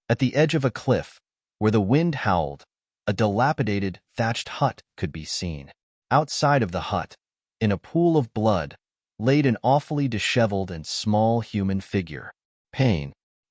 At the edge of a cliff, where the wind howled, a dilapidated, thatched hut could be seen. Outside of the hut, in a pool of blood, laid an awfully disheveled and small human figure.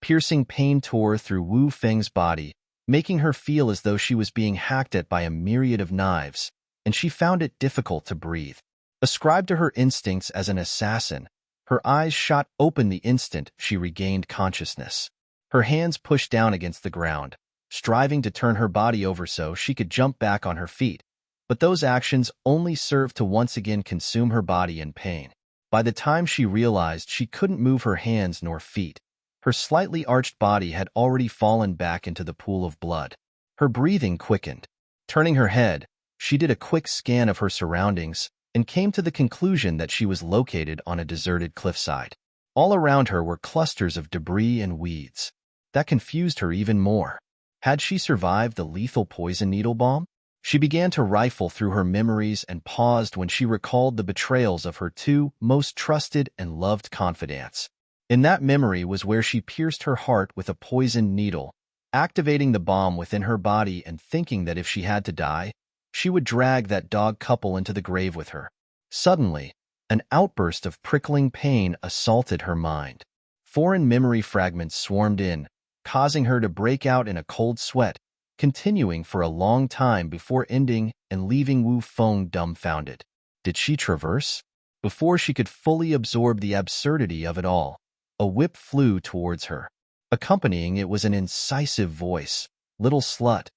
Piercing pain tore through Wu Feng's body, making her feel as though she was being hacked at by a myriad of knives, and she found it difficult to breathe. Ascribed to her instincts as an assassin, her eyes shot open the instant she regained consciousness. Her hands pushed down against the ground, striving to turn her body over so she could jump back on her feet, but those actions only served to once again consume her body in pain. By the time she realized she couldn't move her hands nor feet, her slightly arched body had already fallen back into the pool of blood. Her breathing quickened. Turning her head, she did a quick scan of her surroundings and came to the conclusion that she was located on a deserted cliffside. All around her were clusters of debris and weeds. That confused her even more. Had she survived the lethal poison needle bomb? She began to rifle through her memories and paused when she recalled the betrayals of her two most trusted and loved confidants. In that memory was where she pierced her heart with a poisoned needle, activating the bomb within her body and thinking that if she had to die, she would drag that dog couple into the grave with her. Suddenly, an outburst of prickling pain assaulted her mind. Foreign memory fragments swarmed in, causing her to break out in a cold sweat, continuing for a long time before ending and leaving Wu Feng dumbfounded. Did she traverse? Before she could fully absorb the absurdity of it all, a whip flew towards her. Accompanying it was an incisive voice. "Little slut,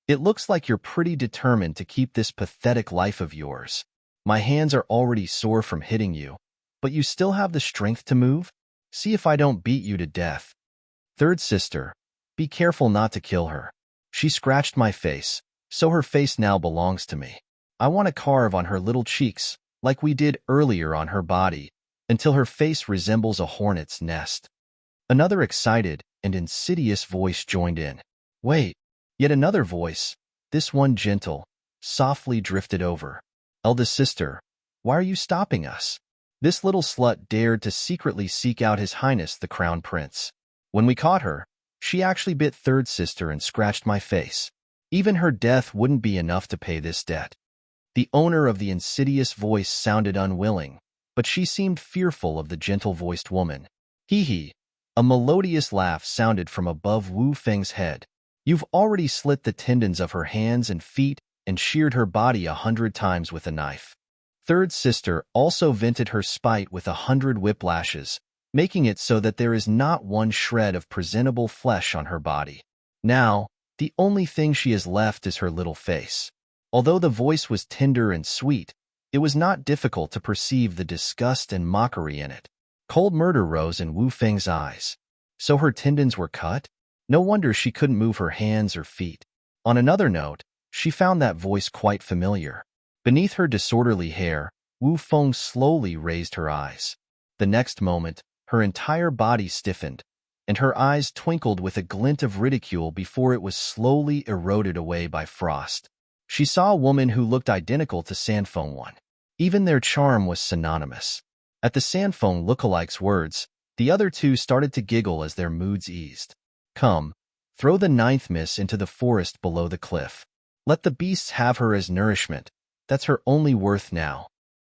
it looks like you're pretty determined to keep this pathetic life of yours. My hands are already sore from hitting you, but you still have the strength to move? See if I don't beat you to death. Third sister, be careful not to kill her. She scratched my face, so her face now belongs to me. I want to carve on her little cheeks, like we did earlier on her body, until her face resembles a hornet's nest." Another excited and insidious voice joined in. Wait, yet another voice, this one gentle, softly drifted over. "Eldest sister, why are you stopping us?" This little slut dared to secretly seek out His Highness the Crown Prince. When we caught her, she actually bit third sister and scratched my face. Even her death wouldn't be enough to pay this debt. The owner of the insidious voice sounded unwilling, but she seemed fearful of the gentle-voiced woman. Hee. A melodious laugh sounded from above Wu Feng's head. "You've already slit the tendons of her hands and feet and sheared her body 100 times with a knife." Third sister also vented her spite with 100 whiplashes, making it so that there is not one shred of presentable flesh on her body. Now, the only thing she has left is her little face. Although the voice was tender and sweet, it was not difficult to perceive the disgust and mockery in it. Cold murder rose in Wu Feng's eyes. So her tendons were cut? No wonder she couldn't move her hands or feet. On another note, she found that voice quite familiar. Beneath her disorderly hair, Wu Feng slowly raised her eyes. The next moment, her entire body stiffened, and her eyes twinkled with a glint of ridicule before it was slowly eroded away by frost. She saw a woman who looked identical to Sanfeng One. Even their charm was synonymous. At the Sanfeng lookalike's words, the other two started to giggle as their moods eased. "Come, throw the ninth miss into the forest below the cliff. Let the beasts have her as nourishment. That's her only worth now."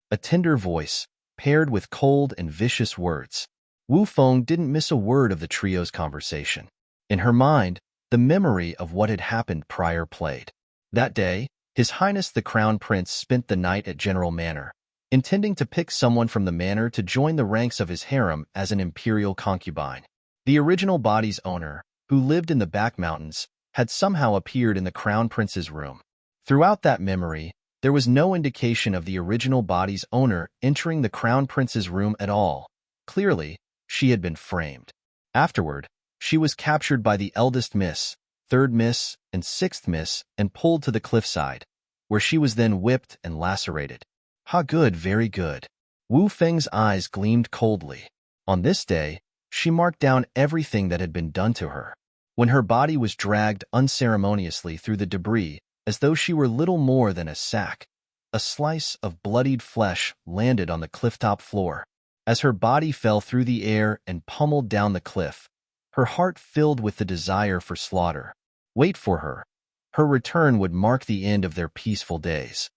A tender voice, paired with cold and vicious words. Wu Feng didn't miss a word of the trio's conversation. In her mind, the memory of what had happened prior played. That day, His Highness the Crown Prince spent the night at General Manor, intending to pick someone from the manor to join the ranks of his harem as an imperial concubine. The original body's owner, who lived in the back mountains, had somehow appeared in the Crown Prince's room. Throughout that memory, there was no indication of the original body's owner entering the Crown Prince's room at all. Clearly, she had been framed. Afterward, she was captured by the eldest miss, third miss, and sixth miss and pulled to the cliffside, where she was then whipped and lacerated. Ha, good, very good. Wu Feng's eyes gleamed coldly. On this day, she marked down everything that had been done to her. When her body was dragged unceremoniously through the debris, as though she were little more than a sack, a slice of bloodied flesh landed on the clifftop floor. As her body fell through the air and pummeled down the cliff, her heart filled with the desire for slaughter. Wait for her. Her return would mark the end of their peaceful days.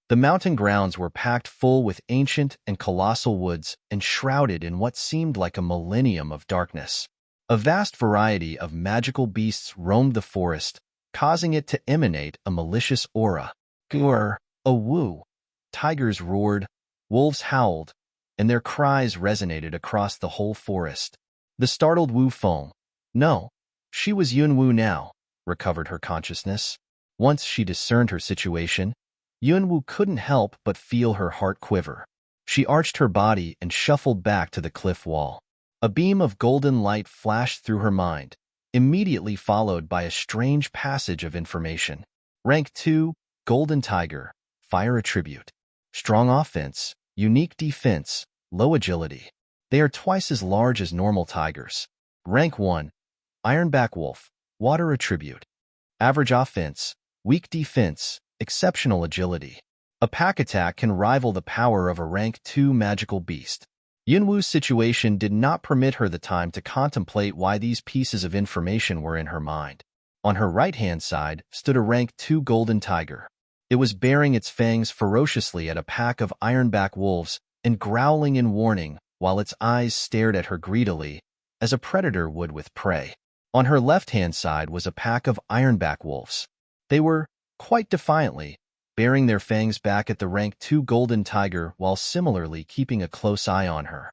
The mountain grounds were packed full with ancient and colossal woods and shrouded in what seemed like a millennium of darkness. A vast variety of magical beasts roamed the forest, causing it to emanate a malicious aura. Grr, a woo. Tigers roared, wolves howled, and their cries resonated across the whole forest. The startled Wu Feng, no, she was Yun Wu now, recovered her consciousness. Once she discerned her situation, Yun Wu couldn't help but feel her heart quiver. She arched her body and shuffled back to the cliff wall. A beam of golden light flashed through her mind, immediately followed by a strange passage of information. Rank 2, Golden Tiger, Fire Attribute. Strong offense, unique defense, low agility. They are twice as large as normal tigers. Rank 1, Ironback Wolf, Water Attribute. Average offense, weak defense, exceptional agility. A pack attack can rival the power of a Rank 2 magical beast. Yunwu's situation did not permit her the time to contemplate why these pieces of information were in her mind. On her right-hand side stood a Rank 2 golden tiger. It was baring its fangs ferociously at a pack of ironback wolves and growling in warning while its eyes stared at her greedily, as a predator would with prey. On her left-hand side was a pack of ironback wolves. They were, quite defiantly, baring their fangs back at the Rank 2 golden tiger while similarly keeping a close eye on her.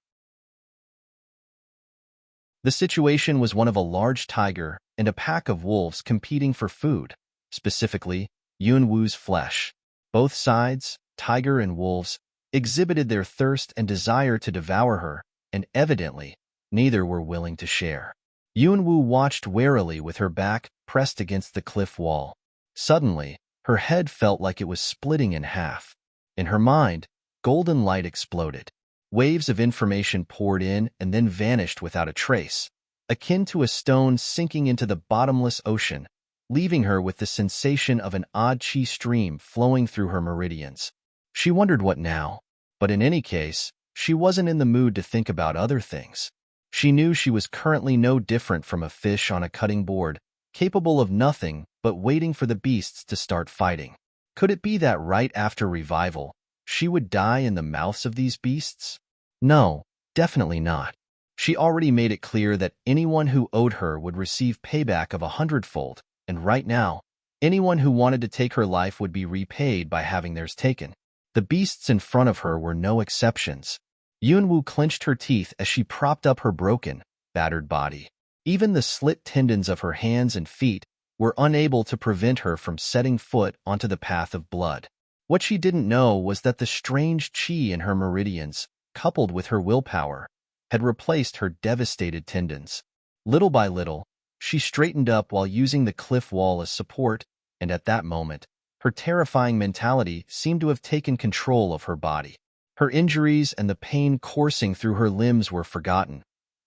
The situation was one of a large tiger and a pack of wolves competing for food, specifically Yun Wu's flesh. Both sides, tiger and wolves, exhibited their thirst and desire to devour her, and evidently, neither were willing to share. Yun Wu watched warily with her back pressed against the cliff wall. Suddenly, her head felt like it was splitting in half. In her mind, golden light exploded. Waves of information poured in and then vanished without a trace, akin to a stone sinking into the bottomless ocean, leaving her with the sensation of an odd chi stream flowing through her meridians. She wondered what now, but in any case, she wasn't in the mood to think about other things. She knew she was currently no different from a fish on a cutting board, capable of nothing but waiting for the beasts to start fighting. Could it be that right after revival, she would die in the mouths of these beasts? No, definitely not. She already made it clear that anyone who owed her would receive payback of 100-fold, and right now, anyone who wanted to take her life would be repaid by having theirs taken. The beasts in front of her were no exceptions. Yunwu clenched her teeth as she propped up her broken, battered body. Even the slit tendons of her hands and feet were unable to prevent her from setting foot onto the path of blood. What she didn't know was that the strange chi in her meridians, coupled with her willpower, had replaced her devastated tendons. Little by little, she straightened up while using the cliff wall as support, and at that moment, her terrifying mentality seemed to have taken control of her body. Her injuries and the pain coursing through her limbs were forgotten.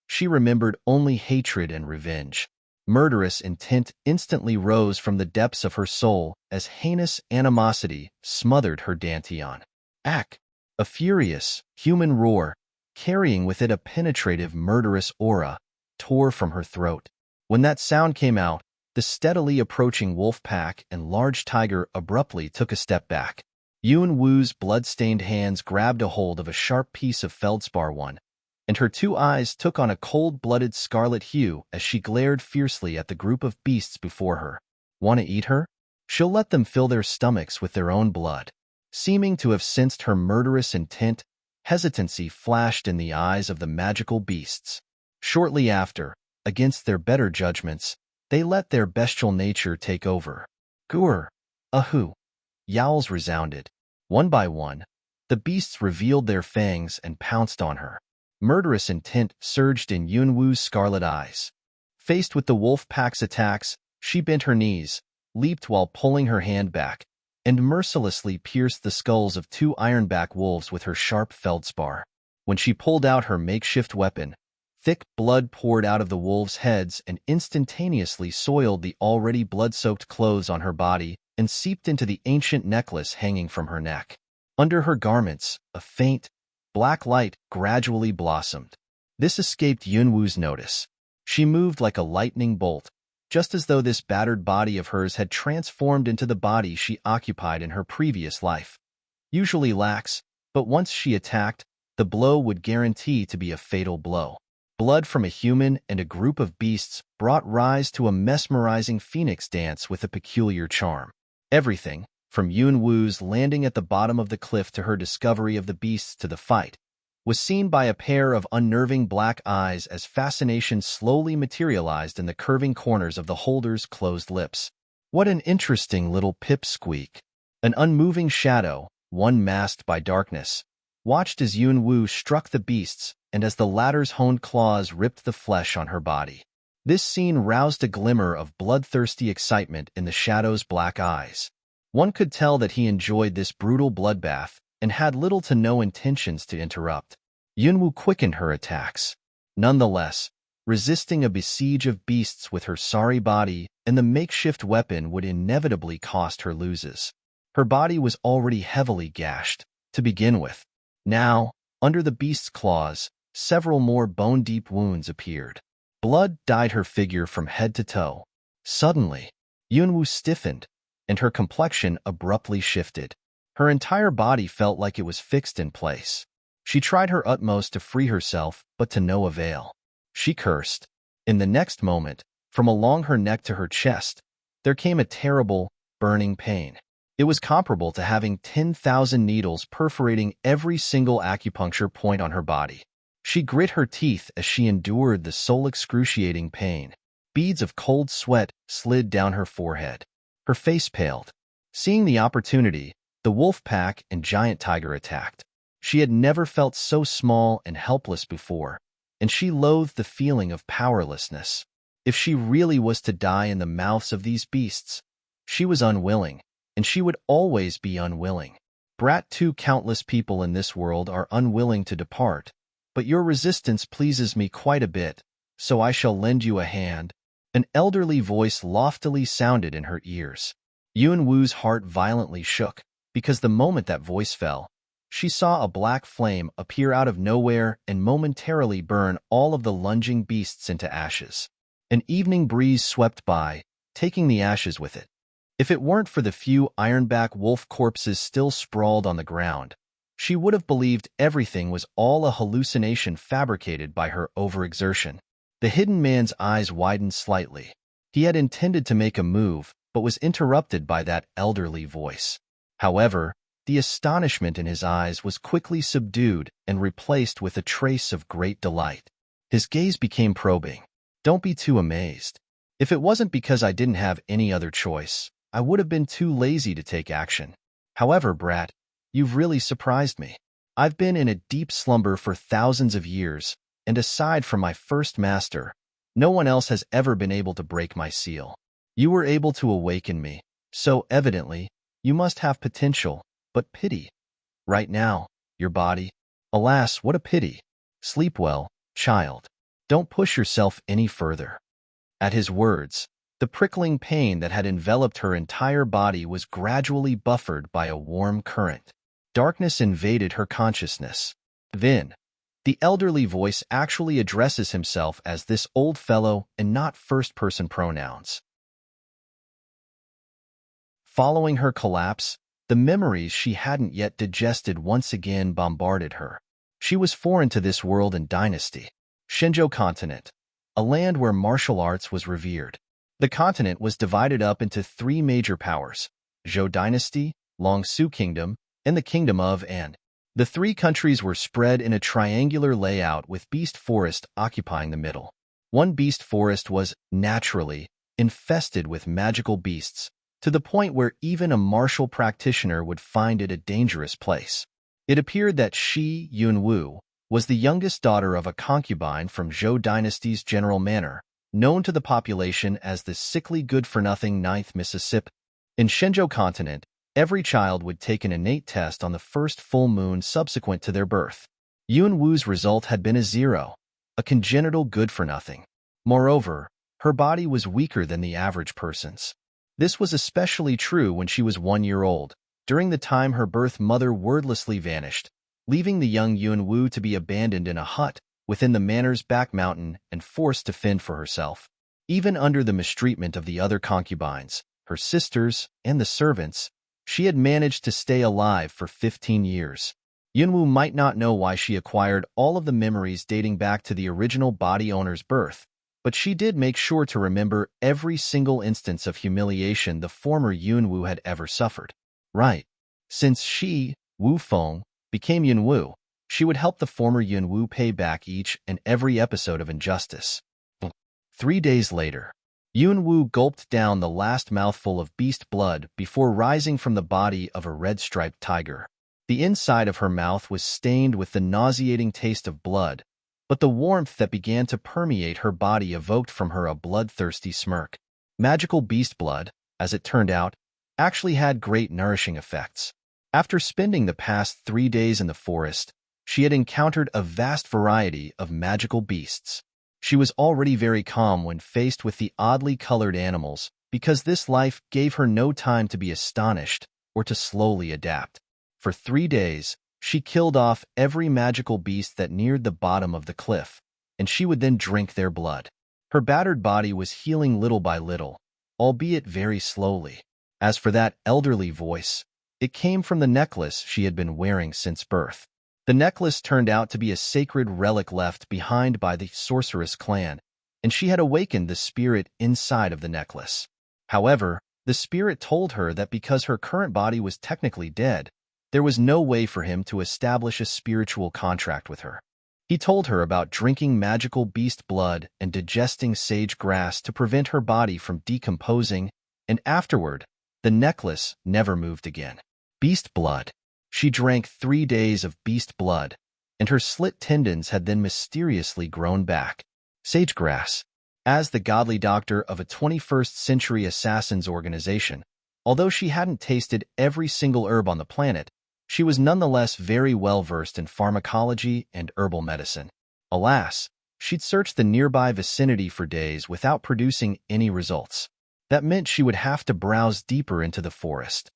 She remembered only hatred and revenge. Murderous intent instantly rose from the depths of her soul as heinous animosity smothered her dantian. Ak! A furious, human roar, carrying with it a penetrative, murderous aura, tore from her throat. When that sound came out, the steadily approaching wolf pack and large tiger abruptly took a step back. Yun Wu's blood-stained hands grabbed a hold of a sharp piece of feldspar one, and her two eyes took on a cold-blooded scarlet hue as she glared fiercely at the group of beasts before her. Want to eat her? She'll let them fill their stomachs with their own blood. Seeming to have sensed her murderous intent, hesitancy flashed in the eyes of the magical beasts. Shortly after, against their better judgments, they let their bestial nature take over. Gur! Ahu! Yowls resounded. One by one, the beasts revealed their fangs and pounced on her. Murderous intent surged in Yunwu's scarlet eyes. Faced with the wolf pack's attacks, she bent her knees, leaped while pulling her hand back, and mercilessly pierced the skulls of two ironback wolves with her sharp feldspar. When she pulled out her makeshift weapon, thick blood poured out of the wolves' heads and instantaneously soiled the already blood-soaked clothes on her body and seeped into the ancient necklace hanging from her neck. Under her garments, a faint, black light gradually blossomed. This escaped Yunwu's notice. She moved like a lightning bolt, just as though this battered body of hers had transformed into the body she occupied in her previous life. Usually lax, but once she attacked, the blow would guarantee to be a fatal blow. Blood from a human and a group of beasts brought rise to a mesmerizing phoenix dance with a peculiar charm. Everything, from Yunwu's landing at the bottom of the cliff to her discovery of the beasts to the fight, was seen by a pair of unnerving black eyes as fascination slowly materialized in the curving corners of the holder's closed lips. What an interesting little pipsqueak. An unmoving shadow, one masked by darkness, watched as Yunwu struck the beasts and as the latter's honed claws ripped the flesh on her body. This scene roused a glimmer of bloodthirsty excitement in the shadow's black eyes. One could tell that he enjoyed this brutal bloodbath and had little to no intentions to interrupt. Yunwu quickened her attacks. Nonetheless, resisting a besiege of beasts with her sorry body and the makeshift weapon would inevitably cost her loses. Her body was already heavily gashed, to begin with. Now, under the beast's claws, several more bone-deep wounds appeared. Blood dyed her figure from head to toe. Suddenly, Yunwu stiffened, and her complexion abruptly shifted. Her entire body felt like it was fixed in place. She tried her utmost to free herself, but to no avail. She cursed. In the next moment, from along her neck to her chest, there came a terrible, burning pain. It was comparable to having 10,000 needles perforating every single acupuncture point on her body. She grit her teeth as she endured the soul-excruciating pain. Beads of cold sweat slid down her forehead. Her face paled. Seeing the opportunity, the wolf pack and giant tiger attacked. She had never felt so small and helpless before, and she loathed the feeling of powerlessness. If she really was to die in the mouths of these beasts, she was unwilling, and she would always be unwilling. Brat, too countless people in this world are unwilling to depart, but your resistance pleases me quite a bit, so I shall lend you a hand. An elderly voice loftily sounded in her ears. Yunwu's heart violently shook, because the moment that voice fell, she saw a black flame appear out of nowhere and momentarily burn all of the lunging beasts into ashes. An evening breeze swept by, taking the ashes with it. If it weren't for the few ironback wolf corpses still sprawled on the ground, she would have believed everything was all a hallucination fabricated by her overexertion. The hidden man's eyes widened slightly. He had intended to make a move, but was interrupted by that elderly voice. However, the astonishment in his eyes was quickly subdued and replaced with a trace of great delight. His gaze became probing. Don't be too amazed. If it wasn't because I didn't have any other choice, I would have been too lazy to take action. However, Brat, you've really surprised me. I've been in a deep slumber for thousands of years, and aside from my first master, no one else has ever been able to break my seal. You were able to awaken me, so evidently, you must have potential, but pity. Right now, your body. Alas, what a pity. Sleep well, child. Don't push yourself any further. At his words, the prickling pain that had enveloped her entire body was gradually buffered by a warm current. Darkness invaded her consciousness. Then, the elderly voice actually addresses himself as this old fellow and not first-person pronouns. Following her collapse, the memories she hadn't yet digested once again bombarded her. She was foreign to this world and dynasty. Shenzhou continent, a land where martial arts was revered. The continent was divided up into three major powers: Zhou dynasty, Longsu kingdom, and the kingdom of An. The three countries were spread in a triangular layout with beast forest occupying the middle. One beast forest was, naturally, infested with magical beasts, to the point where even a martial practitioner would find it a dangerous place. It appeared that she, Yunwu, was the youngest daughter of a concubine from Zhou dynasty's general manor, known to the population as the sickly good-for-nothing Ninth Mississippi. In Shenzhou continent, every child would take an innate test on the first full moon subsequent to their birth. Yunwu's result had been a 0, a congenital good-for-nothing. Moreover, her body was weaker than the average person's. This was especially true when she was 1 year old, during the time her birth mother wordlessly vanished, leaving the young Yunwu to be abandoned in a hut within the manor's back mountain and forced to fend for herself. Even under the mistreatment of the other concubines, her sisters, and the servants, she had managed to stay alive for 15 years. Yunwoo might not know why she acquired all of the memories dating back to the original body owner's birth, but she did make sure to remember every single instance of humiliation the former Yunwoo had ever suffered. Right. Since she, Wu Feng, became Yunwoo, she would help the former Yunwoo pay back each and every episode of injustice. 3 days later, Yunwoo gulped down the last mouthful of beast blood before rising from the body of a red-striped tiger. The inside of her mouth was stained with the nauseating taste of blood, but the warmth that began to permeate her body evoked from her a bloodthirsty smirk. Magical beast blood, as it turned out, actually had great nourishing effects. After spending the past 3 days in the forest, she had encountered a vast variety of magical beasts. She was already very calm when faced with the oddly colored animals because this life gave her no time to be astonished or to slowly adapt. For 3 days, she killed off every magical beast that neared the bottom of the cliff, and she would then drink their blood. Her battered body was healing little by little, albeit very slowly. As for that elderly voice, it came from the necklace she had been wearing since birth. The necklace turned out to be a sacred relic left behind by the sorceress clan, and she had awakened the spirit inside of the necklace. However, the spirit told her that because her current body was technically dead, there was no way for him to establish a spiritual contract with her. He told her about drinking magical beast blood and digesting sage grass to prevent her body from decomposing, and afterward, the necklace never moved again. Beast blood. She drank 3 days of beast blood, and her slit tendons had then mysteriously grown back. Sage grass. As the godly doctor of a 21st century assassins organization, although she hadn't tasted every single herb on the planet, she was nonetheless very well versed in pharmacology and herbal medicine. Alas, she'd searched the nearby vicinity for days without producing any results. That meant she would have to browse deeper into the forest.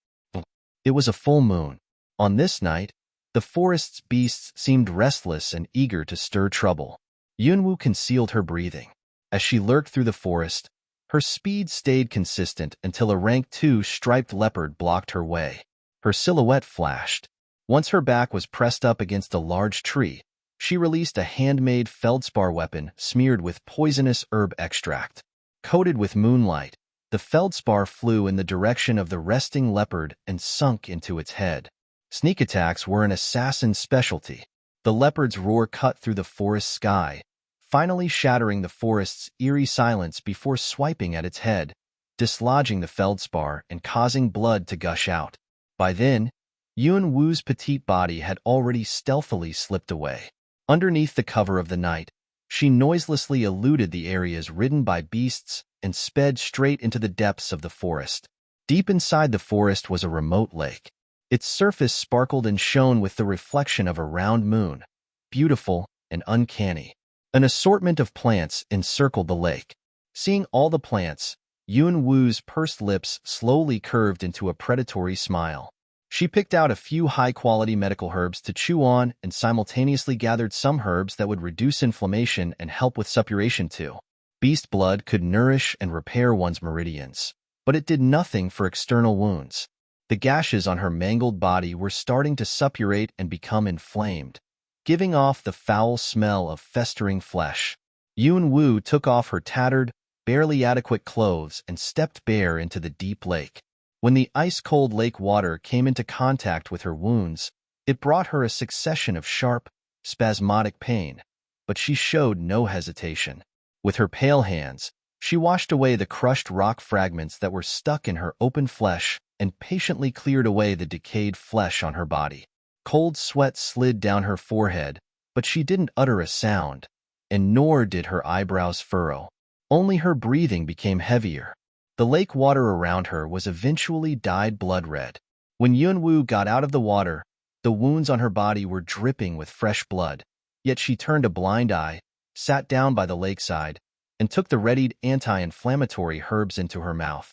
It was a full moon. On this night, the forest's beasts seemed restless and eager to stir trouble. Yunwoo concealed her breathing. As she lurked through the forest, her speed stayed consistent until a rank 2 striped leopard blocked her way. Her silhouette flashed. Once her back was pressed up against a large tree, she released a handmade feldspar weapon smeared with poisonous herb extract. Coated with moonlight, the feldspar flew in the direction of the resting leopard and sunk into its head. Sneak attacks were an assassin's specialty. The leopard's roar cut through the forest sky, finally shattering the forest's eerie silence before swiping at its head, dislodging the feldspar and causing blood to gush out. By then, Yunwoo's petite body had already stealthily slipped away. Underneath the cover of the night, she noiselessly eluded the areas ridden by beasts and sped straight into the depths of the forest. Deep inside the forest was a remote lake. Its surface sparkled and shone with the reflection of a round moon, beautiful and uncanny. An assortment of plants encircled the lake. Seeing all the plants, Yunwoo's pursed lips slowly curved into a predatory smile. She picked out a few high-quality medical herbs to chew on and simultaneously gathered some herbs that would reduce inflammation and help with suppuration too. Beast blood could nourish and repair one's meridians, but it did nothing for external wounds. The gashes on her mangled body were starting to suppurate and become inflamed, giving off the foul smell of festering flesh. Yunwoo took off her tattered, barely adequate clothes and stepped bare into the deep lake. When the ice-cold lake water came into contact with her wounds, it brought her a succession of sharp, spasmodic pain, but she showed no hesitation. With her pale hands, she washed away the crushed rock fragments that were stuck in her open flesh and patiently cleared away the decayed flesh on her body. Cold sweat slid down her forehead, but she didn't utter a sound, and nor did her eyebrows furrow. Only her breathing became heavier. The lake water around her was eventually dyed blood red. When Yunwoo got out of the water, the wounds on her body were dripping with fresh blood, yet she turned a blind eye, sat down by the lakeside, and took the readied anti-inflammatory herbs into her mouth.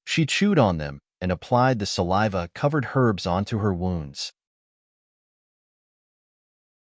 She chewed on them and applied the saliva-covered herbs onto her wounds.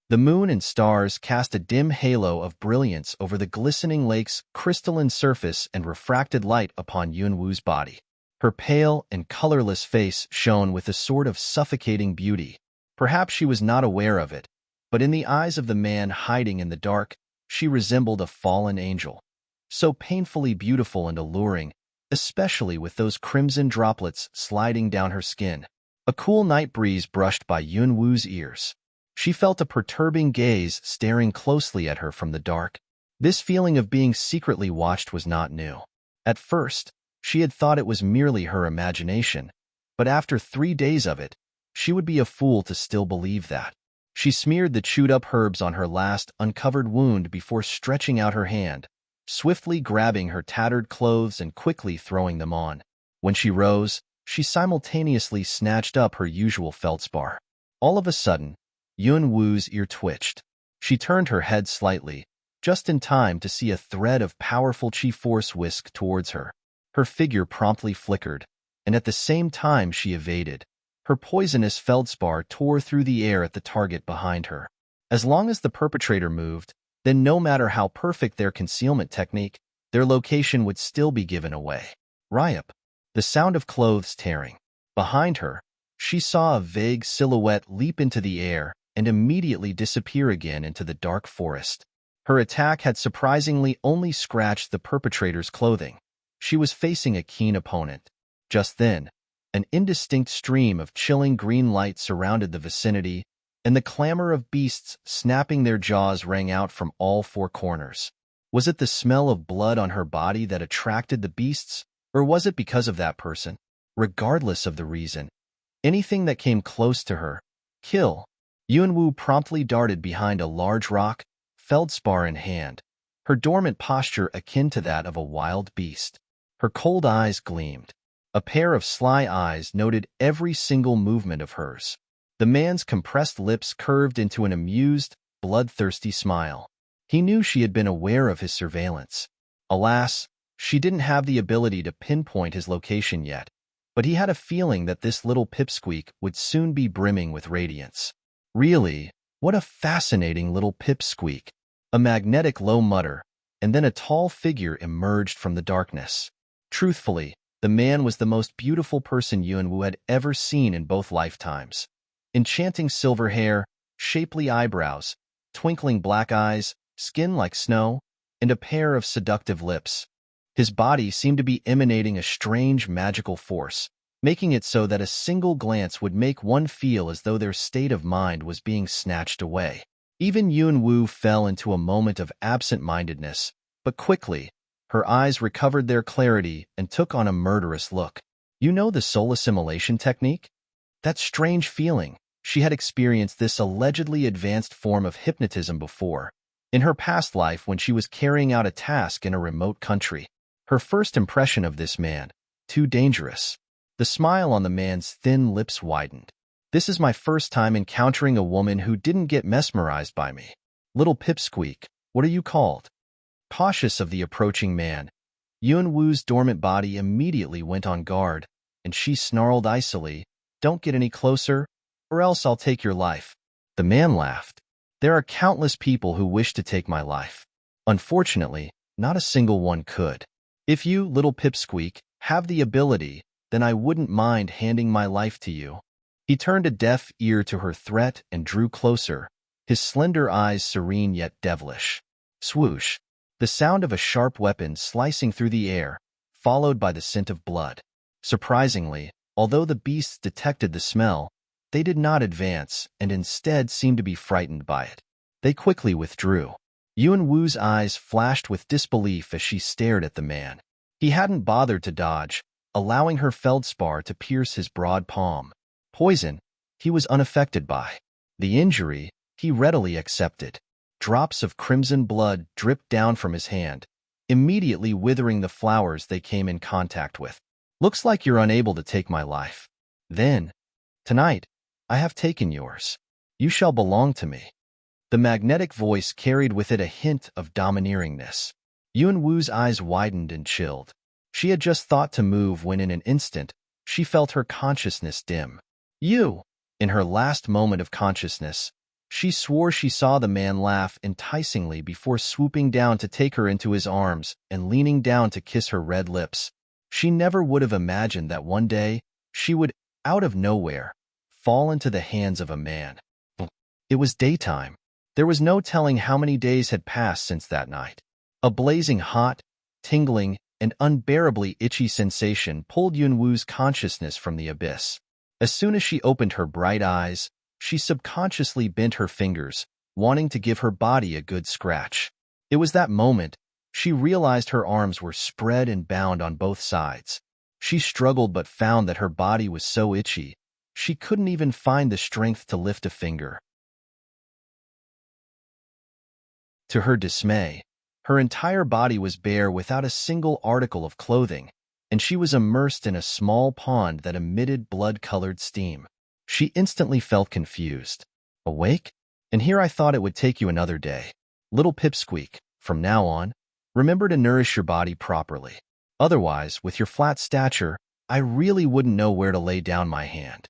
The moon and stars cast a dim halo of brilliance over the glistening lake's crystalline surface and refracted light upon Yunwu's body. Her pale and colorless face shone with a sort of suffocating beauty. Perhaps she was not aware of it, but in the eyes of the man hiding in the dark, she resembled a fallen angel. So painfully beautiful and alluring, especially with those crimson droplets sliding down her skin. A cool night breeze brushed by Yunwu's ears. She felt a perturbing gaze staring closely at her from the dark. This feeling of being secretly watched was not new. At first, she had thought it was merely her imagination, but after 3 days of it, she would be a fool to still believe that. She smeared the chewed-up herbs on her last uncovered wound before stretching out her hand, swiftly grabbing her tattered clothes and quickly throwing them on. When she rose, she simultaneously snatched up her usual feldspar. All of a sudden, Yunwu's ear twitched. She turned her head slightly, just in time to see a thread of powerful chi force whisk towards her. Her figure promptly flickered, and at the same time she evaded. Her poisonous feldspar tore through the air at the target behind her. As long as the perpetrator moved, then no matter how perfect their concealment technique, their location would still be given away. Ryup. The sound of clothes tearing. Behind her, she saw a vague silhouette leap into the air and immediately disappear again into the dark forest. Her attack had surprisingly only scratched the perpetrator's clothing. She was facing a keen opponent. Just then, an indistinct stream of chilling green light surrounded the vicinity, and the clamor of beasts snapping their jaws rang out from all 4 corners. Was it the smell of blood on her body that attracted the beasts, or was it because of that person? Regardless of the reason, anything that came close to her, kill. Yunwu promptly darted behind a large rock, feldspar in hand, her dormant posture akin to that of a wild beast. Her cold eyes gleamed. A pair of sly eyes noted every single movement of hers. The man's compressed lips curved into an amused, bloodthirsty smile. He knew she had been aware of his surveillance. Alas, she didn't have the ability to pinpoint his location yet, but he had a feeling that this little pipsqueak would soon be brimming with radiance. Really, what a fascinating little pipsqueak. A magnetic low mutter, and then a tall figure emerged from the darkness. Truthfully, the man was the most beautiful person Yunwu had ever seen in both lifetimes. Enchanting silver hair, shapely eyebrows, twinkling black eyes, skin like snow, and a pair of seductive lips. His body seemed to be emanating a strange magical force, making it so that a single glance would make one feel as though their state of mind was being snatched away. Even Yunwu fell into a moment of absent-mindedness, but quickly, her eyes recovered their clarity and took on a murderous look. You know the soul assimilation technique? That strange feeling. She had experienced this allegedly advanced form of hypnotism before, in her past life when she was carrying out a task in a remote country. Her first impression of this man, too dangerous. The smile on the man's thin lips widened. This is my first time encountering a woman who didn't get mesmerized by me. Little pipsqueak, what are you called? Cautious of the approaching man, Yunwu's dormant body immediately went on guard, and she snarled icily, "Don't get any closer, or else I'll take your life." The man laughed. "There are countless people who wish to take my life. Unfortunately, not a single one could. If you, little pipsqueak, have the ability, then I wouldn't mind handing my life to you." He turned a deaf ear to her threat and drew closer, his slender eyes serene yet devilish. Swoosh! The sound of a sharp weapon slicing through the air, followed by the scent of blood. Surprisingly, although the beasts detected the smell, they did not advance and instead seemed to be frightened by it. They quickly withdrew. Yunwu's eyes flashed with disbelief as she stared at the man. He hadn't bothered to dodge, allowing her feldspar to pierce his broad palm. Poison, he was unaffected by. The injury, he readily accepted. Drops of crimson blood dripped down from his hand, immediately withering the flowers they came in contact with. "Looks like you're unable to take my life. Then, tonight, I have taken yours. You shall belong to me." The magnetic voice carried with it a hint of domineeringness. Yunwu's eyes widened and chilled. She had just thought to move when in an instant, she felt her consciousness dim. In her last moment of consciousness, She swore she saw the man laugh enticingly before swooping down to take her into his arms and leaning down to kiss her red lips. She never would have imagined that one day she would, out of nowhere, fall into the hands of a man. It was daytime. There was no telling how many days had passed since that night. A blazing hot, tingling, and unbearably itchy sensation pulled Yunwoo's consciousness from the abyss. As soon as she opened her bright eyes, she subconsciously bent her fingers, wanting to give her body a good scratch. It was that moment she realized her arms were spread and bound on both sides. She struggled but found that her body was so itchy, she couldn't even find the strength to lift a finger. To her dismay, her entire body was bare without a single article of clothing, and she was immersed in a small pond that emitted blood-colored steam. She instantly felt confused. Awake? And here I thought it would take you another day. Little Pipsqueak, from now on, remember to nourish your body properly. Otherwise, with your flat stature, I really wouldn't know where to lay down my hand.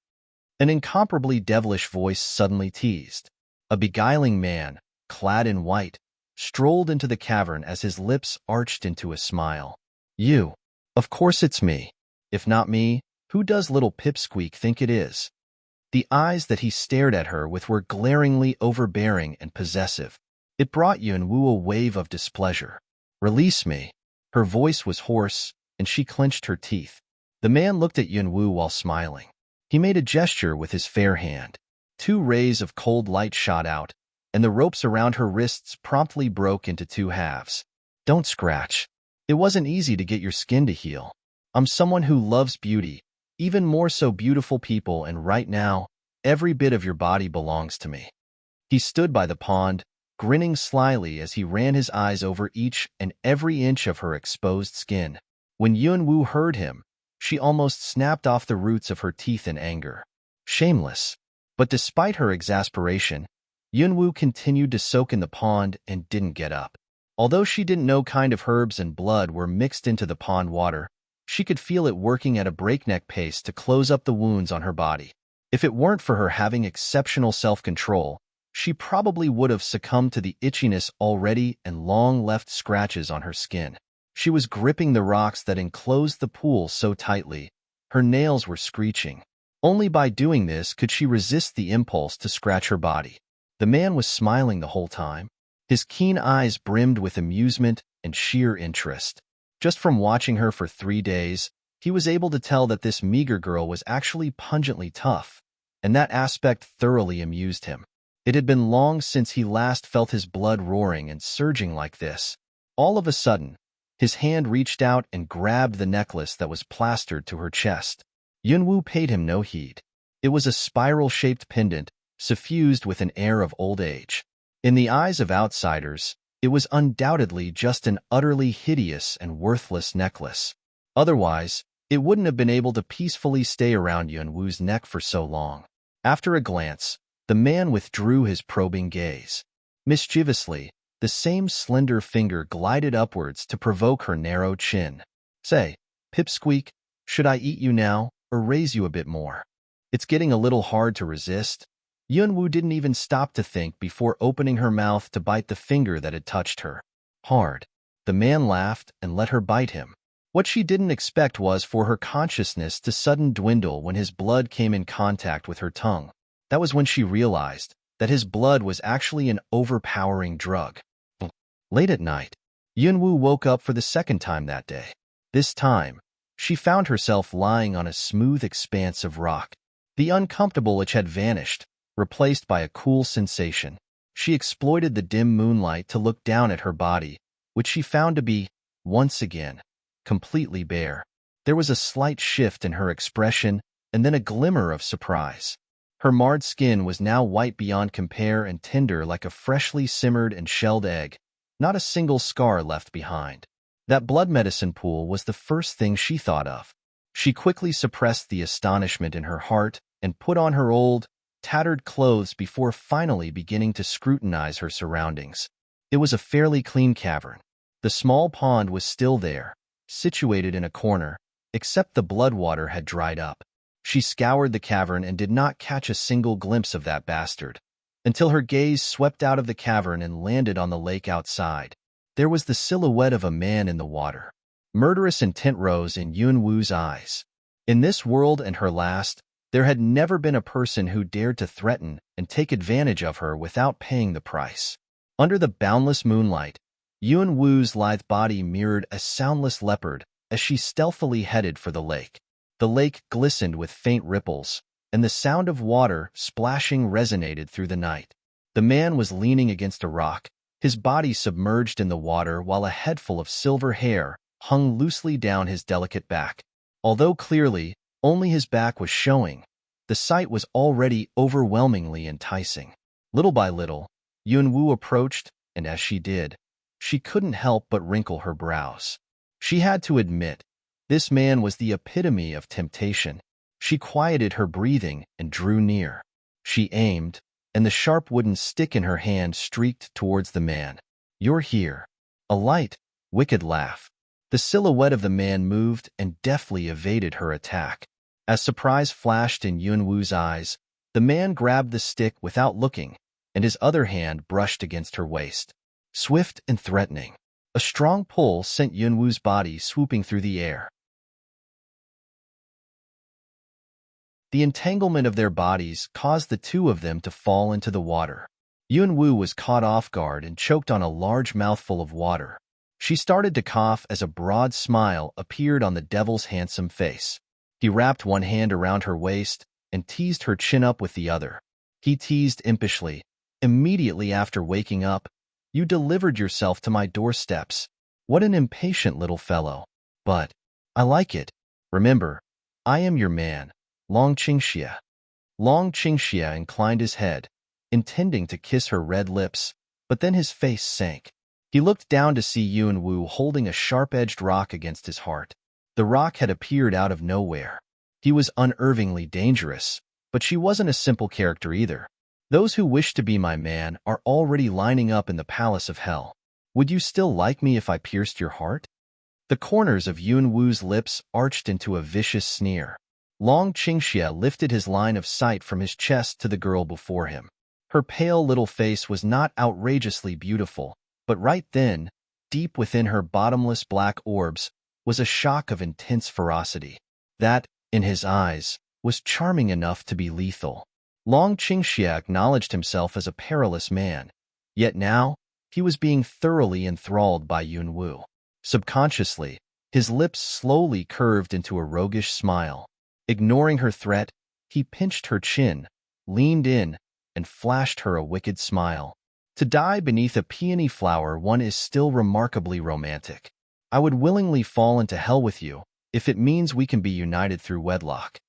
An incomparably devilish voice suddenly teased. A beguiling man, clad in white, strolled into the cavern as his lips arched into a smile. You. Of course it's me. If not me, who does little Pipsqueak think it is? The eyes that he stared at her with were glaringly overbearing and possessive. It brought Yunwoo a wave of displeasure. Release me. Her voice was hoarse, and she clenched her teeth. The man looked at Yunwoo while smiling. He made a gesture with his fair hand. 2 rays of cold light shot out, and the ropes around her wrists promptly broke into 2 halves. Don't scratch. It wasn't easy to get your skin to heal. I'm someone who loves beauty, even more so beautiful people, and right now, every bit of your body belongs to me. He stood by the pond, grinning slyly as he ran his eyes over each and every inch of her exposed skin. When Yunwoo heard him, she almost snapped off the roots of her teeth in anger. Shameless. But despite her exasperation, Yunwoo continued to soak in the pond and didn't get up. Although she didn't know kind of herbs and blood were mixed into the pond water, she could feel it working at a breakneck pace to close up the wounds on her body. If it weren't for her having exceptional self-control, she probably would have succumbed to the itchiness already and long left scratches on her skin. She was gripping the rocks that enclosed the pool so tightly, her nails were screeching. Only by doing this could she resist the impulse to scratch her body. The man was smiling the whole time. His keen eyes brimmed with amusement and sheer interest. Just from watching her for 3 days, he was able to tell that this meager girl was actually pungently tough, and that aspect thoroughly amused him. It had been long since he last felt his blood roaring and surging like this. All of a sudden, his hand reached out and grabbed the necklace that was plastered to her chest. Yunwoo paid him no heed. It was a spiral-shaped pendant, suffused with an air of old age. In the eyes of outsiders, it was undoubtedly just an utterly hideous and worthless necklace. Otherwise, it wouldn't have been able to peacefully stay around Yunwoo's neck for so long. After a glance, the man withdrew his probing gaze. Mischievously, the same slender finger glided upwards to provoke her narrow chin. Say, Pipsqueak, should I eat you now, or raise you a bit more? It's getting a little hard to resist. Yunwoo didn't even stop to think before opening her mouth to bite the finger that had touched her. Hard. The man laughed and let her bite him. What she didn't expect was for her consciousness to suddenly dwindle when his blood came in contact with her tongue. That was when she realized that his blood was actually an overpowering drug. Late at night, Yunwoo woke up for the second time that day. This time, she found herself lying on a smooth expanse of rock. The uncomfortable itch had vanished, replaced by a cool sensation. She exploited the dim moonlight to look down at her body, which she found to be, once again, completely bare. There was a slight shift in her expression and then a glimmer of surprise. Her marred skin was now white beyond compare and tender like a freshly simmered and shelled egg, not a single scar left behind. That blood medicine pool was the first thing she thought of. She quickly suppressed the astonishment in her heart and put on her old, tattered clothes before finally beginning to scrutinize her surroundings. It was a fairly clean cavern. The small pond was still there, situated in a corner, except the blood water had dried up. She scoured the cavern and did not catch a single glimpse of that bastard. until her gaze swept out of the cavern and landed on the lake outside. There was the silhouette of a man in the water. Murderous intent rose in Yunwu's eyes. In this world and her last, there had never been a person who dared to threaten and take advantage of her without paying the price. Under the boundless moonlight, Yunwu's lithe body mirrored a soundless leopard as she stealthily headed for the lake. The lake glistened with faint ripples, and the sound of water splashing resonated through the night. The man was leaning against a rock, his body submerged in the water while a headful of silver hair hung loosely down his delicate back. Although clearly only his back was showing, the sight was already overwhelmingly enticing. Little by little, Yunwu approached, and as she did, she couldn't help but wrinkle her brows. She had to admit, this man was the epitome of temptation. She quieted her breathing and drew near. She aimed, and the sharp wooden stick in her hand streaked towards the man. "You're here." A light, wicked laugh. The silhouette of the man moved and deftly evaded her attack. As surprise flashed in Yunwu's eyes, the man grabbed the stick without looking, and his other hand brushed against her waist. Swift and threatening. A strong pull sent Yunwu's body swooping through the air. The entanglement of their bodies caused the two of them to fall into the water. Yunwu was caught off guard and choked on a large mouthful of water. She started to cough as a broad smile appeared on the devil's handsome face. He wrapped one hand around her waist and teased her chin up with the other. He teased impishly, "Immediately after waking up, you delivered yourself to my doorsteps. What an impatient little fellow. But I like it. Remember, I am your man, Long Qingxia." Long Qingxia inclined his head, intending to kiss her red lips, but then his face sank. He looked down to see Yunwu holding a sharp-edged rock against his heart. The rock had appeared out of nowhere. He was unervingly dangerous, but she wasn't a simple character either. "Those who wish to be my man are already lining up in the palace of hell. Would you still like me if I pierced your heart?" The corners of Yunwu's lips arched into a vicious sneer. Long Qingxia lifted his line of sight from his chest to the girl before him. Her pale little face was not outrageously beautiful, but right then, deep within her bottomless black orbs, was a shock of intense ferocity. That, in his eyes, was charming enough to be lethal. Long Qingxia acknowledged himself as a perilous man, yet now, he was being thoroughly enthralled by Yunwu. Subconsciously, his lips slowly curved into a roguish smile. Ignoring her threat, he pinched her chin, leaned in, and flashed her a wicked smile. To die beneath a peony flower one is still remarkably romantic. I would willingly fall into hell with you, if it means we can be united through wedlock.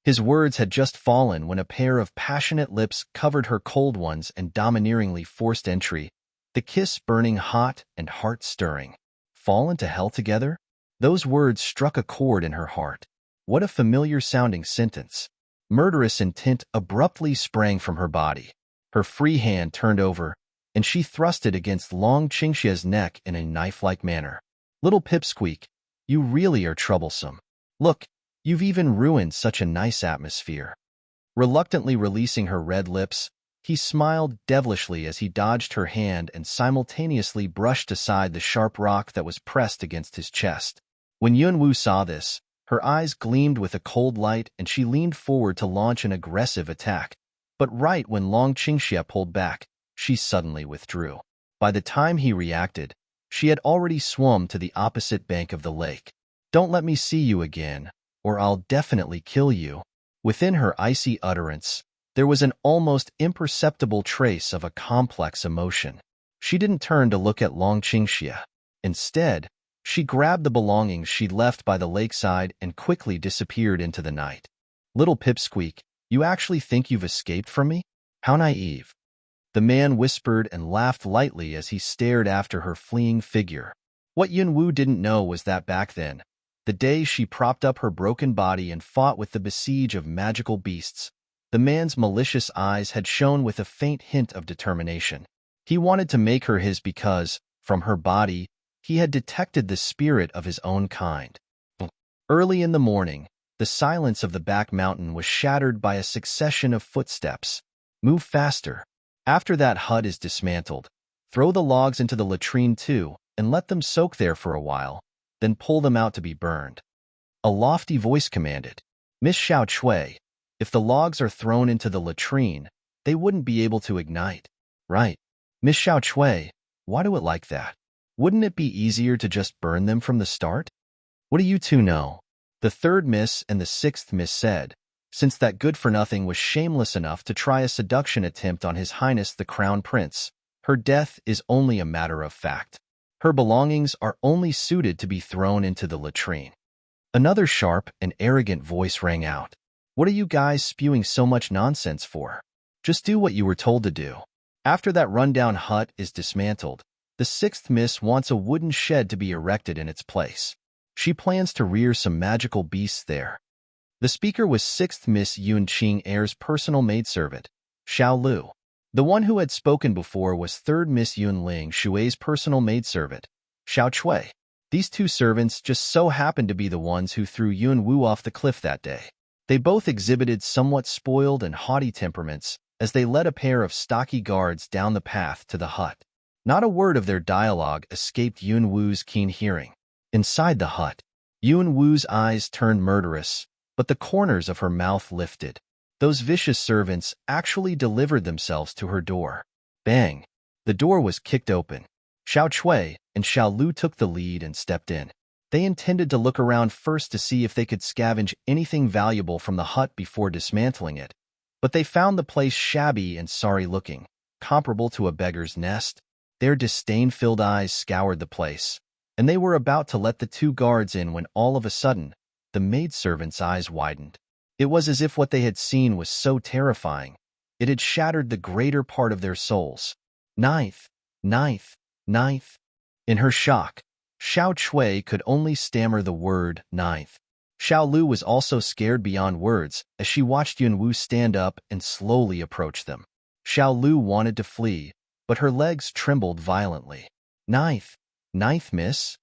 His words had just fallen when a pair of passionate lips covered her cold ones and domineeringly forced entry, the kiss burning hot and heart-stirring. Fall into hell together? Those words struck a chord in her heart. What a familiar-sounding sentence. Murderous intent abruptly sprang from her body. Her free hand turned over, and she thrust it against Long Qingxia's neck in a knife-like manner. "Little Pipsqueak, you really are troublesome. Look, you've even ruined such a nice atmosphere." Reluctantly releasing her red lips, he smiled devilishly as he dodged her hand and simultaneously brushed aside the sharp rock that was pressed against his chest. When Yunwu saw this, her eyes gleamed with a cold light and she leaned forward to launch an aggressive attack. But right when Long Qingxia pulled back, she suddenly withdrew. By the time he reacted, she had already swum to the opposite bank of the lake. "Don't let me see you again, or I'll definitely kill you." Within her icy utterance, there was an almost imperceptible trace of a complex emotion. She didn't turn to look at Long Qingxia. Instead, she grabbed the belongings she'd left by the lakeside and quickly disappeared into the night. "Little Pipsqueak, you actually think you've escaped from me? How naive." The man whispered and laughed lightly as he stared after her fleeing figure. What Yunwu didn't know was that back then, the day she propped up her broken body and fought with the besiege of magical beasts, the man's malicious eyes had shone with a faint hint of determination. He wanted to make her his because, from her body, he had detected the spirit of his own kind. Early in the morning, the silence of the back mountain was shattered by a succession of footsteps. "Move faster." After that hut is dismantled, throw the logs into the latrine too and let them soak there for a while, then pull them out to be burned. A lofty voice commanded, Miss Xiao Chui, if the logs are thrown into the latrine, they wouldn't be able to ignite. Right. Miss Xiao Chui, why do it like that? Wouldn't it be easier to just burn them from the start? What do you two know? The third miss and the sixth miss said, since that good-for-nothing was shameless enough to try a seduction attempt on His Highness the Crown Prince, her death is only a matter of fact. Her belongings are only suited to be thrown into the latrine. Another sharp and arrogant voice rang out. What are you guys spewing so much nonsense for? Just do what you were told to do. After that rundown hut is dismantled, the sixth miss wants a wooden shed to be erected in its place. She plans to rear some magical beasts there. The speaker was sixth Miss Yun Qing Heir's personal maidservant, Xiao Lu. The one who had spoken before was third Miss Yun Ling Shui's personal maidservant, Xiao Chui. These two servants just so happened to be the ones who threw Yun Wu off the cliff that day. They both exhibited somewhat spoiled and haughty temperaments as they led a pair of stocky guards down the path to the hut. Not a word of their dialogue escaped Yun Wu's keen hearing. Inside the hut, Yun Wu's eyes turned murderous, but the corners of her mouth lifted. Those vicious servants actually delivered themselves to her door. Bang! The door was kicked open. Xiao Chui and Xiao Lu took the lead and stepped in. They intended to look around first to see if they could scavenge anything valuable from the hut before dismantling it, but they found the place shabby and sorry-looking, comparable to a beggar's nest. Their disdain-filled eyes scoured the place, and they were about to let the two guards in when all of a sudden, the maidservant's eyes widened. It was as if what they had seen was so terrifying, it had shattered the greater part of their souls. Ninth. In her shock, Xiao Chui could only stammer the word ninth. Xiao Lu was also scared beyond words as she watched Yun Wu stand up and slowly approach them. Xiao Lu wanted to flee, but her legs trembled violently. Ninth, miss?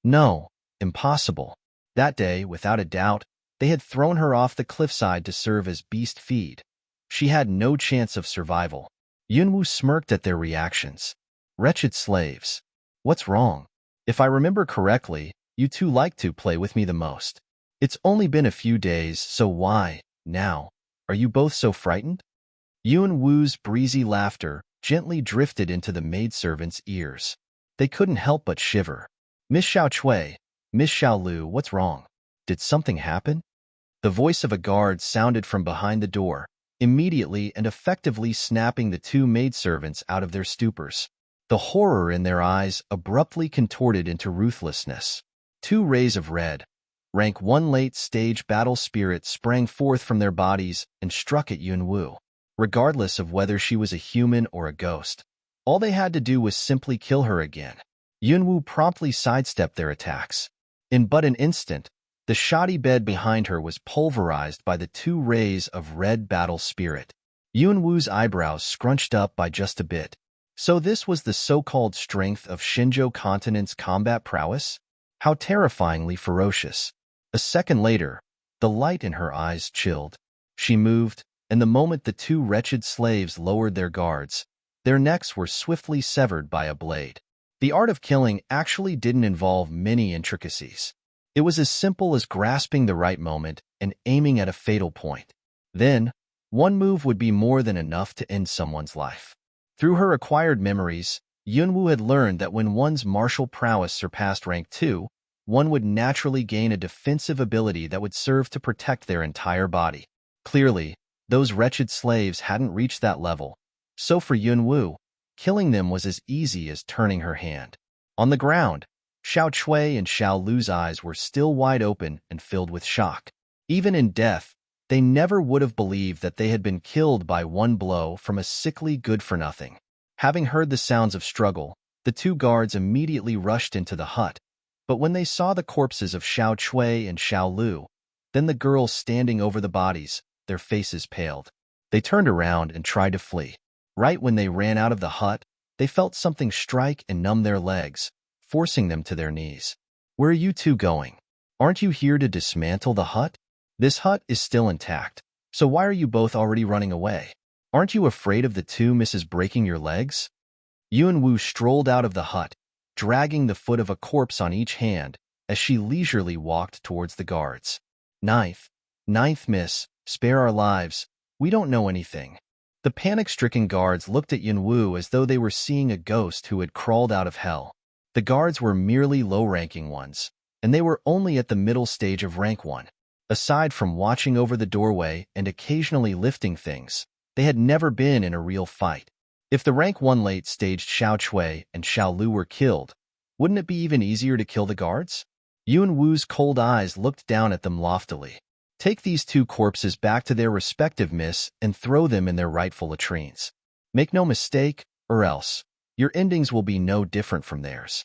No, impossible. That day, without a doubt, they had thrown her off the cliffside to serve as beast feed. She had no chance of survival. Yun Wu smirked at their reactions. Wretched slaves. What's wrong? If I remember correctly, you two like to play with me the most. It's only been a few days, so why, now, are you both so frightened? Yun Wu's breezy laughter gently drifted into the maidservants' ears. They couldn't help but shiver. Miss Xiao Chui, Miss Xiao Lu, what's wrong? Did something happen? The voice of a guard sounded from behind the door, immediately and effectively snapping the two maidservants out of their stupors. The horror in their eyes abruptly contorted into ruthlessness. Two rays of red, rank 1 late-stage battle spirit sprang forth from their bodies and struck at Yun Wu. Regardless of whether she was a human or a ghost, all they had to do was simply kill her again. Yun Wu promptly sidestepped their attacks. In but an instant, the shoddy bed behind her was pulverized by the 2 rays of red battle spirit. Yun Wu's eyebrows scrunched up by just a bit. So this was the so-called strength of Shenzhou Continent's combat prowess? How terrifyingly ferocious. A second later, the light in her eyes chilled. She moved, and the moment the 2 wretched slaves lowered their guards, their necks were swiftly severed by a blade. The art of killing actually didn't involve many intricacies. It was as simple as grasping the right moment and aiming at a fatal point. Then, one move would be more than enough to end someone's life. Through her acquired memories, Yun Wu had learned that when one's martial prowess surpassed rank 2, one would naturally gain a defensive ability that would serve to protect their entire body. Clearly, those wretched slaves hadn't reached that level, so for Yun Wu, killing them was as easy as turning her hand. On the ground, Xiao Chui and Xiao Lu's eyes were still wide open and filled with shock. Even in death, they never would have believed that they had been killed by one blow from a sickly good-for-nothing. Having heard the sounds of struggle, the 2 guards immediately rushed into the hut, but when they saw the corpses of Xiao Chui and Xiao Lu, then the girls standing over the bodies, their faces paled. They turned around and tried to flee. Right when they ran out of the hut, they felt something strike and numb their legs, forcing them to their knees. Where are you two going? Aren't you here to dismantle the hut? This hut is still intact. So why are you both already running away? Aren't you afraid of the two misses breaking your legs? Yuan strolled out of the hut, dragging the foot of a corpse on each hand as she leisurely walked towards the guards. Ninth miss, spare our lives. We don't know anything. The panic-stricken guards looked at Yuan as though they were seeing a ghost who had crawled out of hell. The guards were merely low-ranking ones, and they were only at the middle stage of rank 1. Aside from watching over the doorway and occasionally lifting things, they had never been in a real fight. If the rank 1 late-staged Xiao Chui and Xiao Lu were killed, wouldn't it be even easier to kill the guards? Yuan's cold eyes looked down at them loftily. Take these two corpses back to their respective myths and throw them in their rightful latrines. Make no mistake, or else, your endings will be no different from theirs.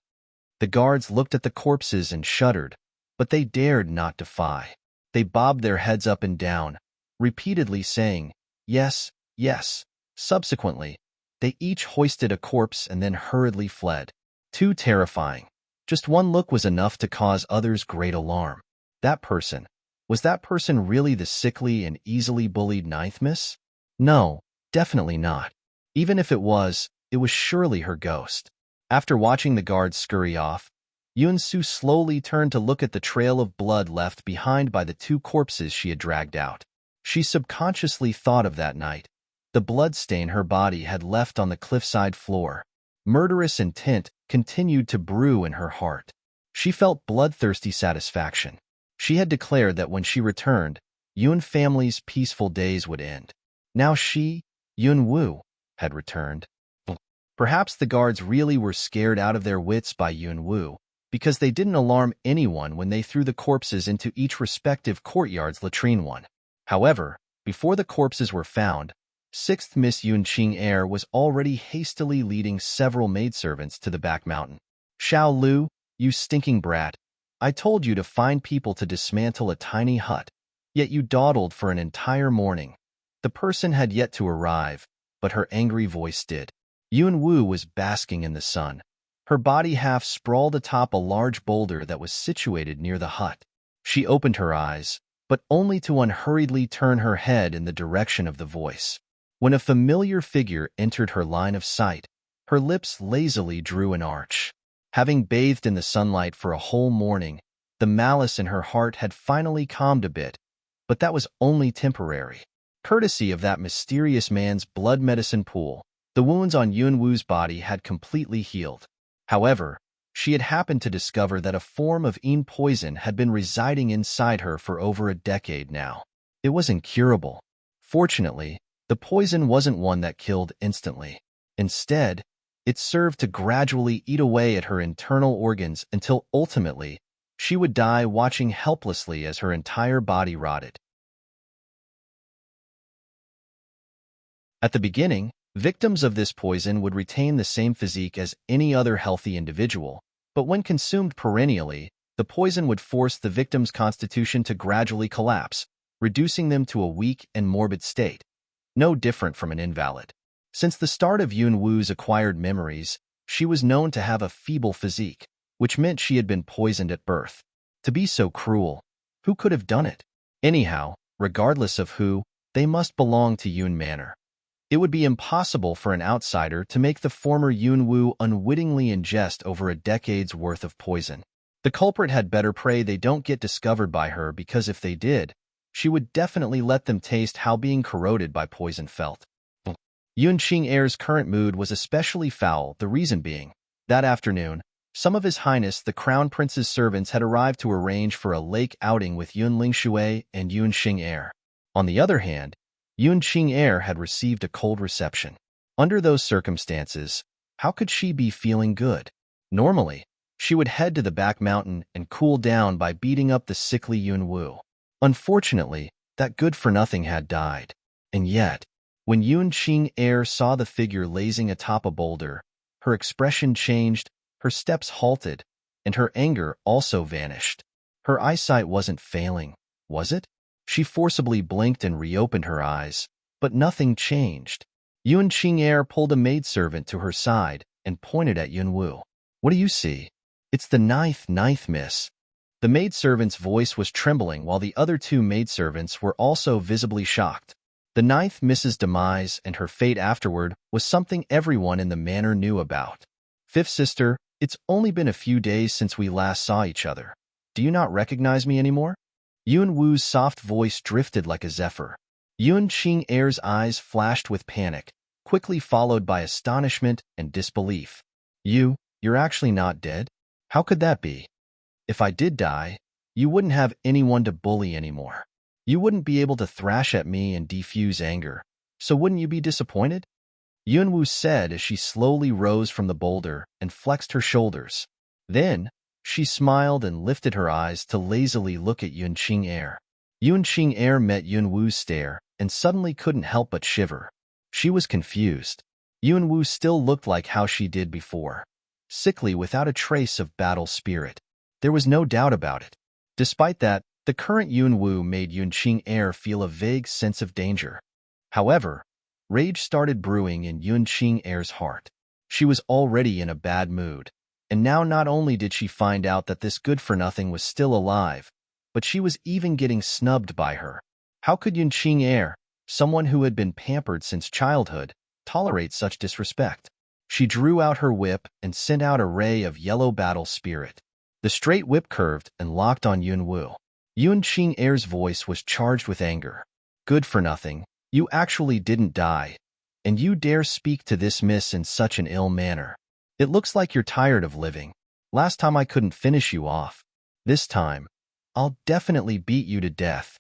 The guards looked at the corpses and shuddered, but they dared not defy. They bobbed their heads up and down, repeatedly saying, "Yes, yes." Subsequently, they each hoisted a corpse and then hurriedly fled. Too terrifying. Just one look was enough to cause others great alarm. Was that person really the sickly and easily bullied ninth miss? No, definitely not. Even if it was surely her ghost. After watching the guards scurry off, Yunsu slowly turned to look at the trail of blood left behind by the two corpses she had dragged out. She subconsciously thought of that night, the blood stain her body had left on the cliffside floor. Murderous intent continued to brew in her heart. She felt bloodthirsty satisfaction. She had declared that when she returned, Yun family's peaceful days would end. Now she, Yun, had returned. Perhaps the guards really were scared out of their wits by Yun, because they didn't alarm anyone when they threw the corpses into each respective courtyard's latrine one. However, before the corpses were found, 6th Miss Yun Qing was already hastily leading several maidservants to the back mountain. "Xiao Lu, you stinking brat, I told you to find people to dismantle a tiny hut, yet you dawdled for an entire morning." The person had yet to arrive, but her angry voice did. Yun was basking in the sun, her body half sprawled atop a large boulder that was situated near the hut. She opened her eyes, but only to unhurriedly turn her head in the direction of the voice. When a familiar figure entered her line of sight, her lips lazily drew an arch. Having bathed in the sunlight for a whole morning, the malice in her heart had finally calmed a bit, but that was only temporary. Courtesy of that mysterious man's blood medicine pool, the wounds on Yun body had completely healed. However, she had happened to discover that a form of poison had been residing inside her for over a decade now. It was incurable. Fortunately, the poison wasn't one that killed instantly. Instead, it served to gradually eat away at her internal organs until ultimately, she would die watching helplessly as her entire body rotted. At the beginning, victims of this poison would retain the same physique as any other healthy individual, but when consumed perennially, the poison would force the victim's constitution to gradually collapse, reducing them to a weak and morbid state, no different from an invalid. Since the start of Yun acquired memories, she was known to have a feeble physique, which meant she had been poisoned at birth. To be so cruel, who could have done it? Anyhow, regardless of who, they must belong to Yun Manor. It would be impossible for an outsider to make the former Yun unwittingly ingest over a decade's worth of poison. The culprit had better pray they don't get discovered by her, because if they did, she would definitely let them taste how being corroded by poison felt. Yun Qing's current mood was especially foul, the reason being, that afternoon, some of His Highness the Crown Prince's servants had arrived to arrange for a lake outing with Yun Lingshui and Yun Qing. On the other hand, Yun Qing had received a cold reception. Under those circumstances, how could she be feeling good? Normally, she would head to the back mountain and cool down by beating up the sickly Yun. Unfortunately, that good-for-nothing had died. And yet, when Yun Qing saw the figure lazing atop a boulder, her expression changed, her steps halted, and her anger also vanished. Her eyesight wasn't failing, was it? She forcibly blinked and reopened her eyes, but nothing changed. Yun Qing pulled a maidservant to her side and pointed at Yun. "What do you see?" "It's the ninth miss." The maidservant's voice was trembling while the other two maidservants were also visibly shocked. The ninth Mrs. Demise and her fate afterward was something everyone in the manor knew about. Fifth sister, it's only been a few days since we last saw each other. Do you not recognize me anymore? Yuan Wu's soft voice drifted like a zephyr. Yuan Qing'er's eyes flashed with panic, quickly followed by astonishment and disbelief. You're actually not dead? How could that be? If I did die, you wouldn't have anyone to bully anymore. You wouldn't be able to thrash at me and defuse anger. So wouldn't you be disappointed? Yuan Wu said as she slowly rose from the boulder and flexed her shoulders. Then, she smiled and lifted her eyes to lazily look at Yuan Qing'er. Yuan Qing'er met Yuan Wu's stare and suddenly couldn't help but shiver. She was confused. Yuan Wu still looked like how she did before, sickly without a trace of battle spirit. There was no doubt about it. Despite that, the current Yuan Wu made Yuan Qing'er feel a vague sense of danger. However, rage started brewing in Yuan Qing'er's heart. She was already in a bad mood, and now not only did she find out that this good-for-nothing was still alive, but she was even getting snubbed by her. How could Yuan Qing'er, someone who had been pampered since childhood, tolerate such disrespect? She drew out her whip and sent out a ray of yellow battle spirit. The straight whip curved and locked on Yuan Wu. Yuan Qing'er's voice was charged with anger. Good for nothing, you actually didn't die, and you dare speak to this miss in such an ill manner. It looks like you're tired of living. Last time I couldn't finish you off. This time, I'll definitely beat you to death.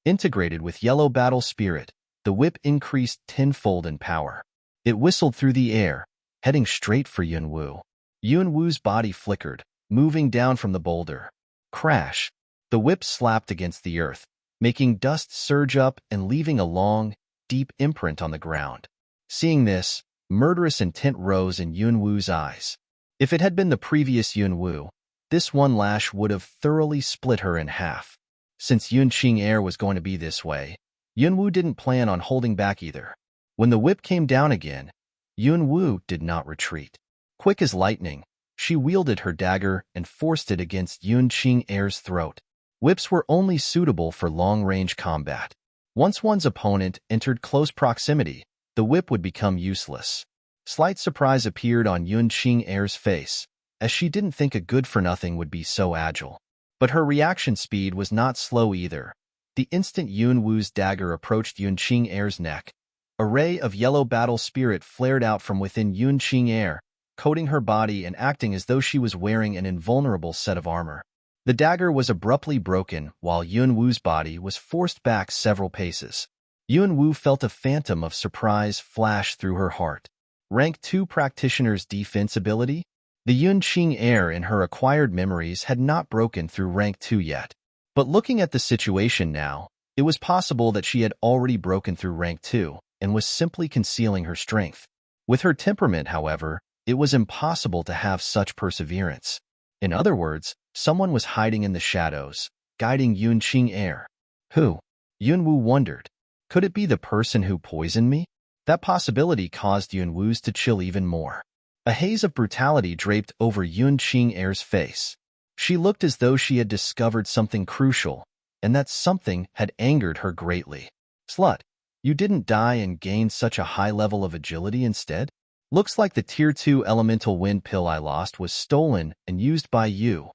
Integrated with yellow battle spirit, the whip increased tenfold in power. It whistled through the air, heading straight for Yuan Wu. Yuan Wu's body flickered, moving down from the boulder. Crash! The whip slapped against the earth, making dust surge up and leaving a long, deep imprint on the ground. Seeing this, murderous intent rose in Yuan Wu's eyes. If it had been the previous Yuan Wu, this one lash would have thoroughly split her in half. Since Yuan Qing'er was going to be this way, Yuan Wu didn't plan on holding back either. When the whip came down again, Yuan Wu did not retreat. Quick as lightning, she wielded her dagger and forced it against Yuan Qing'er's throat. Whips were only suitable for long-range combat. Once one's opponent entered close proximity, the whip would become useless. Slight surprise appeared on Yuan Qing'er's face, as she didn't think a good-for-nothing would be so agile. But her reaction speed was not slow either. The instant Yuan Wu's dagger approached Yuan Qing'er's neck, a ray of yellow battle spirit flared out from within Yuan Qing'er, coating her body and acting as though she was wearing an invulnerable set of armor. The dagger was abruptly broken while Yuan Wu's body was forced back several paces. Yuan Wu felt a phantom of surprise flash through her heart. Rank 2 practitioner's defense ability? The Yuan Qing'er in her acquired memories had not broken through rank 2 yet. But looking at the situation now, it was possible that she had already broken through rank 2 and was simply concealing her strength. With her temperament, however, it was impossible to have such perseverance. In other words, someone was hiding in the shadows, guiding Yuan Qing'er. Who? Yuan Wu wondered. Could it be the person who poisoned me? That possibility caused Yuan Wu's to chill even more. A haze of brutality draped over Yuan Qing'er's face. She looked as though she had discovered something crucial, and that something had angered her greatly. Slut, you didn't die and gain such a high level of agility instead? Looks like the Tier 2 elemental wind pill I lost was stolen and used by you.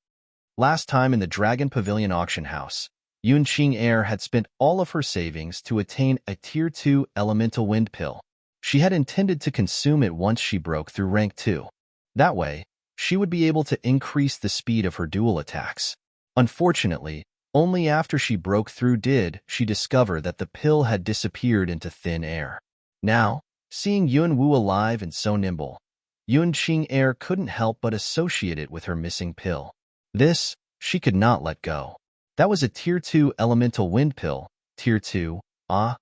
Last time in the Dragon Pavilion auction house, Yuan Qing'er had spent all of her savings to attain a Tier 2 elemental wind pill. She had intended to consume it once she broke through rank 2. That way, she would be able to increase the speed of her dual attacks. Unfortunately, only after she broke through did she discover that the pill had disappeared into thin air. Now, seeing Yuan Wu alive and so nimble, Yuan Qing'er couldn't help but associate it with her missing pill. This, she could not let go. That was a Tier 2 elemental wind pill, Tier 2, On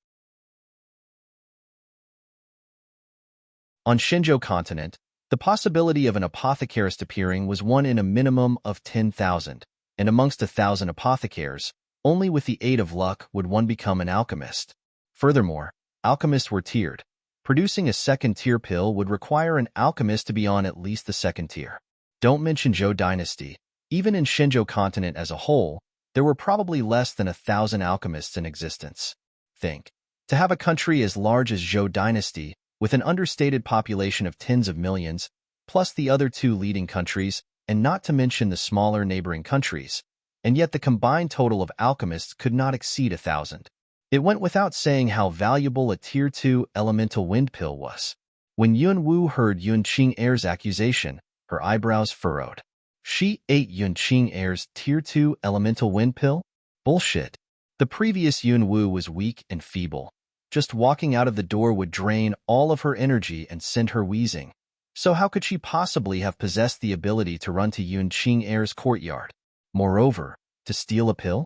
Shenzhou continent, the possibility of an apothecarist appearing was one in a minimum of 10,000, and amongst 1,000 apothecaries, only with the aid of luck would one become an alchemist. Furthermore, alchemists were tiered. Producing a second-tier pill would require an alchemist to be on at least the second tier. Don't mention Zhou Dynasty. Even in Shinjo continent as a whole, there were probably less than 1,000 alchemists in existence. Think. To have a country as large as Zhou dynasty, with an understated population of tens of millions, plus the other two leading countries, and not to mention the smaller neighboring countries, and yet the combined total of alchemists could not exceed 1,000. It went without saying how valuable a Tier 2 elemental wind pill was. When Yun Wu heard Yun Qing'er's accusation, her eyebrows furrowed. She ate Yun Qing'er's Tier 2 elemental wind pill? Bullshit. The previous Yun Wu was weak and feeble. Just walking out of the door would drain all of her energy and send her wheezing. So how could she possibly have possessed the ability to run to Yun Qing'er's courtyard? Moreover, to steal a pill?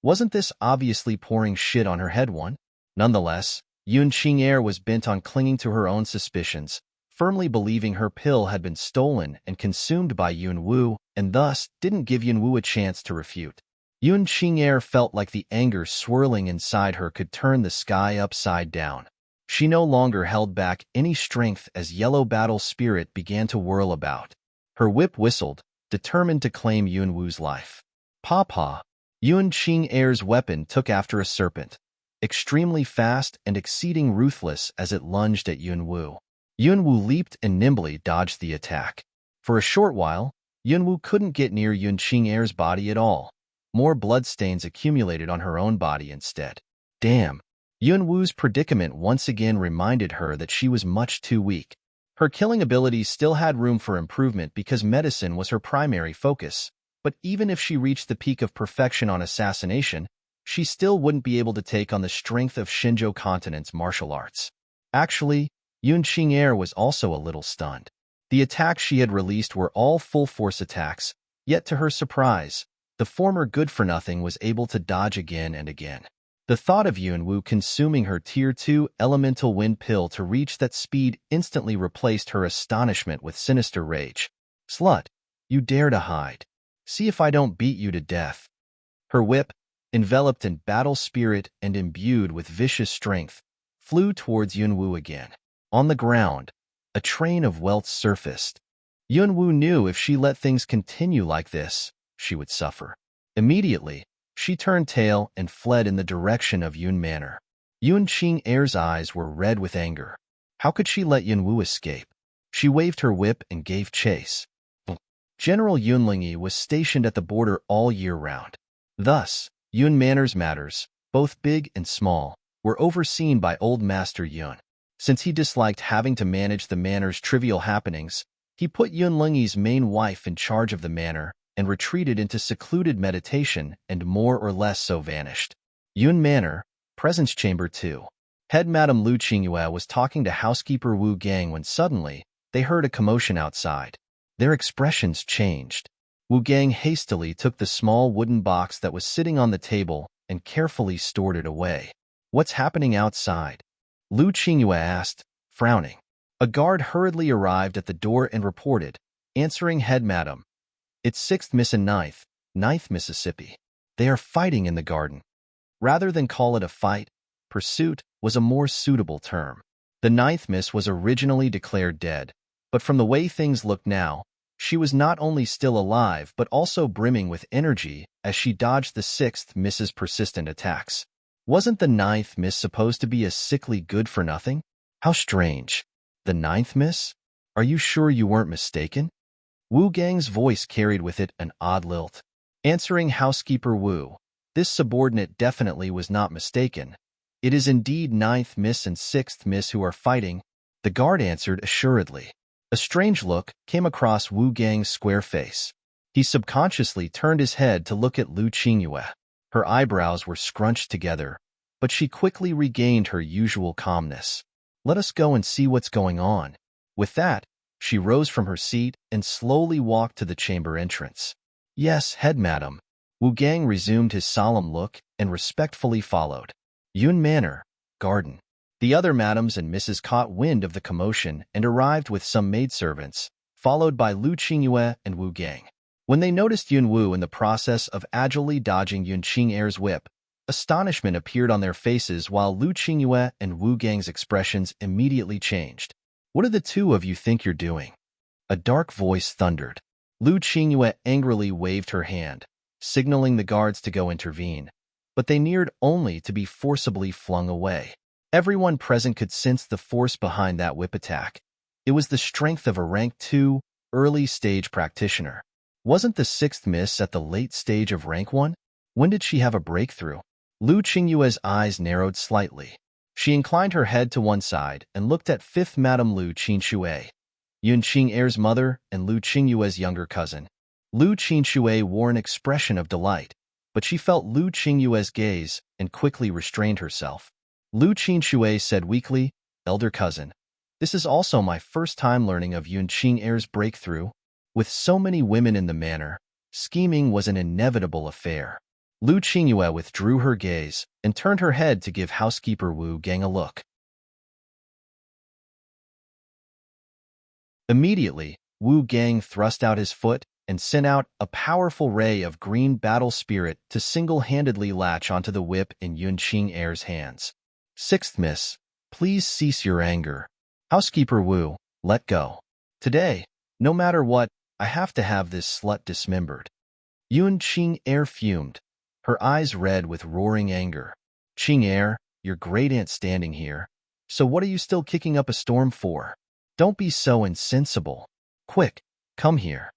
Wasn't this obviously pouring shit on her head one? Nonetheless, Yun Qing'er was bent on clinging to her own suspicions, firmly believing her pill had been stolen and consumed by Yun Wu, and thus didn't give Yun Wu a chance to refute. Yun Qing'er felt like the anger swirling inside her could turn the sky upside down. She no longer held back any strength as yellow battle spirit began to whirl about. Her whip whistled, determined to claim Yun Wu's life. Paw. Yun Qing'er's weapon took after a serpent, extremely fast and exceeding ruthless as it lunged at Yun Wu. Yun Wu leaped and nimbly dodged the attack. For a short while, Yun Wu couldn't get near Yun Qing'er's body at all. More bloodstains accumulated on her own body instead. Damn. Yun Wu's predicament once again reminded her that she was much too weak. Her killing abilities still had room for improvement because medicine was her primary focus, but even if she reached the peak of perfection on assassination, she still wouldn't be able to take on the strength of Shinjo continent's martial arts. Actually, Yun Qing'er was also a little stunned. The attacks she had released were all full-force attacks, yet to her surprise, the former good-for-nothing was able to dodge again and again. The thought of Yun Wu consuming her Tier 2 elemental wind pill to reach that speed instantly replaced her astonishment with sinister rage. Slut, you dare to hide. See if I don't beat you to death. Her whip, enveloped in battle spirit and imbued with vicious strength, flew towards Yun Wu again. On the ground, a train of welts surfaced. Yun Wu knew if she let things continue like this, she would suffer. Immediately, she turned tail and fled in the direction of Yun Manor. Yun Qing'er's eyes were red with anger. How could she let Yun Wu escape? She waved her whip and gave chase. General Yunlingyi was stationed at the border all year round. Thus, Yun Manor's matters, both big and small, were overseen by Old Master Yun. Since he disliked having to manage the manor's trivial happenings, he put Yunlingyi's main wife in charge of the manor and retreated into secluded meditation and more or less so vanished. Yun Manor, Presence Chamber 2. Head Madame Lu Qingyue was talking to housekeeper Wu Gang when suddenly, they heard a commotion outside. Their expressions changed. Wu Gang hastily took the small wooden box that was sitting on the table and carefully stored it away. What's happening outside? Lu Qingyue asked, frowning. A guard hurriedly arrived at the door and reported, answering Head Madam. It's 6th Miss and 9th Mississippi. They are fighting in the garden. Rather than call it a fight, pursuit was a more suitable term. The 9th Miss was originally declared dead, but from the way things looked now, she was not only still alive but also brimming with energy as she dodged the 6th Miss's persistent attacks. Wasn't the 9th Miss supposed to be a sickly good-for-nothing? How strange. The 9th Miss? Are you sure you weren't mistaken? Wu Gang's voice carried with it an odd lilt. Answering housekeeper Wu, this subordinate definitely was not mistaken. It is indeed 9th Miss and 6th Miss who are fighting, the guard answered assuredly. A strange look came across Wu Gang's square face. He subconsciously turned his head to look at Lu Qingyue. Her eyebrows were scrunched together, but she quickly regained her usual calmness. Let us go and see what's going on. With that, she rose from her seat and slowly walked to the chamber entrance. Yes, Head Madam. Wu Gang resumed his solemn look and respectfully followed. Yun Manor, garden. The other madams and misses caught wind of the commotion and arrived with some maidservants, followed by Lu Qingyue and Wu Gang. When they noticed Yun Wu in the process of agilely dodging Yun Qing'er's whip, astonishment appeared on their faces while Lu Qingyue and Wu Gang's expressions immediately changed. What do the two of you think you're doing? A dark voice thundered. Lu Qingyue angrily waved her hand, signaling the guards to go intervene, but they neared only to be forcibly flung away. Everyone present could sense the force behind that whip attack. It was the strength of a rank 2 early-stage practitioner. Wasn't the sixth miss at the late stage of rank 1? When did she have a breakthrough? Lu Qingyue's eyes narrowed slightly. She inclined her head to one side and looked at fifth Madame Lu Qinxue, Yun Qing'er's mother and Lu Qingyue's younger cousin. Lu Qinxue wore an expression of delight, but she felt Lu Qingyue's gaze and quickly restrained herself. Lu Qinxue said weakly, "Elder cousin, this is also my first time learning of Yun Qing'er's breakthrough. With so many women in the manor, scheming was an inevitable affair." Lu Qingyue withdrew her gaze and turned her head to give housekeeper Wu Gang a look. Immediately, Wu Gang thrust out his foot and sent out a powerful ray of green battle spirit to single-handedly latch onto the whip in Yun Qing'er's hands. "Sixth miss, please cease your anger. Housekeeper Wu, let go. Today, no matter what, I have to have this slut dismembered." Yun Qing'er fumed, her eyes red with roaring anger. "Qing'er, your great-aunt standing here. So what are you still kicking up a storm for? Don't be so insensible. Quick, come here."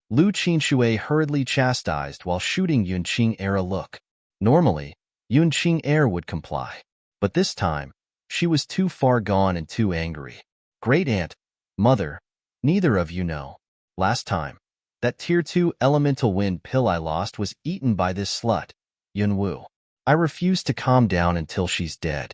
Lu Qinxue hurriedly chastised while shooting Yun Qing'er a look. Normally, Yun Qing'er would comply, but this time, she was too far gone and too angry. "Great-aunt, mother, neither of you know. Last time, that Tier 2 elemental wind pill I lost was eaten by this slut, Yun Wu. I refuse to calm down until she's dead."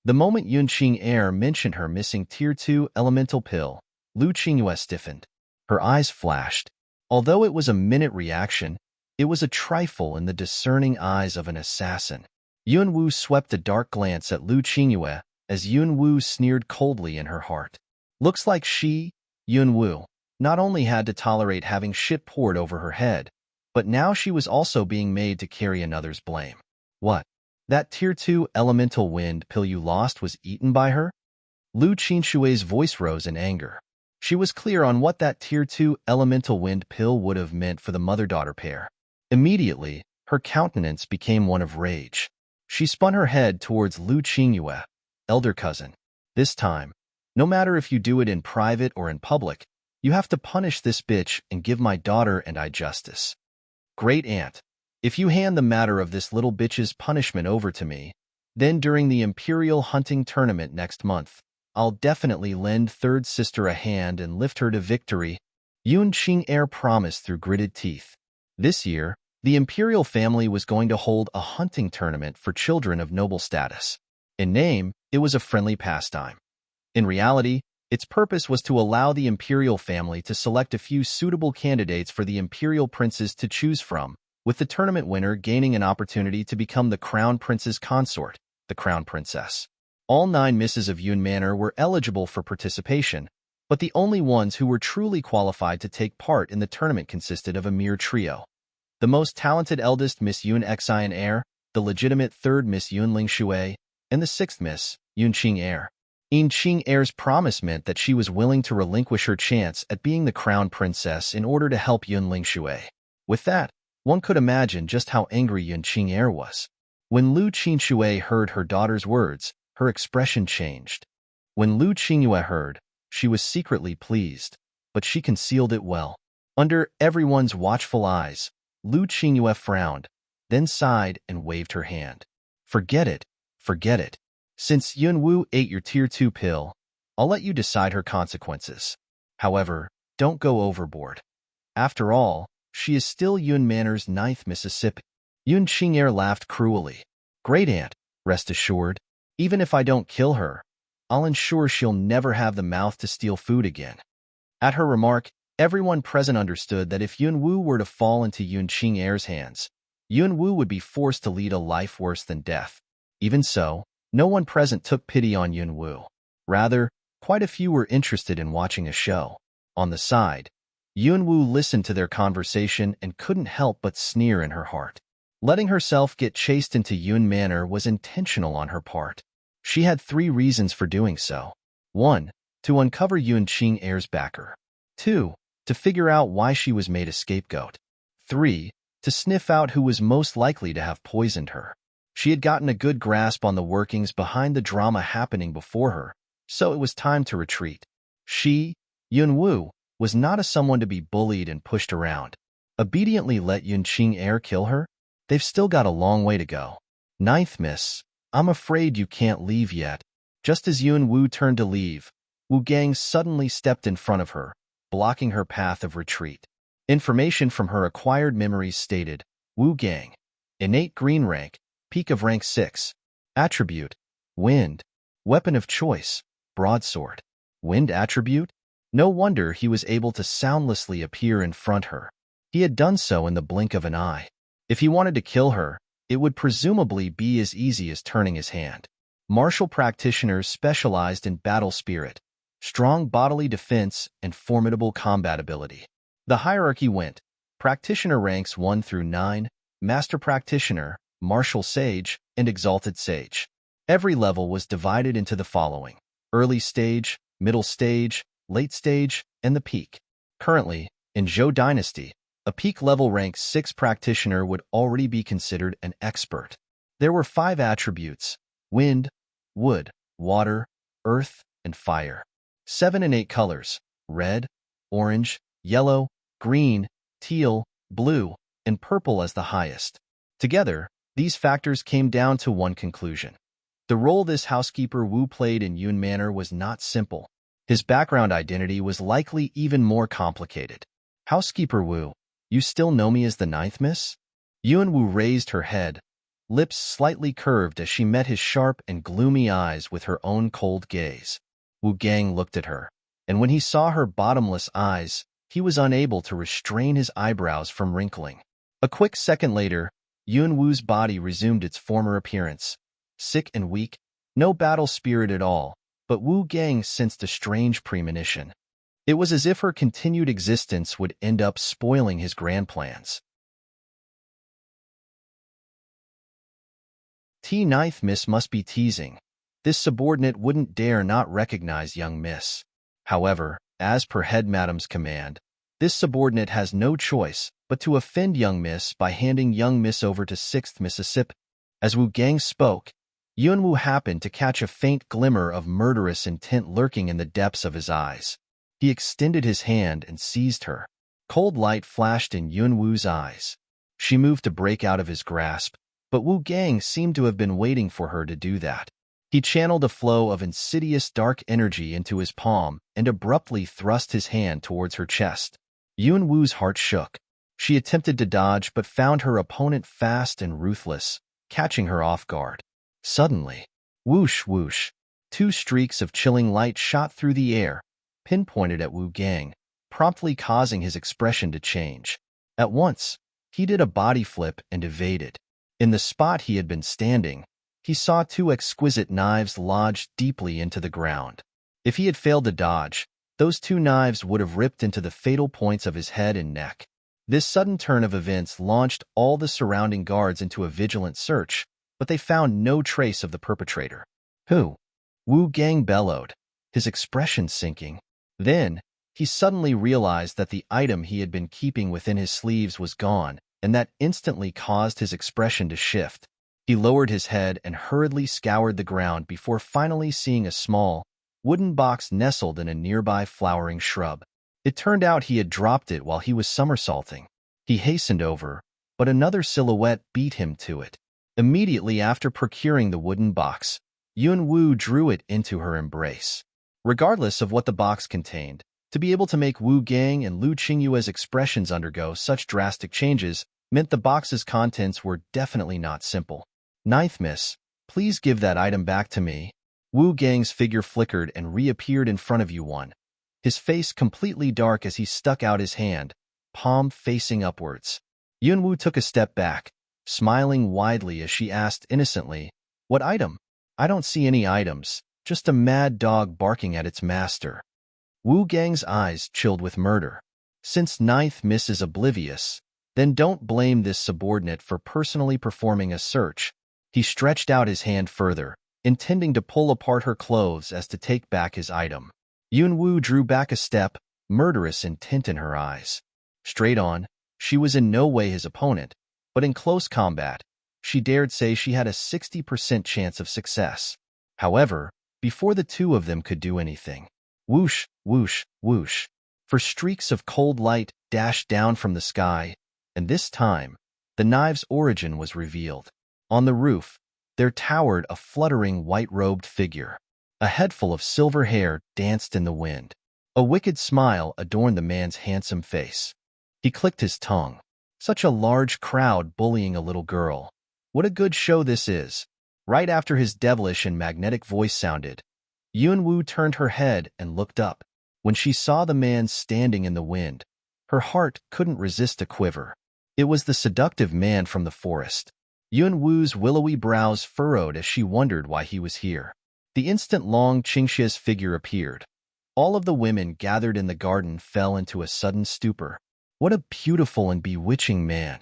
The moment Yun Qing'er mentioned her missing Tier 2 elemental pill, Lu Qingyue stiffened. Her eyes flashed. Although it was a minute reaction, it was a trifle in the discerning eyes of an assassin. Yun Wu swept a dark glance at Lu Qingyue as Yun Wu sneered coldly in her heart. Looks like she, Yun Wu, not only had to tolerate having shit poured over her head, but now she was also being made to carry another's blame. What? That Tier 2 elemental wind pill you lost was eaten by her? Lu Qinshue's voice rose in anger. She was clear on what that Tier 2 elemental wind pill would have meant for the mother-daughter pair. Immediately, her countenance became one of rage. She spun her head towards Lu Qingyue. "Elder cousin, this time, no matter if you do it in private or in public, you have to punish this bitch and give my daughter and I justice. Great-aunt, if you hand the matter of this little bitch's punishment over to me, then during the Imperial Hunting Tournament next month, I'll definitely lend third sister a hand and lift her to victory," Yun Qing'er promised through gritted teeth. This year, the Imperial family was going to hold a hunting tournament for children of noble status. In name, it was a friendly pastime. In reality, its purpose was to allow the Imperial family to select a few suitable candidates for the Imperial princes to choose from, with the tournament winner gaining an opportunity to become the Crown Prince's consort, the Crown Princess. All 9 misses of Yun Manor were eligible for participation, but the only ones who were truly qualified to take part in the tournament consisted of a mere trio. The most talented eldest Miss Yun Xian Heir, the legitimate third Miss Yun Ling Shui, and the sixth Miss, Yun Qing'er. Yun Qing'er's promise meant that she was willing to relinquish her chance at being the Crown Princess in order to help Yun Ling Shui. With that, one could imagine just how angry Yun Qing'er was. When Lu Qinshui heard her daughter's words, her expression changed. When Lu Qingyue heard, she was secretly pleased, but she concealed it well. Under everyone's watchful eyes, Lu Qingyue frowned, then sighed and waved her hand. Forget it, forget it. Since Yun Wu ate your Tier 2 pill, I'll let you decide her consequences. However, don't go overboard. After all, she is still Yun Manor's 9th Mississippi. Yun Qing'er laughed cruelly. Great-aunt, rest assured, even if I don't kill her, I'll ensure she'll never have the mouth to steal food again. At her remark, everyone present understood that if Yun Wu were to fall into Yun Qing'er's hands, Yun Wu would be forced to lead a life worse than death. Even so, no one present took pity on Yun Wu. Rather, quite a few were interested in watching a show. On the side, Yun Wu listened to their conversation and couldn't help but sneer in her heart. Letting herself get chased into Yun Manor was intentional on her part. She had 3 reasons for doing so. 1. To uncover Yun Qing'er's backer. 2. to figure out why she was made a scapegoat. 3. To sniff out who was most likely to have poisoned her. She had gotten a good grasp on the workings behind the drama happening before her, so it was time to retreat. She, Yunwu, was not a someone to be bullied and pushed around. Obediently let Yunqing Air kill her? They've still got a long way to go. Ninth Miss, I'm afraid you can't leave yet. Just as Yunwu turned to leave, Wu Gang suddenly stepped in front of her, blocking her path of retreat. Information from her acquired memories stated, Wu Gang, innate green rank, peak of rank 6. Attribute, wind. Weapon of choice, broadsword. Wind attribute? No wonder he was able to soundlessly appear in front of her. He had done so in the blink of an eye. If he wanted to kill her, it would presumably be as easy as turning his hand. Martial practitioners specialized in battle spirit, strong bodily defense, and formidable combat ability. The hierarchy went: practitioner ranks 1 through 9, master practitioner, martial sage, and exalted sage. Every level was divided into the following: early stage, middle stage, late stage, and the peak. Currently, in Zhou Dynasty, a peak level rank 6 practitioner would already be considered an expert. There were 5 attributes: wind, wood, water, earth, and fire. 7 innate colors: red, orange, yellow, green, teal, blue, and purple as the highest. Together, these factors came down to one conclusion. The role this housekeeper Wu played in Yun Manor was not simple. His background identity was likely even more complicated. Housekeeper Wu, you still know me as the Ninth Miss? Yun Wu raised her head, lips slightly curved as she met his sharp and gloomy eyes with her own cold gaze. Wu Gang looked at her, and when he saw her bottomless eyes, he was unable to restrain his eyebrows from wrinkling. A quick second later, Yun Wu's body resumed its former appearance. Sick and weak, no battle spirit at all, but Wu Gang sensed a strange premonition. It was as if her continued existence would end up spoiling his grand plans. Ninth Miss must be teasing. This subordinate wouldn't dare not recognize young Miss. However, as per head madam's command, this subordinate has no choice but to offend young Miss by handing young Miss over to 6th Mississippi. As Wu Gang spoke, Yun Wu happened to catch a faint glimmer of murderous intent lurking in the depths of his eyes. He extended his hand and seized her. Cold light flashed in Yun Wu's eyes. She moved to break out of his grasp, but Wu Gang seemed to have been waiting for her to do that. He channeled a flow of insidious dark energy into his palm and abruptly thrust his hand towards her chest. Yun Wu's heart shook. She attempted to dodge but found her opponent fast and ruthless, catching her off guard. Suddenly, whoosh whoosh, 2 streaks of chilling light shot through the air, pinpointed at Wu Gang, promptly causing his expression to change. At once, he did a body flip and evaded. In the spot he had been standing, he saw 2 exquisite knives lodged deeply into the ground. If he had failed to dodge, those 2 knives would have ripped into the fatal points of his head and neck. This sudden turn of events launched all the surrounding guards into a vigilant search, but they found no trace of the perpetrator. Who? Wu Gang bellowed, his expression sinking. Then, he suddenly realized that the item he had been keeping within his sleeves was gone, and that instantly caused his expression to shift. He lowered his head and hurriedly scoured the ground before finally seeing a small, wooden box nestled in a nearby flowering shrub. It turned out he had dropped it while he was somersaulting. He hastened over, but another silhouette beat him to it. Immediately after procuring the wooden box, Yun Wu drew it into her embrace. Regardless of what the box contained, to be able to make Wu Gang and Lu Qingyue's expressions undergo such drastic changes meant the box's contents were definitely not simple. Ninth Miss, please give that item back to me. Wu Gang's figure flickered and reappeared in front of Yuan, his face completely dark as he stuck out his hand, palm facing upwards. Yun Wu took a step back, smiling widely as she asked innocently, "What item? I don't see any items, just a mad dog barking at its master." Wu Gang's eyes chilled with murder. Since Ninth Miss is oblivious, then don't blame this subordinate for personally performing a search. He stretched out his hand further, intending to pull apart her clothes as to take back his item. Yun Wu drew back a step, murderous intent in her eyes. Straight on, she was in no way his opponent, but in close combat, she dared say she had a 60% chance of success. However, before the two of them could do anything, whoosh, whoosh, whoosh, for streaks of cold light dashed down from the sky, and this time, the knive's origin was revealed. On the roof, there towered a fluttering white-robed figure. A head full of silver hair danced in the wind. A wicked smile adorned the man's handsome face. He clicked his tongue. Such a large crowd bullying a little girl. What a good show this is. Right after his devilish and magnetic voice sounded, Yunwu turned her head and looked up. When she saw the man standing in the wind, her heart couldn't resist a quiver. It was the seductive man from the forest. Yunwu's willowy brows furrowed as she wondered why he was here. The instant Long Qingxia's figure appeared, all of the women gathered in the garden fell into a sudden stupor. What a beautiful and bewitching man!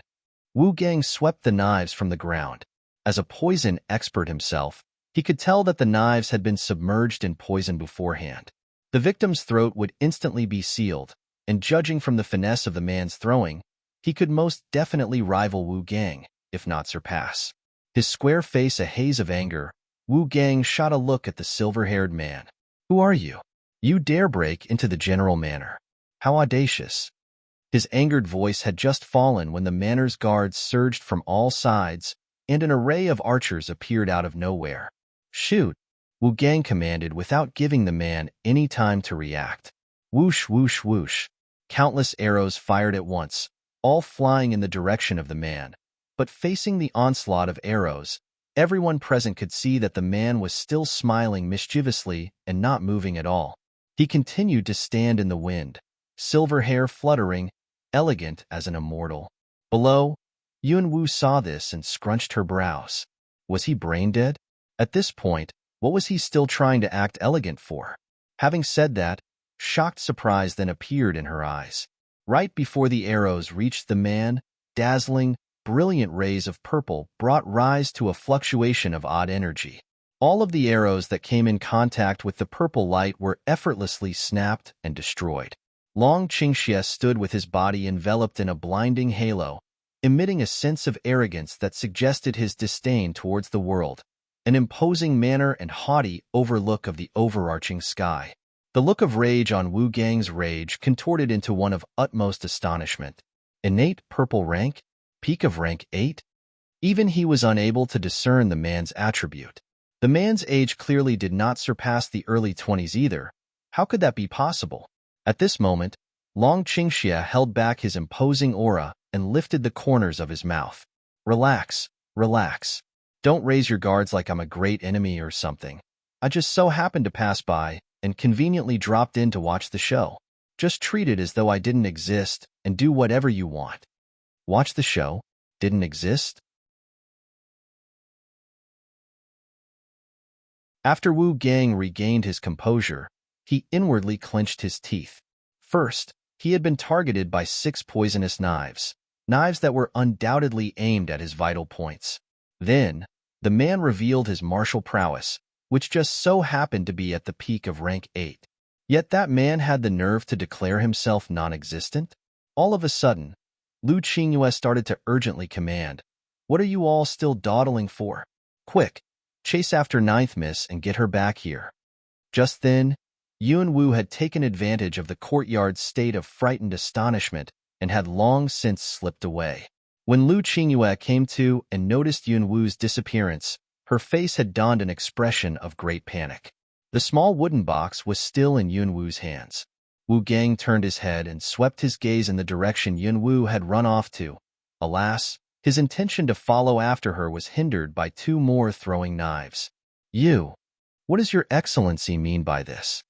Wu Gang swept the knives from the ground. As a poison expert himself, he could tell that the knives had been submerged in poison beforehand. The victim's throat would instantly be sealed, and judging from the finesse of the man's throwing, he could most definitely rival Wu Gang, if not surpass. His square face a haze of anger, Wu Gang shot a look at the silver-haired man. "Who are you? You dare break into the general manor? How audacious!" His angered voice had just fallen when the manor's guards surged from all sides, and an array of archers appeared out of nowhere. "Shoot!" Wu Gang commanded without giving the man any time to react. Whoosh, whoosh, whoosh. Countless arrows fired at once, all flying in the direction of the man. But facing the onslaught of arrows, everyone present could see that the man was still smiling mischievously and not moving at all. He continued to stand in the wind, silver hair fluttering, elegant as an immortal. Below, Yunwu saw this and scrunched her brows. Was he brain-dead? At this point, what was he still trying to act elegant for? Having said that, shocked surprise then appeared in her eyes. Right before the arrows reached the man, dazzling, brilliant rays of purple brought rise to a fluctuation of odd energy. All of the arrows that came in contact with the purple light were effortlessly snapped and destroyed. Long Qingxia stood with his body enveloped in a blinding halo, emitting a sense of arrogance that suggested his disdain towards the world, an imposing manner and haughty overlook of the overarching sky. The look of rage on Wu Gang's rage contorted into one of utmost astonishment. Innate purple rank? Peak of rank 8? Even he was unable to discern the man's attribute. The man's age clearly did not surpass the early 20s either. How could that be possible? At this moment, Long Qingxia held back his imposing aura and lifted the corners of his mouth. "Relax, relax. Don't raise your guards like I'm a great enemy or something. I just so happened to pass by and conveniently dropped in to watch the show. Just treat it as though I didn't exist and do whatever you want." Watch the show? Didn't exist? After Wu Gang regained his composure, he inwardly clenched his teeth. First, he had been targeted by 6 poisonous knives, knives that were undoubtedly aimed at his vital points. Then, the man revealed his martial prowess, which just so happened to be at the peak of rank 8. Yet that man had the nerve to declare himself non-existent? All of a sudden, Lu Qingyue started to urgently command, "What are you all still dawdling for? Quick, chase after Ninth Miss and get her back here." Just then, Yunwu had taken advantage of the courtyard's state of frightened astonishment and had long since slipped away. When Lu Qingyue came to and noticed Yunwu's disappearance, her face had donned an expression of great panic. The small wooden box was still in Yunwu's hands. Wu Gang turned his head and swept his gaze in the direction Yunwu had run off to. Alas, his intention to follow after her was hindered by 2 more throwing knives. "You! What does your excellency mean by this?"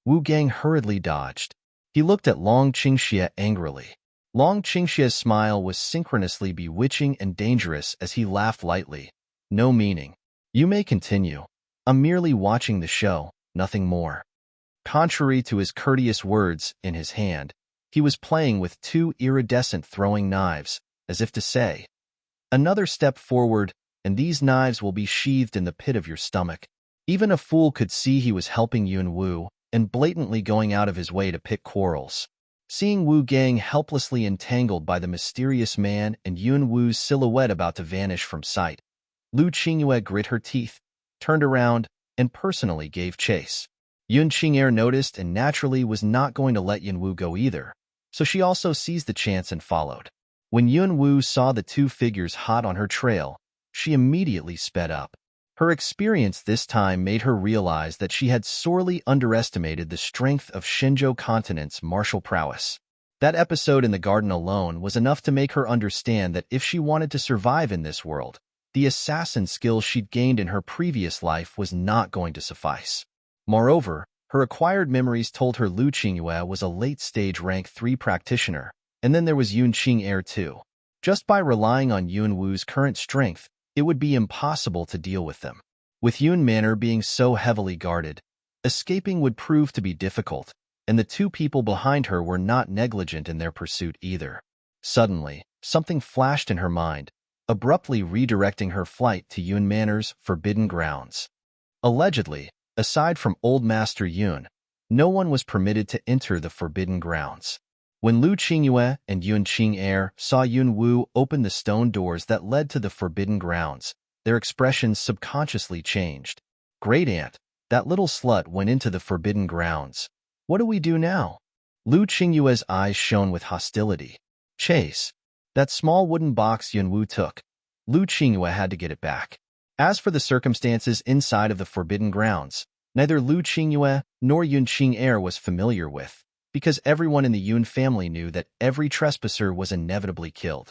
Wu Gang hurriedly dodged. He looked at Long Qingxia angrily. Long Qingxia's smile was synchronously bewitching and dangerous as he laughed lightly. "No meaning. You may continue. I'm merely watching the show, nothing more." Contrary to his courteous words in his hand, he was playing with 2 iridescent throwing knives, as if to say, "Another step forward, and these knives will be sheathed in the pit of your stomach." Even a fool could see he was helping Yunwu, and blatantly going out of his way to pick quarrels. Seeing Wu Gang helplessly entangled by the mysterious man and Yun Wu's silhouette about to vanish from sight, Lu Qingyue grit her teeth, turned around, and personally gave chase. Yun Qing'er noticed and naturally was not going to let Yun Wu go either, so she also seized the chance and followed. When Yun Wu saw the two figures hot on her trail, she immediately sped up. Her experience this time made her realize that she had sorely underestimated the strength of Shenzhou Continent's martial prowess. That episode in the garden alone was enough to make her understand that if she wanted to survive in this world, the assassin skills she'd gained in her previous life was not going to suffice. Moreover, her acquired memories told her Lu Qingyue was a late-stage rank 3 practitioner, and then there was Yun Qing'er too. Just by relying on Yun Wu's current strength, it would be impossible to deal with them. With Yun Manor being so heavily guarded, escaping would prove to be difficult, and the two people behind her were not negligent in their pursuit either. Suddenly, something flashed in her mind, abruptly redirecting her flight to Yun Manor's forbidden grounds. Allegedly, aside from Old Master Yun, no one was permitted to enter the forbidden grounds. When Lu Qingyue and Yun Qing'er saw Yun Wu open the stone doors that led to the forbidden grounds, their expressions subconsciously changed. Great Aunt, that little slut went into the forbidden grounds. What do we do now? Lu Qingyue's eyes shone with hostility. Chase. That small wooden box Yun Wu took. Lu Qingyue had to get it back. As for the circumstances inside of the forbidden grounds, neither Lu Qingyue nor Yun Qing'er was familiar with, because everyone in the Yun family knew that every trespasser was inevitably killed.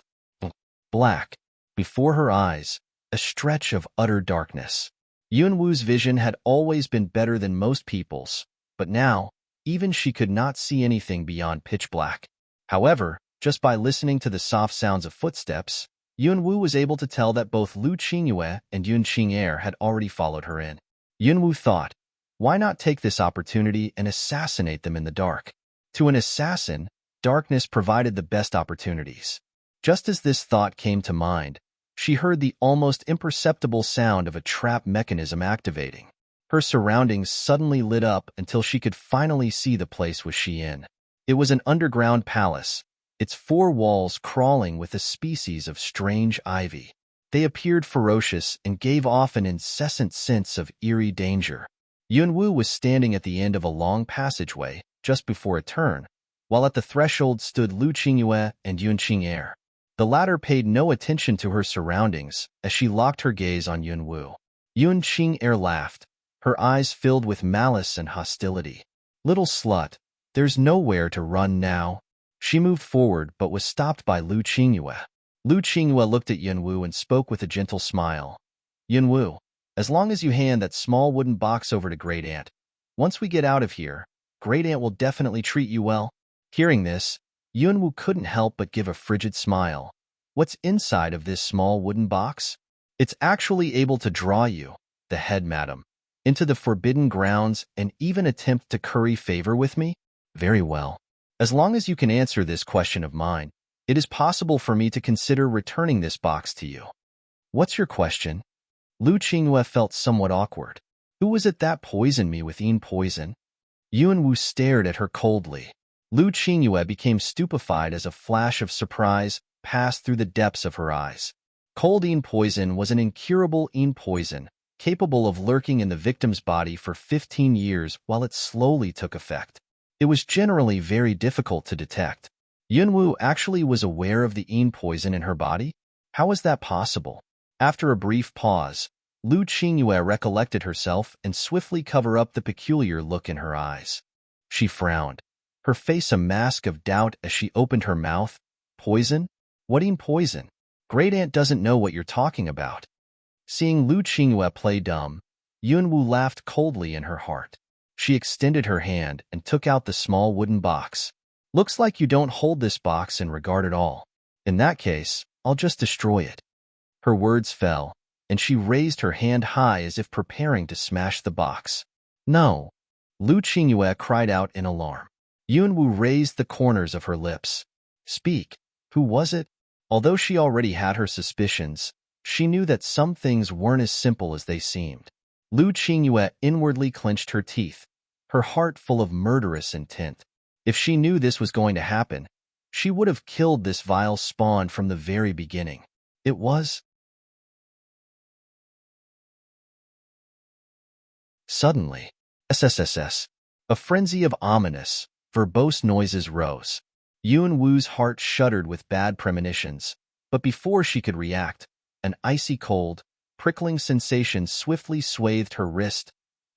Black. Before her eyes, a stretch of utter darkness. Yun Wu's vision had always been better than most people's, but now, even she could not see anything beyond pitch black. However, just by listening to the soft sounds of footsteps, Yun Wu was able to tell that both Lu Qingyue and Yun Qing'er had already followed her in. Yun Wu thought, why not take this opportunity and assassinate them in the dark? To an assassin, darkness provided the best opportunities. Just as this thought came to mind, she heard the almost imperceptible sound of a trap mechanism activating. Her surroundings suddenly lit up until she could finally see the place was she in. It was an underground palace, its 4 walls crawling with a species of strange ivy. They appeared ferocious and gave off an incessant sense of eerie danger. Yun Wu was standing at the end of a long passageway, just before a turn, while at the threshold stood Lu Qingyue and Yun Qing'er. The latter paid no attention to her surroundings as she locked her gaze on Yun Wu. Yun Qing'er laughed, her eyes filled with malice and hostility. Little slut, there's nowhere to run now. She moved forward but was stopped by Lu Qingyue. Lu Qingyue looked at Yun Wu and spoke with a gentle smile. Yun Wu, as long as you hand that small wooden box over to Great Aunt, once we get out of here, Great Aunt will definitely treat you well. Hearing this, Yun Wu couldn't help but give a frigid smile. What's inside of this small wooden box? It's actually able to draw you, the head madam, into the forbidden grounds and even attempt to curry favor with me? Very well. As long as you can answer this question of mine, it is possible for me to consider returning this box to you. What's your question? Lu Qingyue felt somewhat awkward. Who was it that poisoned me with poison? Yun Wu stared at her coldly. Lu Qingyue became stupefied as a flash of surprise passed through the depths of her eyes. Cold poison was an incurable poison, capable of lurking in the victim's body for 15 years while it slowly took effect. It was generally very difficult to detect. Yun Wu actually was aware of the poison in her body? How was that possible? After a brief pause, Lu Qingyue recollected herself and swiftly covered up the peculiar look in her eyes. She frowned, her face a mask of doubt as she opened her mouth. Poison? What poison? Great Aunt doesn't know what you're talking about. Seeing Lu Qingyue play dumb, Yun Wu laughed coldly in her heart. She extended her hand and took out the small wooden box. Looks like you don't hold this box in regard at all. In that case, I'll just destroy it. Her words fell, and she raised her hand high as if preparing to smash the box. No! Lu Qingyue cried out in alarm. Yun Wu raised the corners of her lips. Speak. Who was it? Although she already had her suspicions, she knew that some things weren't as simple as they seemed. Lu Qingyue inwardly clenched her teeth, her heart full of murderous intent. If she knew this was going to happen, she would have killed this vile spawn from the very beginning. It was. Suddenly, SSSS, a frenzy of ominous, verbose noises rose. Yun-Woo's heart shuddered with bad premonitions, but before she could react, an icy cold, prickling sensation swiftly swathed her wrist,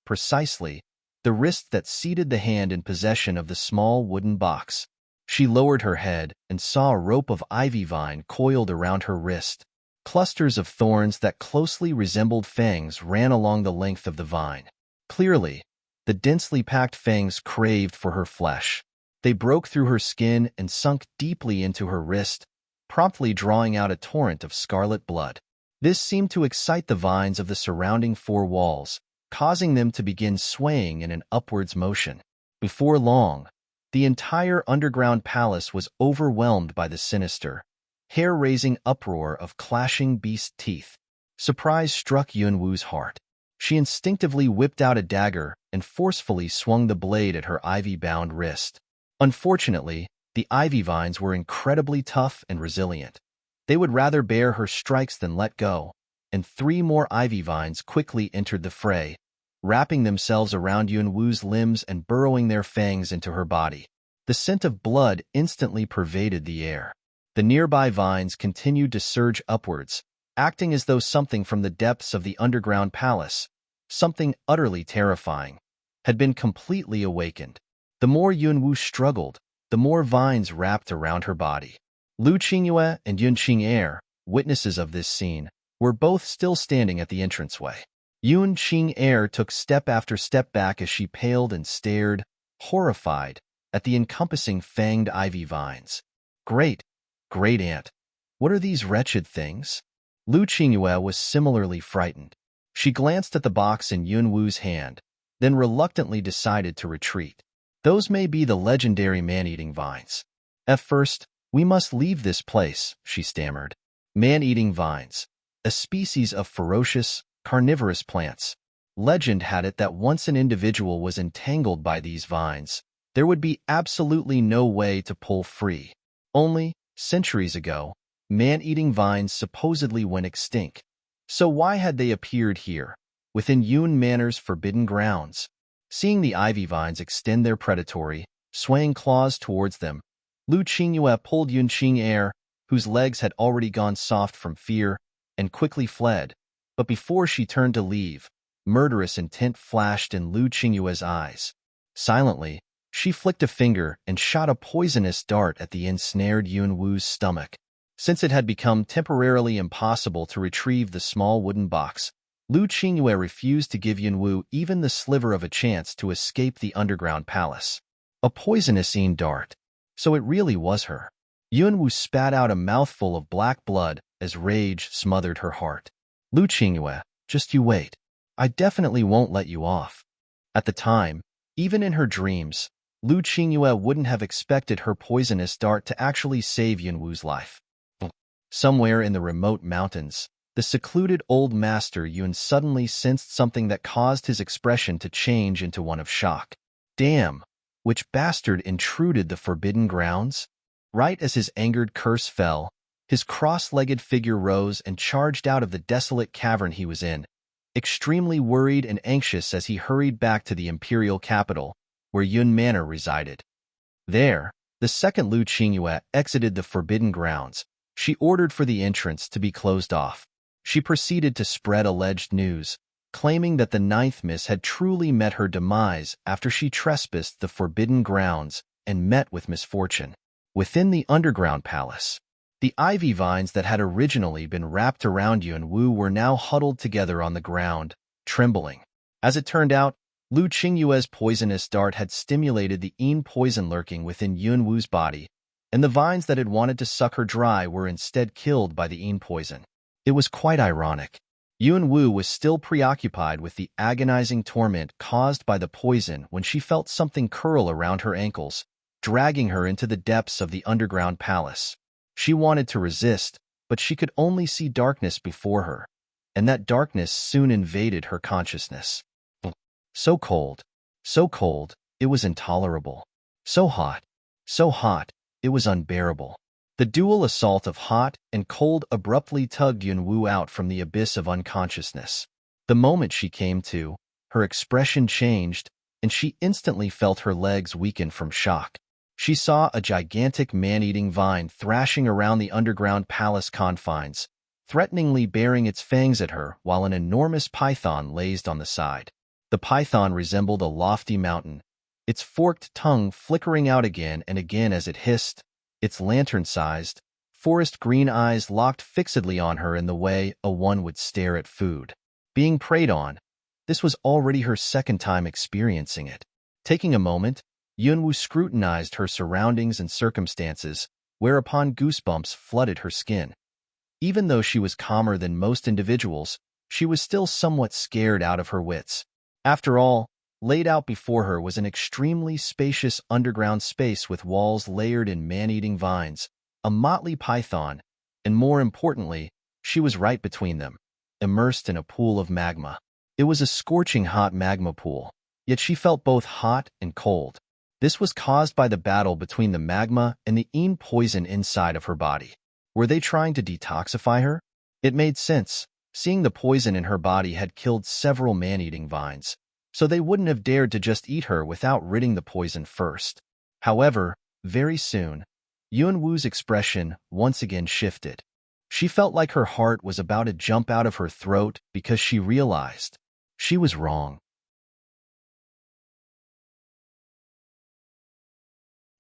precisely the wrist that seated the hand in possession of the small wooden box. She lowered her head and saw a rope of ivy vine coiled around her wrist. Clusters of thorns that closely resembled fangs ran along the length of the vine. Clearly, the densely packed fangs craved for her flesh. They broke through her skin and sunk deeply into her wrist, promptly drawing out a torrent of scarlet blood. This seemed to excite the vines of the surrounding four walls, causing them to begin swaying in an upwards motion. Before long, the entire underground palace was overwhelmed by the sinister, hair-raising uproar of clashing beast teeth. Surprise struck Yun-Woo's heart. She instinctively whipped out a dagger and forcefully swung the blade at her ivy-bound wrist. Unfortunately, the ivy vines were incredibly tough and resilient. They would rather bear her strikes than let go, and 3 more ivy vines quickly entered the fray, wrapping themselves around Yun-Woo's limbs and burrowing their fangs into her body. The scent of blood instantly pervaded the air. The nearby vines continued to surge upwards, acting as though something from the depths of the underground palace, something utterly terrifying, had been completely awakened. The more Yun-Woo struggled, the more vines wrapped around her body. Lu Qingyue and Yun Qing'er, witnesses of this scene, were both still standing at the entranceway. Yun Qing'er took step after step back as she paled and stared, horrified, at the encompassing fanged ivy vines. Great aunt, what are these wretched things? Lu Qingyue was similarly frightened. She glanced at the box in Yun-Woo's hand, then reluctantly decided to retreat. Those may be the legendary man-eating vines. At first, we must leave this place, she stammered. Man-eating vines, a species of ferocious, carnivorous plants. Legend had it that once an individual was entangled by these vines, there would be absolutely no way to pull free. Only, centuries ago, man-eating vines supposedly went extinct. So why had they appeared here, within Yun Manor's forbidden grounds? Seeing the ivy vines extend their predatory, swaying claws towards them, Lu Qingyue pulled Yun Qing'er, whose legs had already gone soft from fear, and quickly fled. But before she turned to leave, murderous intent flashed in Lu Qingyue's eyes. Silently, she flicked a finger and shot a poisonous dart at the ensnared Yun-Woo's stomach. Since it had become temporarily impossible to retrieve the small wooden box, Lu Qingyue refused to give Yun-Woo even the sliver of a chance to escape the underground palace. A poisonous dart. So it really was her. Yun-Woo spat out a mouthful of black blood as rage smothered her heart. Lu Qingyue, just you wait. I definitely won't let you off. At the time, even in her dreams, Lu Qingyue wouldn't have expected her poisonous dart to actually save Yun-Woo's life. Somewhere in the remote mountains, the secluded old master Yun suddenly sensed something that caused his expression to change into one of shock. Damn, which bastard intruded the forbidden grounds? Right as his angered curse fell, his cross-legged figure rose and charged out of the desolate cavern he was in, extremely worried and anxious as he hurried back to the imperial capital, where Yun Manor resided. There, the second Lu Qingyue exited the forbidden grounds. She ordered for the entrance to be closed off. She proceeded to spread alleged news, claiming that the ninth miss had truly met her demise after she trespassed the forbidden grounds and met with misfortune. Within the underground palace, the ivy vines that had originally been wrapped around Yun-Woo were now huddled together on the ground, trembling. As it turned out, Lu Qingyue's poisonous dart had stimulated the poison lurking within Yun-Woo's body, and the vines that had wanted to suck her dry were instead killed by the poison. It was quite ironic. Yun-Woo was still preoccupied with the agonizing torment caused by the poison when she felt something curl around her ankles, dragging her into the depths of the underground palace. She wanted to resist, but she could only see darkness before her, and that darkness soon invaded her consciousness. So cold, So cold, it was intolerable. So hot, it was unbearable. The dual assault of hot and cold abruptly tugged Yunwu out from the abyss of unconsciousness. The moment she came to, her expression changed, and she instantly felt her legs weaken from shock. She saw a gigantic man-eating vine thrashing around the underground palace confines, threateningly baring its fangs at her while an enormous python lazed on the side. The python resembled a lofty mountain, its forked tongue flickering out again and again as it hissed, its lantern-sized, forest-green eyes locked fixedly on her in the way one would stare at food. Being preyed on, this was already her second time experiencing it. Taking a moment, Yunwu scrutinized her surroundings and circumstances, whereupon goosebumps flooded her skin. Even though she was calmer than most individuals, she was still somewhat scared out of her wits. After all, laid out before her was an extremely spacious underground space with walls layered in man-eating vines, a motley python, and more importantly, she was right between them, immersed in a pool of magma. It was a scorching hot magma pool, yet she felt both hot and cold. This was caused by the battle between the magma and the poison inside of her body. Were they trying to detoxify her? It made sense, seeing the poison in her body had killed several man-eating vines, so they wouldn't have dared to just eat her without ridding the poison first. However, very soon, Yunwu's expression once again shifted. She felt like her heart was about to jump out of her throat because she realized she was wrong.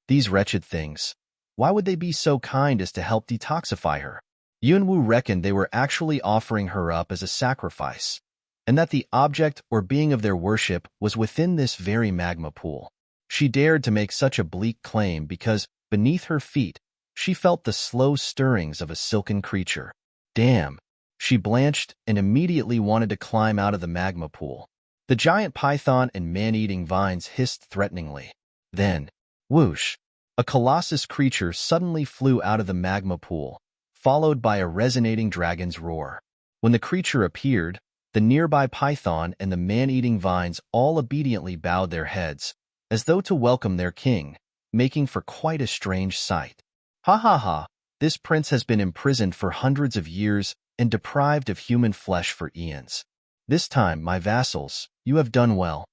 These wretched things. Why would they be so kind as to help detoxify her? Yunwu reckoned they were actually offering her up as a sacrifice, and that the object or being of their worship was within this very magma pool. She dared to make such a bleak claim because, beneath her feet, she felt the slow stirrings of a silken creature. Damn! She blanched and immediately wanted to climb out of the magma pool. The giant python and man-eating vines hissed threateningly. Then, whoosh! A colossus creature suddenly flew out of the magma pool, followed by a resonating dragon's roar. When the creature appeared, the nearby python and the man-eating vines all obediently bowed their heads, as though to welcome their king, making for quite a strange sight. Ha ha ha! This prince has been imprisoned for hundreds of years and deprived of human flesh for eons. This time, my vassals, you have done well.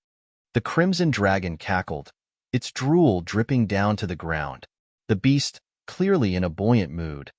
The crimson dragon cackled, its drool dripping down to the ground. The beast, clearly in a buoyant mood,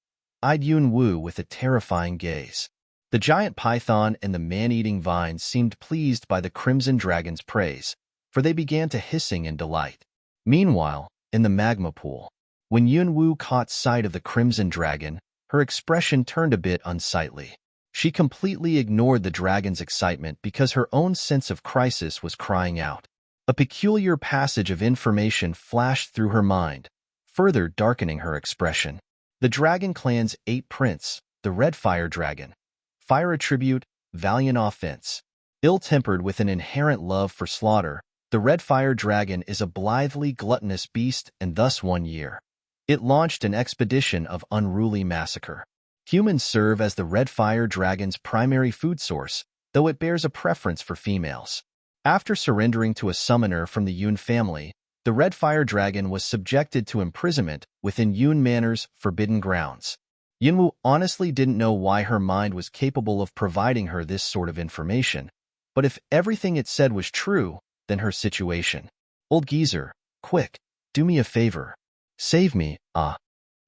eyed Yunwu with a terrifying gaze. The giant python and the man-eating vines seemed pleased by the crimson dragon's praise, for they began to hissing in delight. Meanwhile, in the magma pool, when Yunwu caught sight of the crimson dragon, her expression turned a bit unsightly. She completely ignored the dragon's excitement because her own sense of crisis was crying out. A peculiar passage of information flashed through her mind, further darkening her expression. The Dragon Clan's 8th prince, the Red Fire Dragon. Fire attribute, valiant offense. Ill-tempered with an inherent love for slaughter, the Red Fire Dragon is a blithely gluttonous beast and thus 1 year. It launched an expedition of unruly massacre. Humans serve as the Red Fire Dragon's primary food source, though it bears a preference for females. After surrendering to a summoner from the Yun family, the Red Fire Dragon was subjected to imprisonment within Yun Manor's forbidden grounds. Yunwu honestly didn't know why her mind was capable of providing her this sort of information, but if everything it said was true, then her situation. Old geezer, quick, do me a favor. Save me, ah.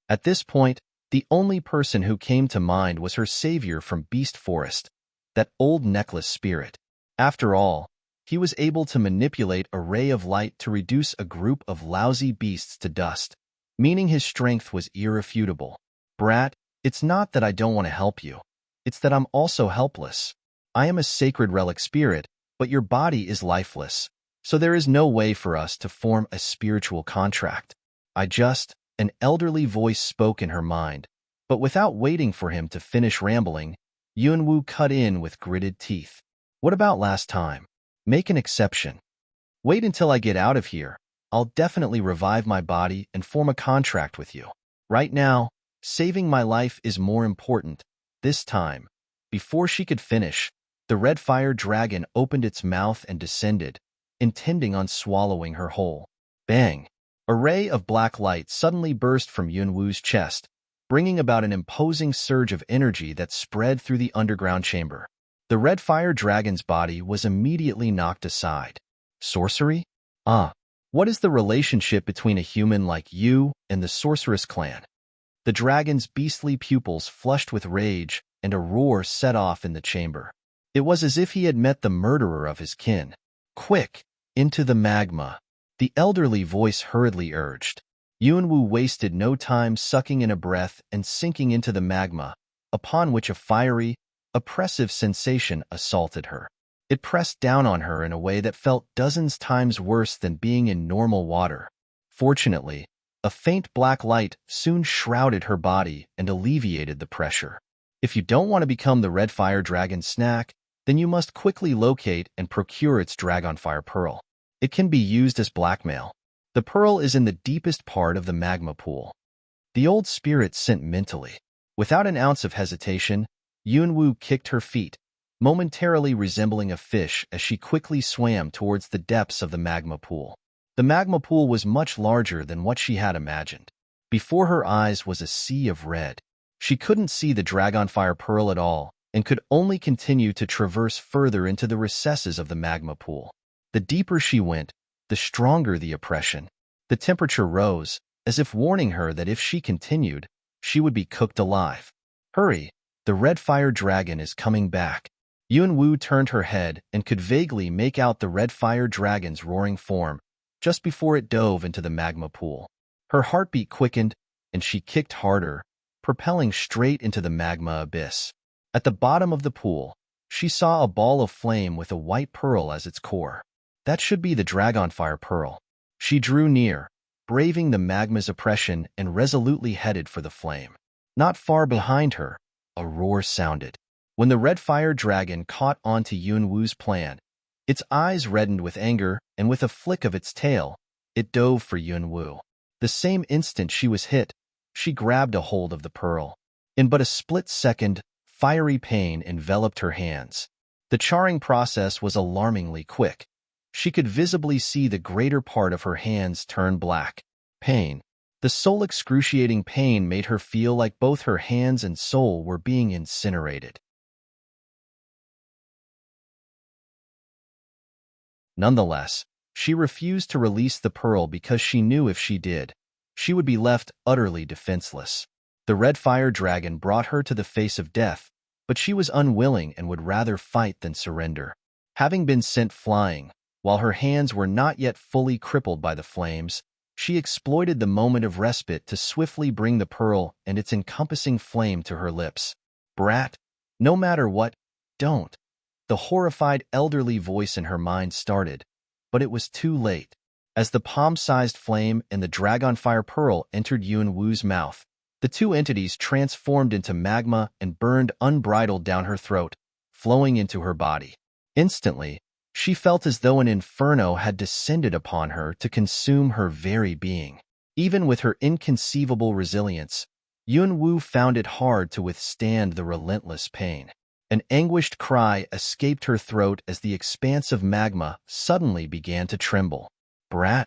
At this point, the only person who came to mind was her savior from Beast Forest, that old necklace spirit. After all, he was able to manipulate a ray of light to reduce a group of lousy beasts to dust, meaning his strength was irrefutable. Brat, it's not that I don't want to help you. It's that I'm also helpless. I am a sacred relic spirit, but your body is lifeless, so there is no way for us to form a spiritual contract. An elderly voice spoke in her mind, but without waiting for him to finish rambling, Yunwu cut in with gritted teeth. What about last time? Make an exception. Wait until I get out of here. I'll definitely revive my body and form a contract with you. Right now, saving my life is more important. This time, before she could finish, the Red Fire Dragon opened its mouth and descended, intending on swallowing her whole. Bang! A ray of black light suddenly burst from Yunwu's chest, bringing about an imposing surge of energy that spread through the underground chamber. The red fire dragon's body was immediately knocked aside. Sorcery? What is the relationship between a human like you and the sorceress clan? The dragon's beastly pupils flushed with rage, and a roar set off in the chamber. It was as if he had met the murderer of his kin. Quick, into the magma, the elderly voice hurriedly urged. Yunwu wasted no time sucking in a breath and sinking into the magma, upon which a fiery, oppressive sensation assaulted her. It pressed down on her in a way that felt dozens times worse than being in normal water. Fortunately, a faint black light soon shrouded her body and alleviated the pressure. If you don't want to become the red fire dragon's snack, then you must quickly locate and procure its dragonfire pearl. It can be used as blackmail. The pearl is in the deepest part of the magma pool. The old spirit sent mentally. Without an ounce of hesitation, Yunwu kicked her feet, momentarily resembling a fish as she quickly swam towards the depths of the magma pool. The magma pool was much larger than what she had imagined. Before her eyes was a sea of red. She couldn't see the dragonfire pearl at all and could only continue to traverse further into the recesses of the magma pool. The deeper she went, the stronger the oppression. The temperature rose, as if warning her that if she continued, she would be cooked alive. Hurry, the red fire dragon is coming back. Yunwu turned her head and could vaguely make out the red fire dragon's roaring form just before it dove into the magma pool. Her heartbeat quickened, and she kicked harder, propelling straight into the magma abyss. At the bottom of the pool, she saw a ball of flame with a white pearl as its core. That should be the dragonfire pearl. She drew near, braving the magma's oppression and resolutely headed for the flame. Not far behind her, a roar sounded. When the red fire dragon caught on to Yunwu's plan, its eyes reddened with anger, and with a flick of its tail, it dove for Yunwu. The same instant she was hit, she grabbed a hold of the pearl. In but a split second, fiery pain enveloped her hands. The charring process was alarmingly quick. She could visibly see the greater part of her hands turn black. Pain. The soul-excruciating pain made her feel like both her hands and soul were being incinerated. Nonetheless, she refused to release the pearl because she knew if she did, she would be left utterly defenseless. The red fire dragon brought her to the face of death, but she was unwilling and would rather fight than surrender. Having been sent flying, while her hands were not yet fully crippled by the flames, she exploited the moment of respite to swiftly bring the pearl and its encompassing flame to her lips. Brat, no matter what, don't. The horrified elderly voice in her mind started, but it was too late. As the palm-sized flame and the dragonfire pearl entered Yunwu's mouth, the two entities transformed into magma and burned unbridled down her throat, flowing into her body. Instantly, she felt as though an inferno had descended upon her to consume her very being. Even with her inconceivable resilience, Yunwu found it hard to withstand the relentless pain. An anguished cry escaped her throat as the expanse of magma suddenly began to tremble. Brat!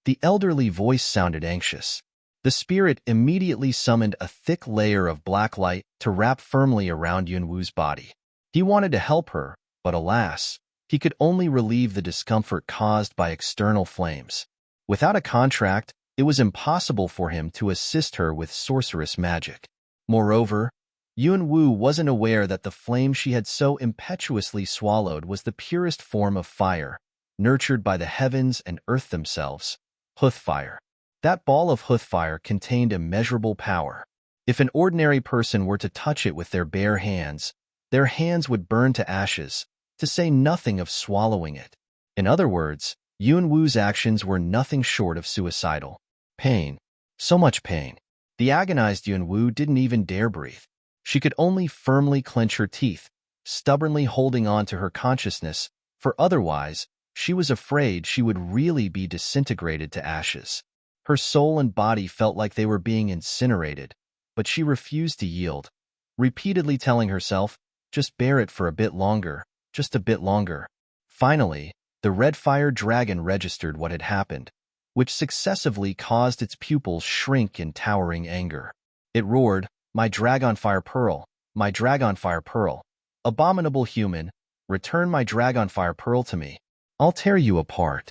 The elderly voice sounded anxious. The spirit immediately summoned a thick layer of black light to wrap firmly around Yunwu's body. He wanted to help her, but alas, he could only relieve the discomfort caused by external flames. Without a contract, it was impossible for him to assist her with sorceress magic. Moreover, Yunwu wasn't aware that the flame she had so impetuously swallowed was the purest form of fire, nurtured by the heavens and earth themselves, Huthfire. That ball of Huthfire contained immeasurable power. If an ordinary person were to touch it with their bare hands, their hands would burn to ashes, to say nothing of swallowing it. In other words, Yunwu's actions were nothing short of suicidal. Pain. So much pain. The agonized Yunwu didn't even dare breathe. She could only firmly clench her teeth, stubbornly holding on to her consciousness, for otherwise, she was afraid she would really be disintegrated to ashes. Her soul and body felt like they were being incinerated, but she refused to yield, repeatedly telling herself, just bear it for a bit longer, just a bit longer. Finally, The red fire dragon registered what had happened, which successively caused its pupils shrink in towering anger. It roared, "My dragonfire pearl, my dragonfire pearl. Abominable human, return my dragonfire pearl to me. I'll tear you apart."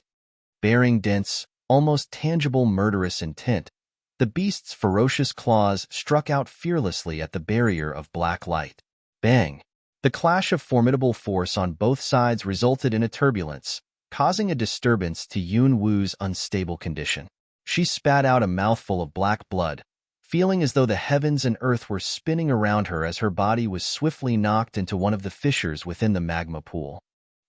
Bearing dense, almost tangible murderous intent, the beast's ferocious claws struck out fearlessly at the barrier of black light. Bang! The clash of formidable force on both sides resulted in a turbulence, causing a disturbance to Yun Wu's unstable condition. She spat out a mouthful of black blood, feeling as though the heavens and earth were spinning around her as her body was swiftly knocked into one of the fissures within the magma pool.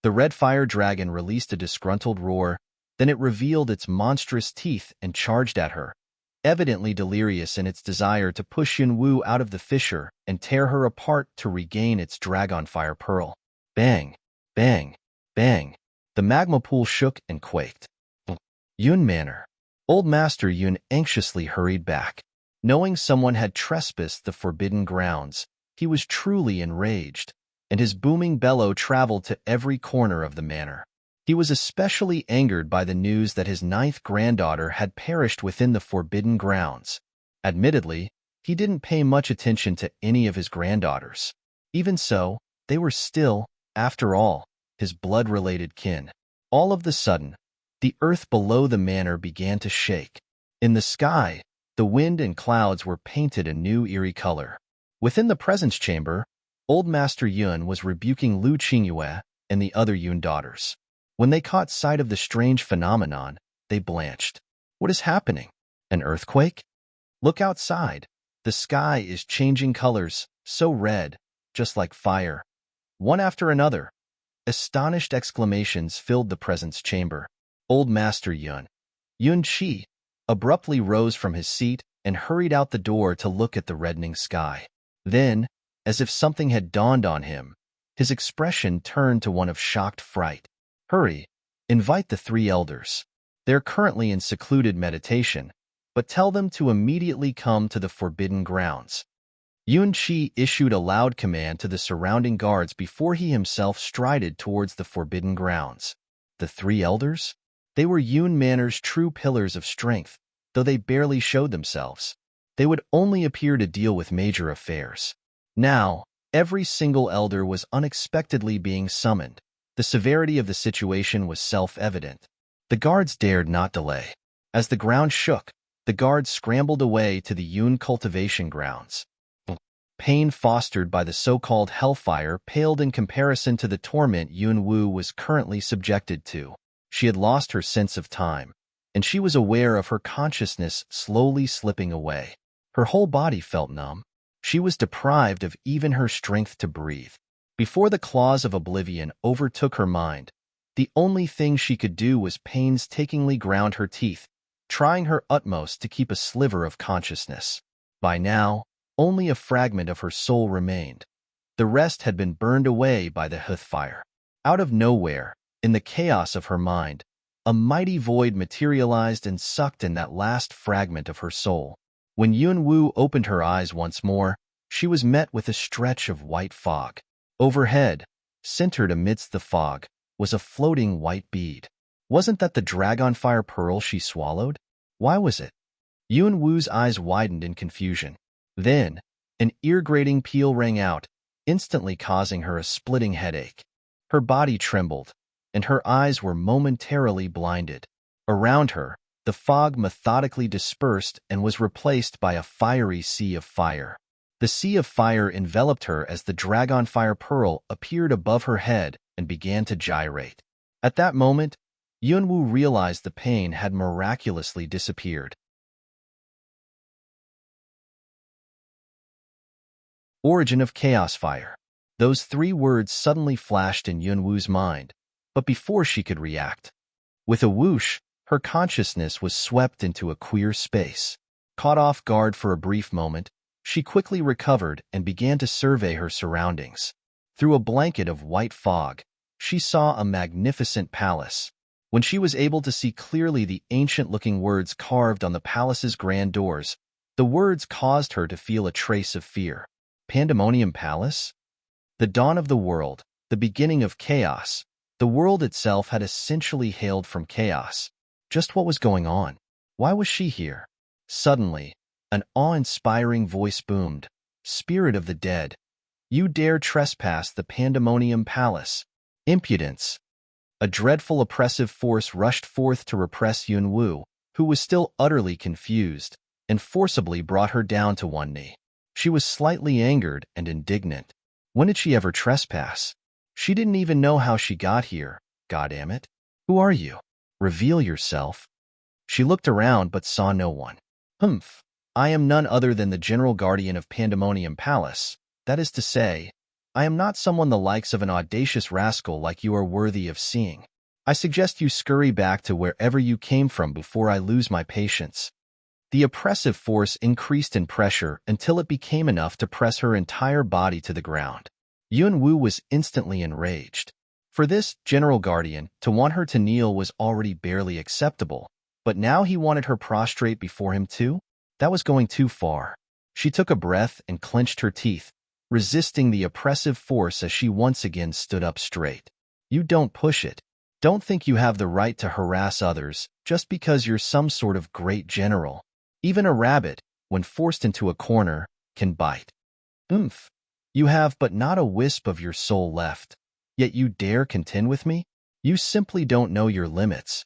The red fire dragon released a disgruntled roar, then it revealed its monstrous teeth and charged at her, evidently delirious in its desire to push Yun Wu out of the fissure and tear her apart to regain its dragonfire pearl. Bang! Bang! Bang! The magma pool shook and quaked. Yun Manor. Old Master Yun anxiously hurried back. Knowing someone had trespassed the forbidden grounds, he was truly enraged, and his booming bellow traveled to every corner of the manor. He was especially angered by the news that his 9th granddaughter had perished within the forbidden grounds. Admittedly, he didn't pay much attention to any of his granddaughters. Even so, they were still, after all, his blood-related kin. All of the sudden, the earth below the manor began to shake. In the sky, the wind and clouds were painted a new eerie color. Within the presence chamber, Old Master Yun was rebuking Lu Qingyue and the other Yun daughters. When they caught sight of the strange phenomenon, they blanched. What is happening? An earthquake? Look outside. The sky is changing colors, so red, just like fire. One after another, astonished exclamations filled the presence chamber. Old Master Yun Qi, abruptly rose from his seat and hurried out the door to look at the reddening sky. Then, as if something had dawned on him, his expression turned to one of shocked fright. "Hurry, invite the 3 elders. They're currently in secluded meditation, but tell them to immediately come to the forbidden grounds." Yun Qi issued a loud command to the surrounding guards before he himself strided towards the forbidden grounds. The 3 elders? They were Yun Manor's true pillars of strength, though they barely showed themselves. They would only appear to deal with major affairs. Now, every single elder was unexpectedly being summoned. The severity of the situation was self-evident. The guards dared not delay. As the ground shook, the guards scrambled away to the Yun cultivation grounds. Pain fostered by the so-called hellfire paled in comparison to the torment Yun Wu was currently subjected to. She had lost her sense of time, and she was aware of her consciousness slowly slipping away. Her whole body felt numb. She was deprived of even her strength to breathe. Before the claws of oblivion overtook her mind, the only thing she could do was painstakingly ground her teeth, trying her utmost to keep a sliver of consciousness. By now, only a fragment of her soul remained. The rest had been burned away by the heath fire. Out of nowhere, in the chaos of her mind, a mighty void materialized and sucked in that last fragment of her soul. When Yun Wu opened her eyes once more, she was met with a stretch of white fog. Overhead, centered amidst the fog, was a floating white bead. Wasn't that the dragonfire pearl she swallowed? Why was it? Yun Wu's eyes widened in confusion. Then, an ear-grating peal rang out, instantly causing her a splitting headache. Her body trembled, and her eyes were momentarily blinded. Around her, the fog methodically dispersed and was replaced by a fiery sea of fire. The sea of fire enveloped her as the dragonfire pearl appeared above her head and began to gyrate. At that moment, Yun Wu realized the pain had miraculously disappeared. Origin of Chaos Fire. Those 3 words suddenly flashed in Yun Wu's mind, but before she could react, with a whoosh, her consciousness was swept into a queer space. Caught off guard for a brief moment, she quickly recovered and began to survey her surroundings. Through a blanket of white fog, she saw a magnificent palace. When she was able to see clearly the ancient-looking words carved on the palace's grand doors, the words caused her to feel a trace of fear. Pandemonium Palace? The dawn of the world, the beginning of chaos, The world itself had essentially hailed from chaos. Just what was going on? Why was she here? Suddenly, an awe-inspiring voice boomed. Spirit of the dead, you dare trespass the Pandemonium Palace. Impudence. A dreadful oppressive force rushed forth to repress Yunwu, who was still utterly confused, and forcibly brought her down to one knee. She was slightly angered and indignant. When did she ever trespass? She didn't even know how she got here, goddammit. Who are you? Reveal yourself. She looked around but saw no one. Humph. I am none other than the General Guardian of Pandemonium Palace. That is to say, I am not someone the likes of an audacious rascal like you are worthy of seeing. I suggest you scurry back to wherever you came from before I lose my patience. The oppressive force increased in pressure until it became enough to press her entire body to the ground. Yunwu was instantly enraged. For this General Guardian, to want her to kneel was already barely acceptable, but now he wanted her prostrate before him too? That was going too far. She took a breath and clenched her teeth, resisting the oppressive force as she once again stood up straight. You don't push it. Don't think you have the right to harass others just because you're some sort of great general. Even a rabbit, when forced into a corner, can bite. Oomph. You have but not a wisp of your soul left. Yet you dare contend with me? You simply don't know your limits.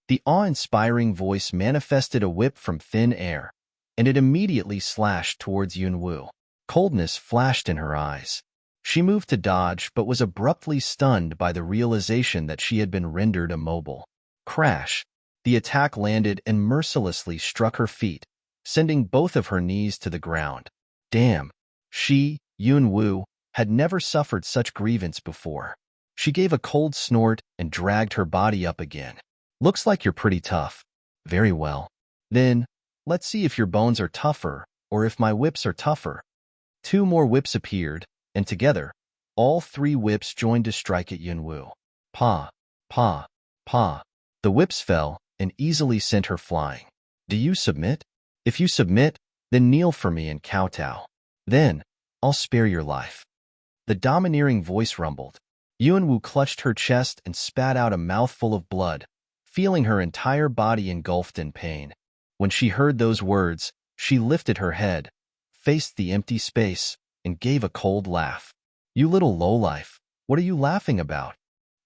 The awe-inspiring voice manifested a whip from thin air, and it immediately slashed towards Yunwu. Coldness flashed in her eyes. She moved to dodge but was abruptly stunned by the realization that she had been rendered immobile. Crash! The attack landed and mercilessly struck her feet, sending both of her knees to the ground. Damn! She, Yunwu, had never suffered such grievance before. She gave a cold snort and dragged her body up again. Looks like you're pretty tough. Very well. Then, let's see if your bones are tougher or if my whips are tougher. 2 more whips appeared, and together, all 3 whips joined to strike at Yunwu. Pa, pa, pa. The whips fell and easily sent her flying. Do you submit? If you submit, then kneel for me and kowtow. Then, I'll spare your life. The domineering voice rumbled. Yunwu clutched her chest and spat out a mouthful of blood, feeling her entire body engulfed in pain. When she heard those words, she lifted her head, faced the empty space, and gave a cold laugh. You little lowlife, what are you laughing about?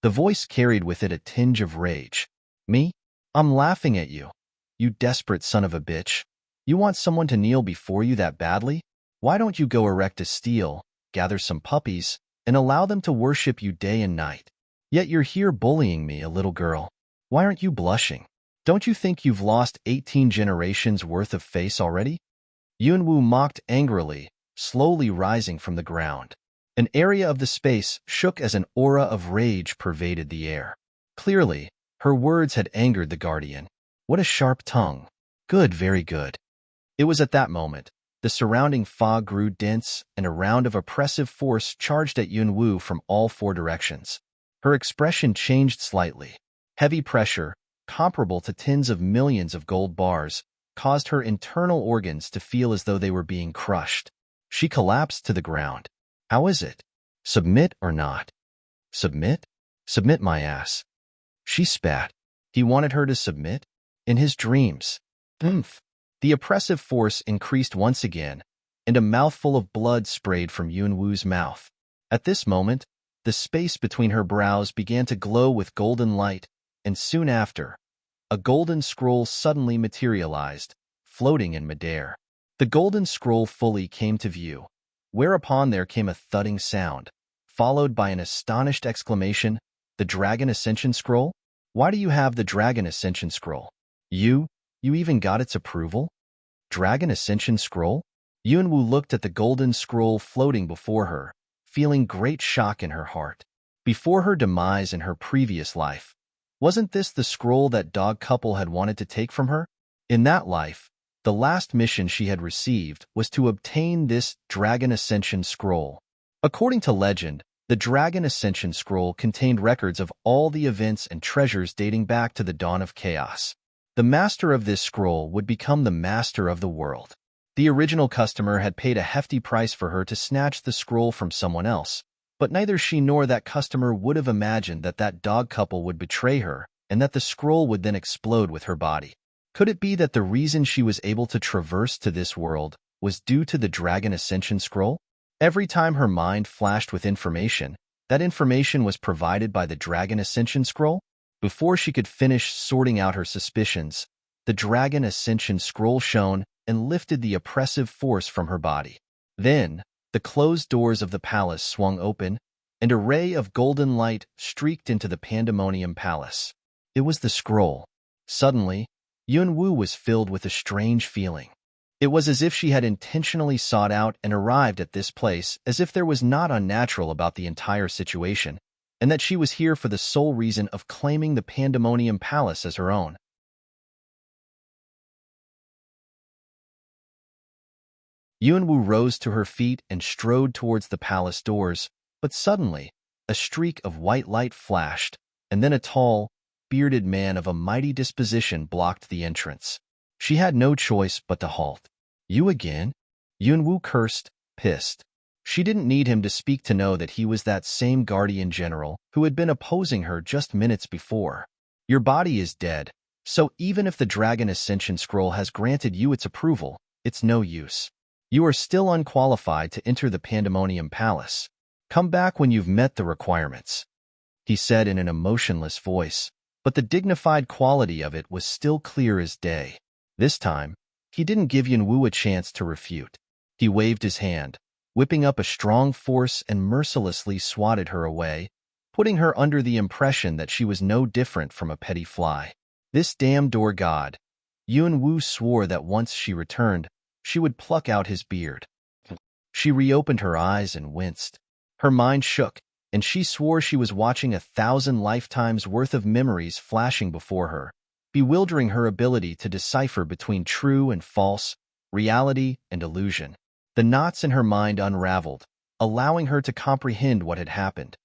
The voice carried with it a tinge of rage. Me? I'm laughing at you. You desperate son of a bitch. You want someone to kneel before you that badly? Why don't you go erect a stele, gather some puppies, and allow them to worship you day and night? Yet you're here bullying me, a little girl. Why aren't you blushing? Don't you think you've lost 18 generations worth of face already? Yunwu mocked angrily, slowly rising from the ground. An area of the space shook as an aura of rage pervaded the air. Clearly, her words had angered the Guardian. What a sharp tongue. Good, very good. It was at that moment, the surrounding fog grew dense and a round of oppressive force charged at Yunwu from all 4 directions. Her expression changed slightly. Heavy pressure, comparable to tens of millions of gold bars, caused her internal organs to feel as though they were being crushed. She collapsed to the ground. How is it? Submit or not? Submit? Submit my ass. She spat. He wanted her to submit? In his dreams. Oomph. The oppressive force increased once again, and a mouthful of blood sprayed from Yunwu's mouth. At this moment, the space between her brows began to glow with golden light, and soon after, a golden scroll suddenly materialized, floating in midair. The golden scroll fully came to view, whereupon there came a thudding sound, followed by an astonished exclamation, "The Dragon Ascension Scroll? Why do you have the Dragon Ascension Scroll? You even got its approval? Dragon Ascension Scroll?" Yunwu looked at the golden scroll floating before her, feeling great shock in her heart. Before her demise in her previous life, wasn't this the scroll that dog couple had wanted to take from her? In that life, the last mission she had received was to obtain this Dragon Ascension Scroll. According to legend, the Dragon Ascension Scroll contained records of all the events and treasures dating back to the dawn of chaos. The master of this scroll would become the master of the world. The original customer had paid a hefty price for her to snatch the scroll from someone else, But neither she nor that customer would have imagined that that dog couple would betray her and that the scroll would then explode with her body. Could it be that the reason she was able to traverse to this world was due to the Dragon Ascension Scroll? Every time her mind flashed with information, that information was provided by the Dragon Ascension Scroll. Before she could finish sorting out her suspicions, the Dragon Ascension Scroll shone and lifted the oppressive force from her body. Then, the closed doors of the palace swung open, and a ray of golden light streaked into the Pandemonium Palace. It was the scroll. Suddenly, Yunwu was filled with a strange feeling. It was as if she had intentionally sought out and arrived at this place, as if there was not unnatural about the entire situation, and that she was here for the sole reason of claiming the Pandemonium Palace as her own. Yunwu rose to her feet and strode towards the palace doors, but suddenly, a streak of white light flashed, and then a tall, bearded man of a mighty disposition blocked the entrance. She had no choice but to halt. "You again?" Yunwu cursed, pissed. She didn't need him to speak to know that he was that same guardian general who had been opposing her just minutes before. "Your body is dead, so even if the Dragon Ascension Scroll has granted you its approval, it's no use. You are still unqualified to enter the Pandemonium Palace. Come back when you've met the requirements," he said in an emotionless voice, but the dignified quality of it was still clear as day. This time, he didn't give Yunwu a chance to refute. He waved his hand, whipping up a strong force and mercilessly swatted her away, putting her under the impression that she was no different from a petty fly. This damn door god. Yunwu swore that once she returned, she would pluck out his beard. She reopened her eyes and winced. Her mind shook, and she swore she was watching 1,000 lifetimes worth of memories flashing before her, bewildering her ability to decipher between true and false, reality and illusion. The knots in her mind unraveled, allowing her to comprehend what had happened.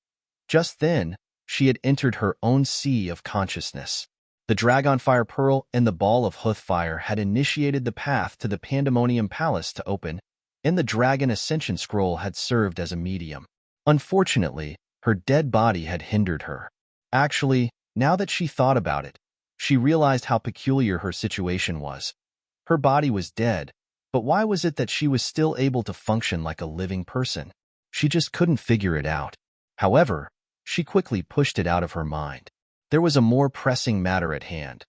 Just then, she had entered her own sea of consciousness. The Dragonfire Pearl and the Ball of Hoothfire had initiated the path to the Pandemonium Palace to open, and the Dragon Ascension Scroll had served as a medium. Unfortunately, her dead body had hindered her. Actually, now that she thought about it, she realized how peculiar her situation was. Her body was dead, but why was it that she was still able to function like a living person? She just couldn't figure it out. However, she quickly pushed it out of her mind. There was a more pressing matter at hand.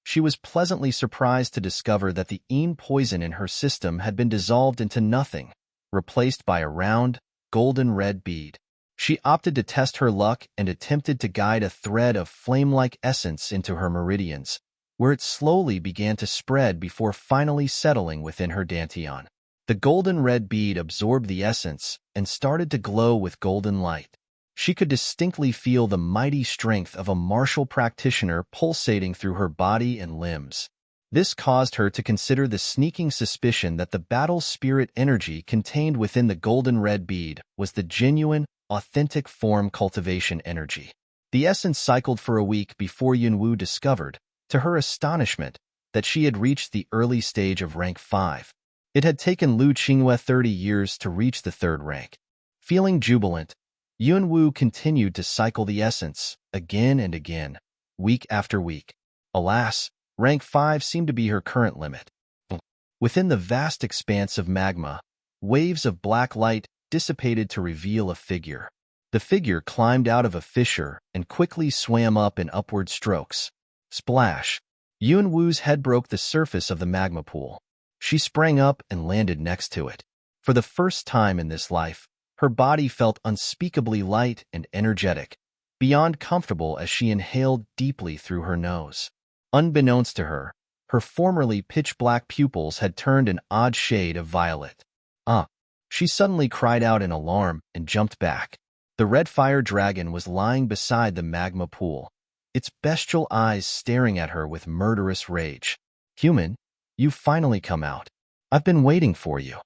She was pleasantly surprised to discover that the poison in her system had been dissolved into nothing, replaced by a round, golden red bead. She opted to test her luck and attempted to guide a thread of flame-like essence into her meridians, where it slowly began to spread before finally settling within her dantian. The golden red bead absorbed the essence and started to glow with golden light. She could distinctly feel the mighty strength of a martial practitioner pulsating through her body and limbs. This caused her to consider the sneaking suspicion that the battle spirit energy contained within the golden red bead was the genuine, authentic form cultivation energy. The essence cycled for a week before Yunwu discovered, to her astonishment, that she had reached the early stage of rank 5. It had taken Lu Qinghua 30 years to reach the 3rd rank. Feeling jubilant, Yunwu continued to cycle the essence, again and again, week after week. Alas, rank 5 seemed to be her current limit. Within the vast expanse of magma, waves of black light dissipated to reveal a figure. The figure climbed out of a fissure and quickly swam up in upward strokes. Splash! Yunwu's head broke the surface of the magma pool. She sprang up and landed next to it. For the first time in this life, her body felt unspeakably light and energetic, beyond comfortable as she inhaled deeply through her nose. Unbeknownst to her, her formerly pitch-black pupils had turned an odd shade of violet. She suddenly cried out in alarm and jumped back. The red fire dragon was lying beside the magma pool, its bestial eyes staring at her with murderous rage. "Human, you've finally come out. I've been waiting for you."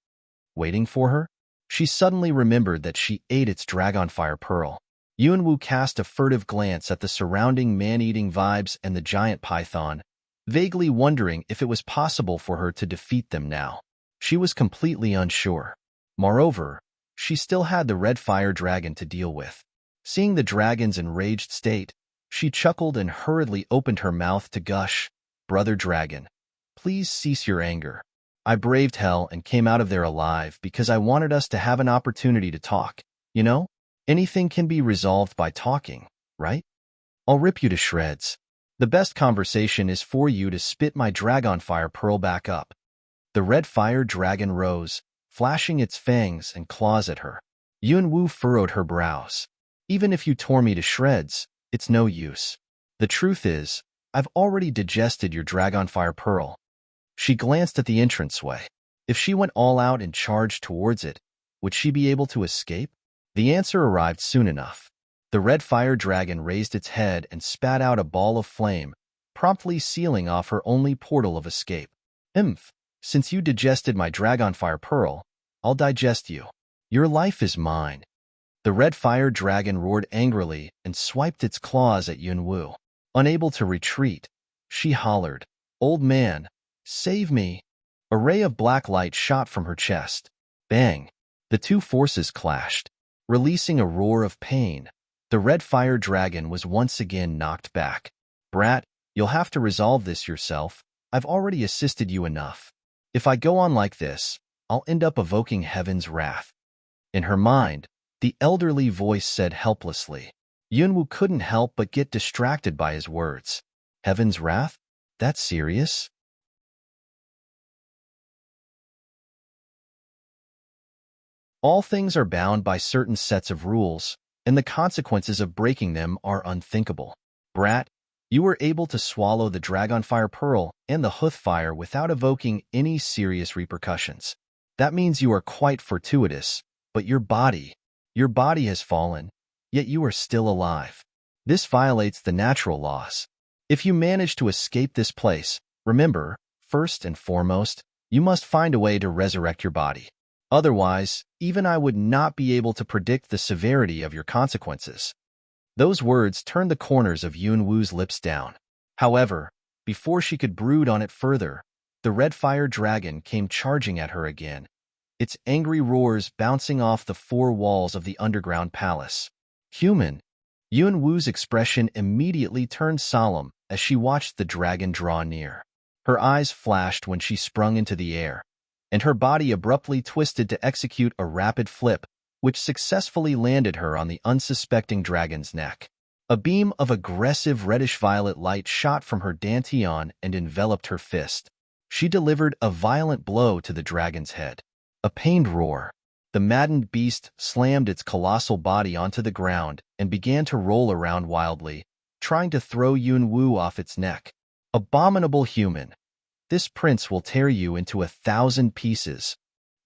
Waiting for her? She suddenly remembered that she ate its Dragonfire Pearl. Yunwu cast a furtive glance at the surrounding man-eating vibes and the giant python, vaguely wondering if it was possible for her to defeat them now. She was completely unsure. Moreover, she still had the red fire dragon to deal with. Seeing the dragon's enraged state, she chuckled and hurriedly opened her mouth to gush, "Brother dragon, please cease your anger. I braved hell and came out of there alive because I wanted us to have an opportunity to talk. You know, anything can be resolved by talking, right? I'll rip you to shreds. The best conversation is for you to spit my dragonfire pearl back up." The red fire dragon rose, flashing its fangs and claws at her. Yunwu furrowed her brows. "Even if you tore me to shreds, it's no use. The truth is, I've already digested your dragonfire pearl." She glanced at the entranceway. If she went all out and charged towards it, would she be able to escape? The answer arrived soon enough. The red fire dragon raised its head and spat out a ball of flame, promptly sealing off her only portal of escape. Since you digested my dragonfire pearl, I'll digest you. Your life is mine." The red fire dragon roared angrily and swiped its claws at Yunwu. Unable to retreat, she hollered, "Old man, save me." A ray of black light shot from her chest. Bang! The two forces clashed. Releasing a roar of pain, the red fire dragon was once again knocked back. "Brat, you'll have to resolve this yourself. I've already assisted you enough. If I go on like this, I'll end up evoking heaven's wrath." In her mind, the elderly voice said helplessly. Yunwu couldn't help but get distracted by his words. Heaven's wrath? That's serious? All things are bound by certain sets of rules, and the consequences of breaking them are unthinkable. Brat, you were able to swallow the dragonfire pearl and the Huthfire without evoking any serious repercussions. That means you are quite fortuitous, but your body has fallen, yet you are still alive. This violates the natural laws. If you manage to escape this place, remember, first and foremost, you must find a way to resurrect your body. Otherwise, even I would not be able to predict the severity of your consequences. Those words turned the corners of Yunwu's lips down. However, before she could brood on it further, the red fire dragon came charging at her again, its angry roars bouncing off the four walls of the underground palace. Human! Yunwu's expression immediately turned solemn as she watched the dragon draw near. Her eyes flashed when she sprung into the air, and her body abruptly twisted to execute a rapid flip, which successfully landed her on the unsuspecting dragon's neck. A beam of aggressive reddish-violet light shot from her dantian and enveloped her fist. She delivered a violent blow to the dragon's head. A pained roar. The maddened beast slammed its colossal body onto the ground and began to roll around wildly, trying to throw Yunwu off its neck. Abominable human! This prince will tear you into 1,000 pieces.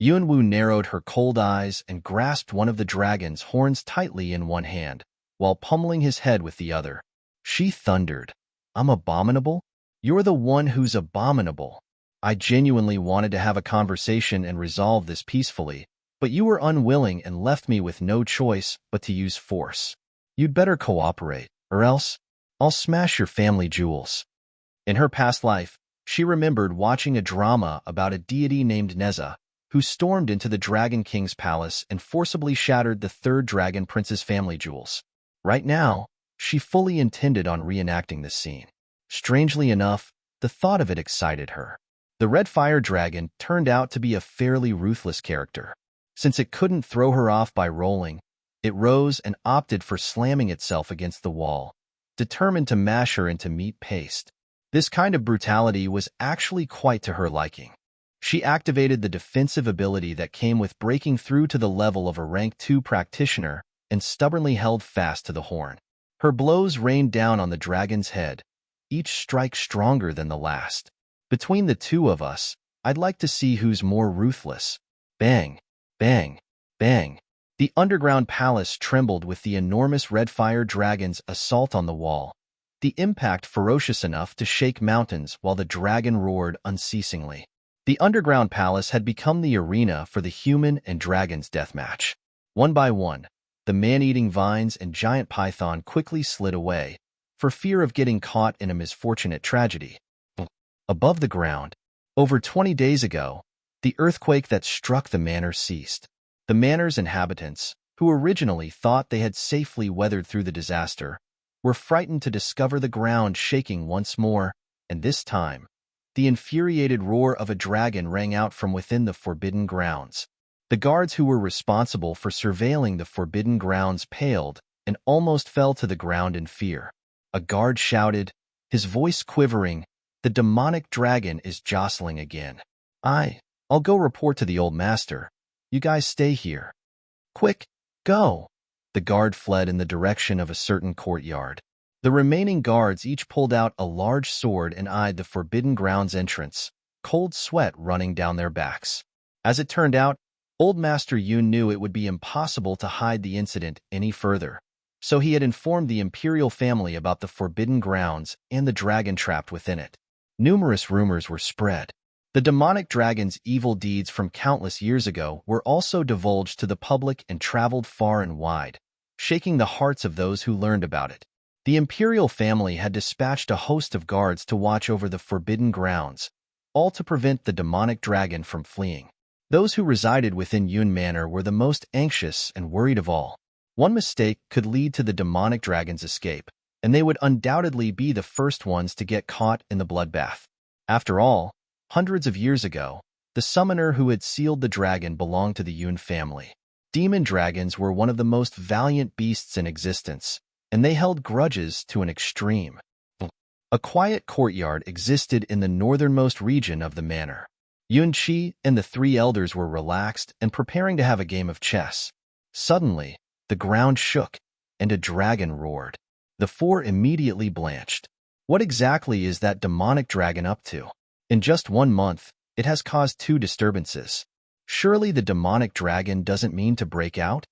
Yunwu narrowed her cold eyes and grasped one of the dragon's horns tightly in one hand, while pummeling his head with the other. She thundered, "I'm abominable? You're the one who's abominable. I genuinely wanted to have a conversation and resolve this peacefully, but you were unwilling and left me with no choice but to use force. You'd better cooperate, or else I'll smash your family jewels." In her past life, she remembered watching a drama about a deity named Neza, who stormed into the Dragon King's palace and forcibly shattered the third Dragon Prince's family jewels. Right now, she fully intended on reenacting this scene. Strangely enough, the thought of it excited her. The red fire dragon turned out to be a fairly ruthless character. Since it couldn't throw her off by rolling, it rose and opted for slamming itself against the wall, determined to mash her into meat paste. This kind of brutality was actually quite to her liking. She activated the defensive ability that came with breaking through to the level of a rank 2 practitioner and stubbornly held fast to the horn. Her blows rained down on the dragon's head, each strike stronger than the last. Between the two of us, I'd like to see who's more ruthless. Bang, bang, bang. The underground palace trembled with the enormous red fire dragon's assault on the wall, the impact ferocious enough to shake mountains while the dragon roared unceasingly. The underground palace had become the arena for the human and dragon's deathmatch. One by one, the man-eating vines and giant python quickly slid away, for fear of getting caught in a misfortunate tragedy. Above the ground, over 20 days ago, the earthquake that struck the manor ceased. The manor's inhabitants, who originally thought they had safely weathered through the disaster, were frightened to discover the ground shaking once more, and this time, the infuriated roar of a dragon rang out from within the forbidden grounds. The guards who were responsible for surveilling the forbidden grounds paled and almost fell to the ground in fear. A guard shouted, his voice quivering, "The demonic dragon is jostling again. I'll go report to the old master. You guys stay here." "Quick, go!" The guard fled in the direction of a certain courtyard. The remaining guards each pulled out a large sword and eyed the forbidden grounds entrance, cold sweat running down their backs. As it turned out, Old Master Yun knew it would be impossible to hide the incident any further, so he had informed the imperial family about the forbidden grounds and the dragon trapped within it. Numerous rumors were spread. The demonic dragon's evil deeds from countless years ago were also divulged to the public and traveled far and wide, shaking the hearts of those who learned about it. The imperial family had dispatched a host of guards to watch over the forbidden grounds, all to prevent the demonic dragon from fleeing. Those who resided within Yun Manor were the most anxious and worried of all. One mistake could lead to the demonic dragon's escape, and they would undoubtedly be the first ones to get caught in the bloodbath. After all, hundreds of years ago, the summoner who had sealed the dragon belonged to the Yun family. Demon dragons were one of the most valiant beasts in existence, and they held grudges to an extreme. A quiet courtyard existed in the northernmost region of the manor. Yun Qi and the three elders were relaxed and preparing to have a game of chess. Suddenly, the ground shook, and a dragon roared. The four immediately blanched. What exactly is that demonic dragon up to? In just 1 month, it has caused 2 disturbances. Surely the demonic dragon doesn't mean to break out?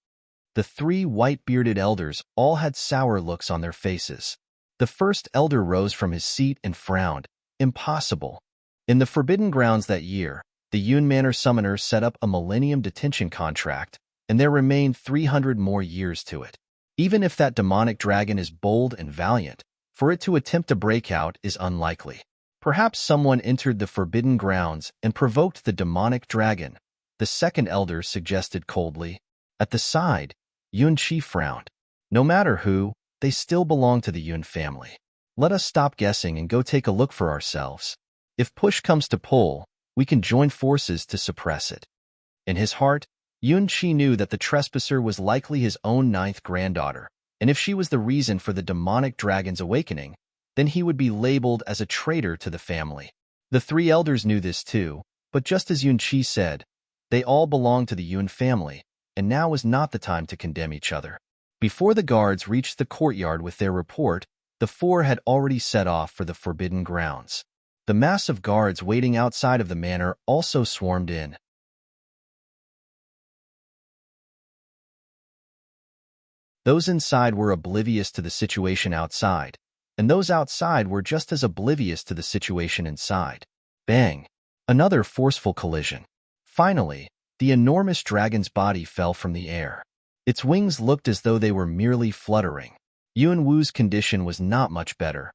The 3 white-bearded elders all had sour looks on their faces. The first elder rose from his seat and frowned. Impossible. In the Forbidden Grounds that year, the Yun Manor summoners set up a millennium detention contract, and there remained 300 more years to it. Even if that demonic dragon is bold and valiant, for it to attempt a breakout is unlikely. Perhaps someone entered the Forbidden Grounds and provoked the demonic dragon, the second elder suggested coldly. At the side, Yun Qi frowned. No matter who, they still belong to the Yun family. Let us stop guessing and go take a look for ourselves. If push comes to pull, we can join forces to suppress it. In his heart, Yun Qi knew that the trespasser was likely his own 9th granddaughter, and if she was the reason for the demonic dragon's awakening, then he would be labeled as a traitor to the family. The 3 elders knew this too, but just as Yun Qi said, they all belonged to the Yun family, and now was not the time to condemn each other. Before the guards reached the courtyard with their report, the 4 had already set off for the Forbidden Grounds. The mass of guards waiting outside of the manor also swarmed in. Those inside were oblivious to the situation outside, and those outside were just as oblivious to the situation inside. Bang! Another forceful collision. Finally, the enormous dragon's body fell from the air. Its wings looked as though they were merely fluttering. Yun Wu's condition was not much better.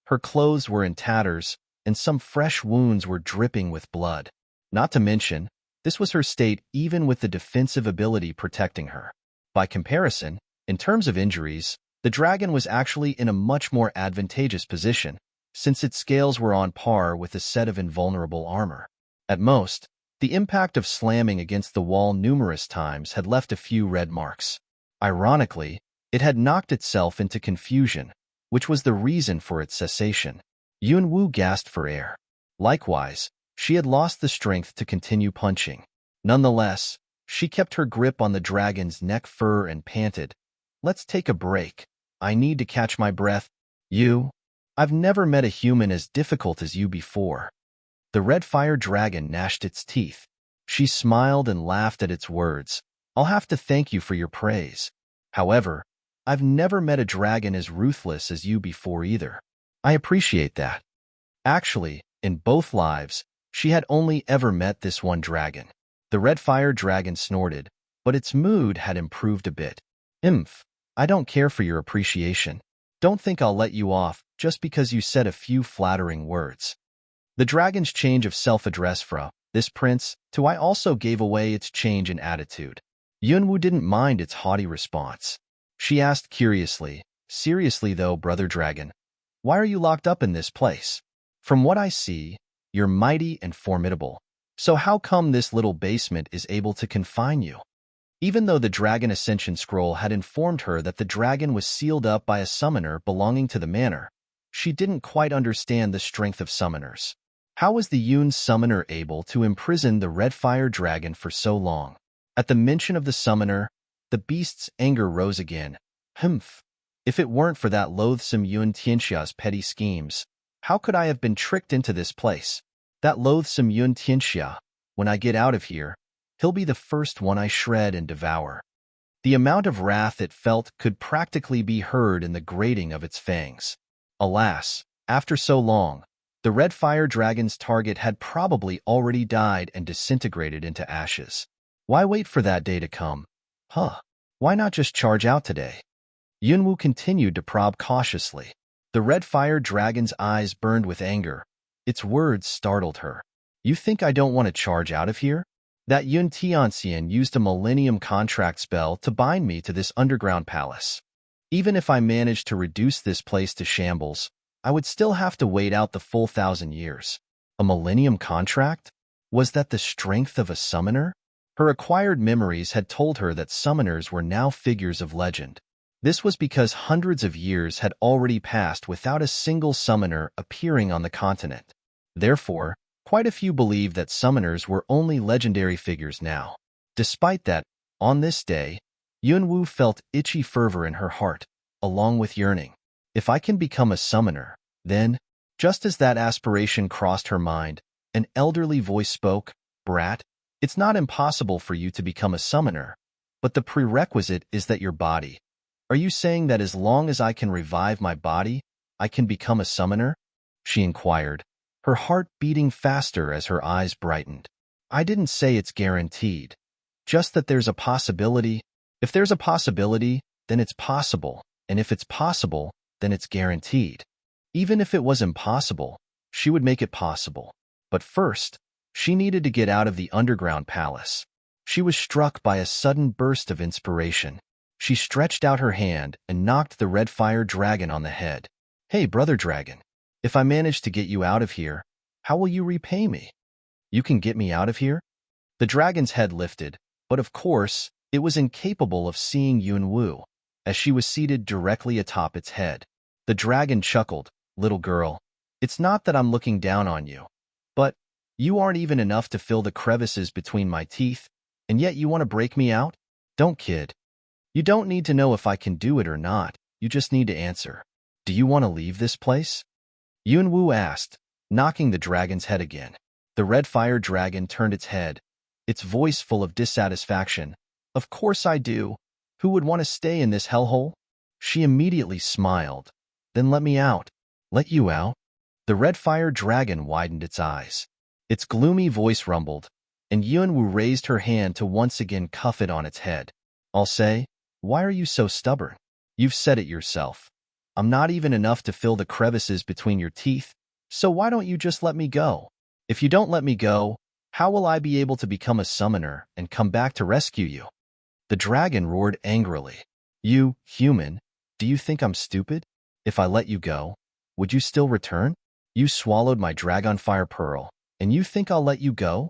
Her clothes were in tatters, and some fresh wounds were dripping with blood. Not to mention, this was her state even with the defensive ability protecting her. By comparison, in terms of injuries, the dragon was actually in a much more advantageous position, since its scales were on par with a set of invulnerable armor. At most, the impact of slamming against the wall numerous times had left a few red marks. Ironically, it had knocked itself into confusion, which was the reason for its cessation. Yun Wu gasped for air. Likewise, she had lost the strength to continue punching. Nonetheless, she kept her grip on the dragon's neck fur and panted, "Let's take a break. I need to catch my breath. I've never met a human as difficult as you before." The red fire dragon gnashed its teeth. She smiled and laughed at its words. "I'll have to thank you for your praise. However, I've never met a dragon as ruthless as you before either. I appreciate that." Actually, in both lives, she had only ever met this one dragon. The red fire dragon snorted, but its mood had improved a bit. I don't care for your appreciation. Don't think I'll let you off just because you said a few flattering words." The dragon's change of self-address from "this prince" to "I" also gave away its change in attitude. Yunwu didn't mind its haughty response. She asked curiously, "Seriously though, brother dragon, why are you locked up in this place? From what I see, you're mighty and formidable. So how come this little basement is able to confine you?" Even though the Dragon Ascension Scroll had informed her that the dragon was sealed up by a summoner belonging to the manor, she didn't quite understand the strength of summoners. How was the Yun summoner able to imprison the red fire dragon for so long? At the mention of the summoner, the beast's anger rose again. Humph! If it weren't for that loathsome Yun Tianxia's petty schemes, how could I have been tricked into this place? That loathsome Yun Tianxia, when I get out of here, he'll be the first one I shred and devour. The amount of wrath it felt could practically be heard in the grating of its fangs. Alas, after so long, the red fire dragon's target had probably already died and disintegrated into ashes. Why wait for that day to come? Why not just charge out today? Yunwu continued to probe cautiously. The red fire dragon's eyes burned with anger. Its words startled her. You think I don't want to charge out of here? That Yun Tianxian used a millennium contract spell to bind me to this underground palace. Even if I managed to reduce this place to shambles, I would still have to wait out the full 1,000 years. A millennium contract? Was that the strength of a summoner? Her acquired memories had told her that summoners were now figures of legend. This was because hundreds of years had already passed without a single summoner appearing on the continent. Therefore, quite a few believed that summoners were only legendary figures now. Despite that, on this day, Yunwu felt itchy fervor in her heart, along with yearning. If I can become a summoner, then, just as that aspiration crossed her mind, an elderly voice spoke, "Brat, it's not impossible for you to become a summoner, but the prerequisite is that your body. Are you saying that as long as I can revive my body, I can become a summoner?" she inquired, her heart beating faster as her eyes brightened. "I didn't say it's guaranteed, just that there's a possibility. If there's a possibility, then it's possible, and if it's possible, then it's guaranteed. Even if it was impossible, she would make it possible. But first, she needed to get out of the underground palace." She was struck by a sudden burst of inspiration. She stretched out her hand and knocked the red fire dragon on the head. "Hey, brother dragon, if I manage to get you out of here, how will you repay me?" "You can get me out of here?" The dragon's head lifted, but of course, it was incapable of seeing Yunwu, as she was seated directly atop its head. The dragon chuckled, "Little girl, it's not that I'm looking down on you, but you aren't even enough to fill the crevices between my teeth, and yet you want to break me out? Don't kid. You don't need to know if I can do it or not, you just need to answer. Do you want to leave this place?" Yunwu asked, knocking the dragon's head again. The red fire dragon turned its head, its voice full of dissatisfaction. "Of course I do. Who would want to stay in this hellhole?" She immediately smiled. "Then let me out." "Let you out?" The red fire dragon widened its eyes. Its gloomy voice rumbled, and Yunwu raised her hand to once again cuff it on its head. "I'll say, why are you so stubborn? You've said it yourself. I'm not even enough to fill the crevices between your teeth, so why don't you just let me go? If you don't let me go, how will I be able to become a summoner and come back to rescue you?" The dragon roared angrily. "You, human, do you think I'm stupid? If I let you go, would you still return? You swallowed my dragonfire pearl, and you think I'll let you go?"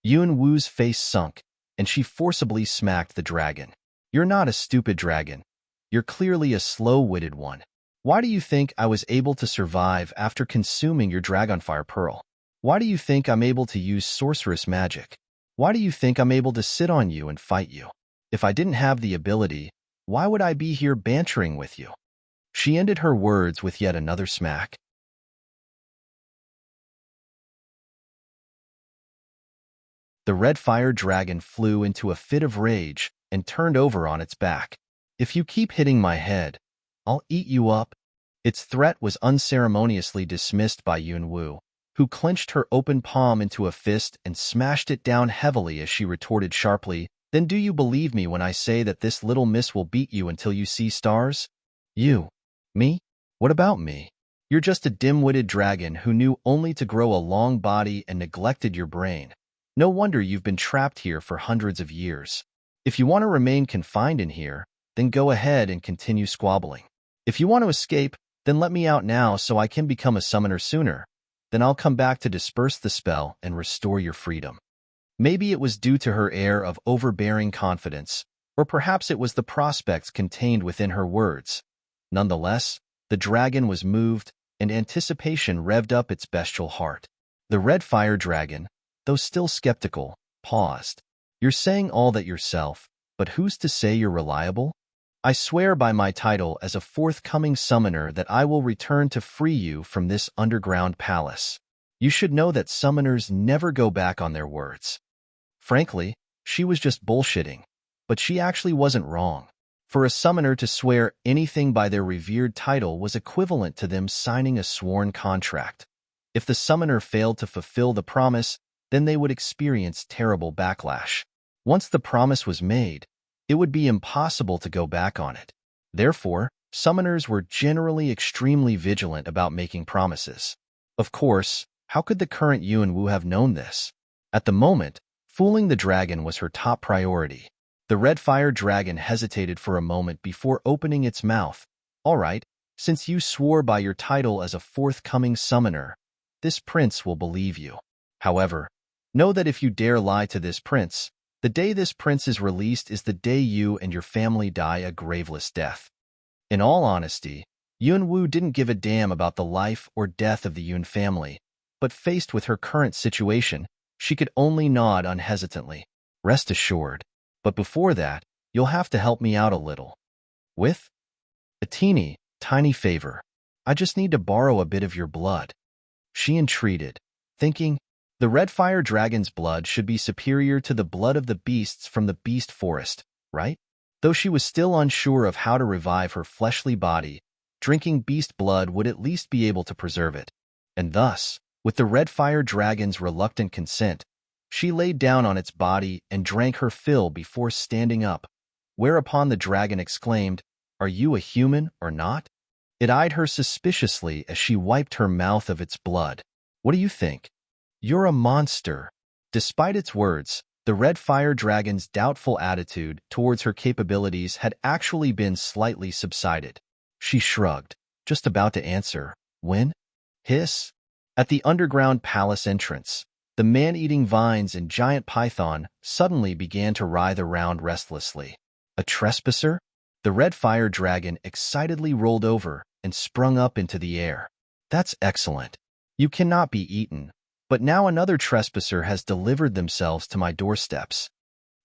Yunwu's face sunk, and she forcibly smacked the dragon. "You're not a stupid dragon. You're clearly a slow-witted one. Why do you think I was able to survive after consuming your dragonfire pearl? Why do you think I'm able to use sorceress magic? Why do you think I'm able to sit on you and fight you? If I didn't have the ability, why would I be here bantering with you?" She ended her words with yet another smack. The red fire dragon flew into a fit of rage and turned over on its back. "If you keep hitting my head, I'll eat you up." Its threat was unceremoniously dismissed by Yunwu, who clenched her open palm into a fist and smashed it down heavily as she retorted sharply, "Then do you believe me when I say that this little miss will beat you until you see stars?" "You? Me? What about me? You're just a dim-witted dragon who knew only to grow a long body and neglected your brain. No wonder you've been trapped here for hundreds of years." If you want to remain confined in here, then go ahead and continue squabbling. If you want to escape, then let me out now so I can become a summoner sooner. Then I'll come back to disperse the spell and restore your freedom." Maybe it was due to her air of overbearing confidence, or perhaps it was the prospects contained within her words. Nonetheless, the dragon was moved, and anticipation revved up its bestial heart. The red fire dragon, though still skeptical, paused. "You're saying all that yourself, but who's to say you're reliable? I swear by my title as a forthcoming summoner that I will return to free you from this underground palace. You should know that summoners never go back on their words." Frankly, she was just bullshitting, but she actually wasn't wrong. For a summoner to swear anything by their revered title was equivalent to them signing a sworn contract. If the summoner failed to fulfill the promise, then they would experience terrible backlash. Once the promise was made, it would be impossible to go back on it. Therefore, summoners were generally extremely vigilant about making promises. Of course, how could the current Yuan Wu have known this? At the moment, fooling the dragon was her top priority. The red fire dragon hesitated for a moment before opening its mouth. "All right, since you swore by your title as a forthcoming summoner, this prince will believe you. However, know that if you dare lie to this prince, the day this prince is released is the day you and your family die a graveless death." In all honesty, Yuan Wu didn't give a damn about the life or death of the Yun family, but faced with her current situation, she could only nod unhesitantly. "Rest assured. But before that, you'll have to help me out a little." "With?" "A teeny, tiny favor. I just need to borrow a bit of your blood." She entreated, thinking, the red fire dragon's blood should be superior to the blood of the beasts from the beast forest, right? Though she was still unsure of how to revive her fleshly body, drinking beast blood would at least be able to preserve it. And thus, with the red fire dragon's reluctant consent, she laid down on its body and drank her fill before standing up, whereupon the dragon exclaimed, "Are you a human or not?" It eyed her suspiciously as she wiped her mouth of its blood. "What do you think?" "You're a monster." Despite its words, the red fire dragon's doubtful attitude towards her capabilities had actually been slightly subsided. She shrugged, just about to answer, when? Hiss! At the underground palace entrance, the man-eating vines and giant python suddenly began to writhe around restlessly. "A trespasser?" The red fire dragon excitedly rolled over and sprung up into the air. "That's excellent. You cannot be eaten, but now another trespasser has delivered themselves to my doorsteps.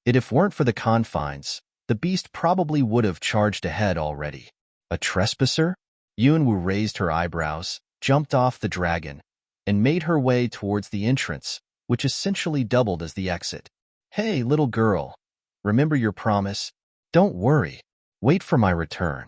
If weren't for the confines, the beast probably would have charged ahead already." "A trespasser?" Yuan Wu raised her eyebrows, jumped off the dragon, and made her way towards the entrance, which essentially doubled as the exit. "Hey, little girl, remember your promise? Don't worry. Wait for my return."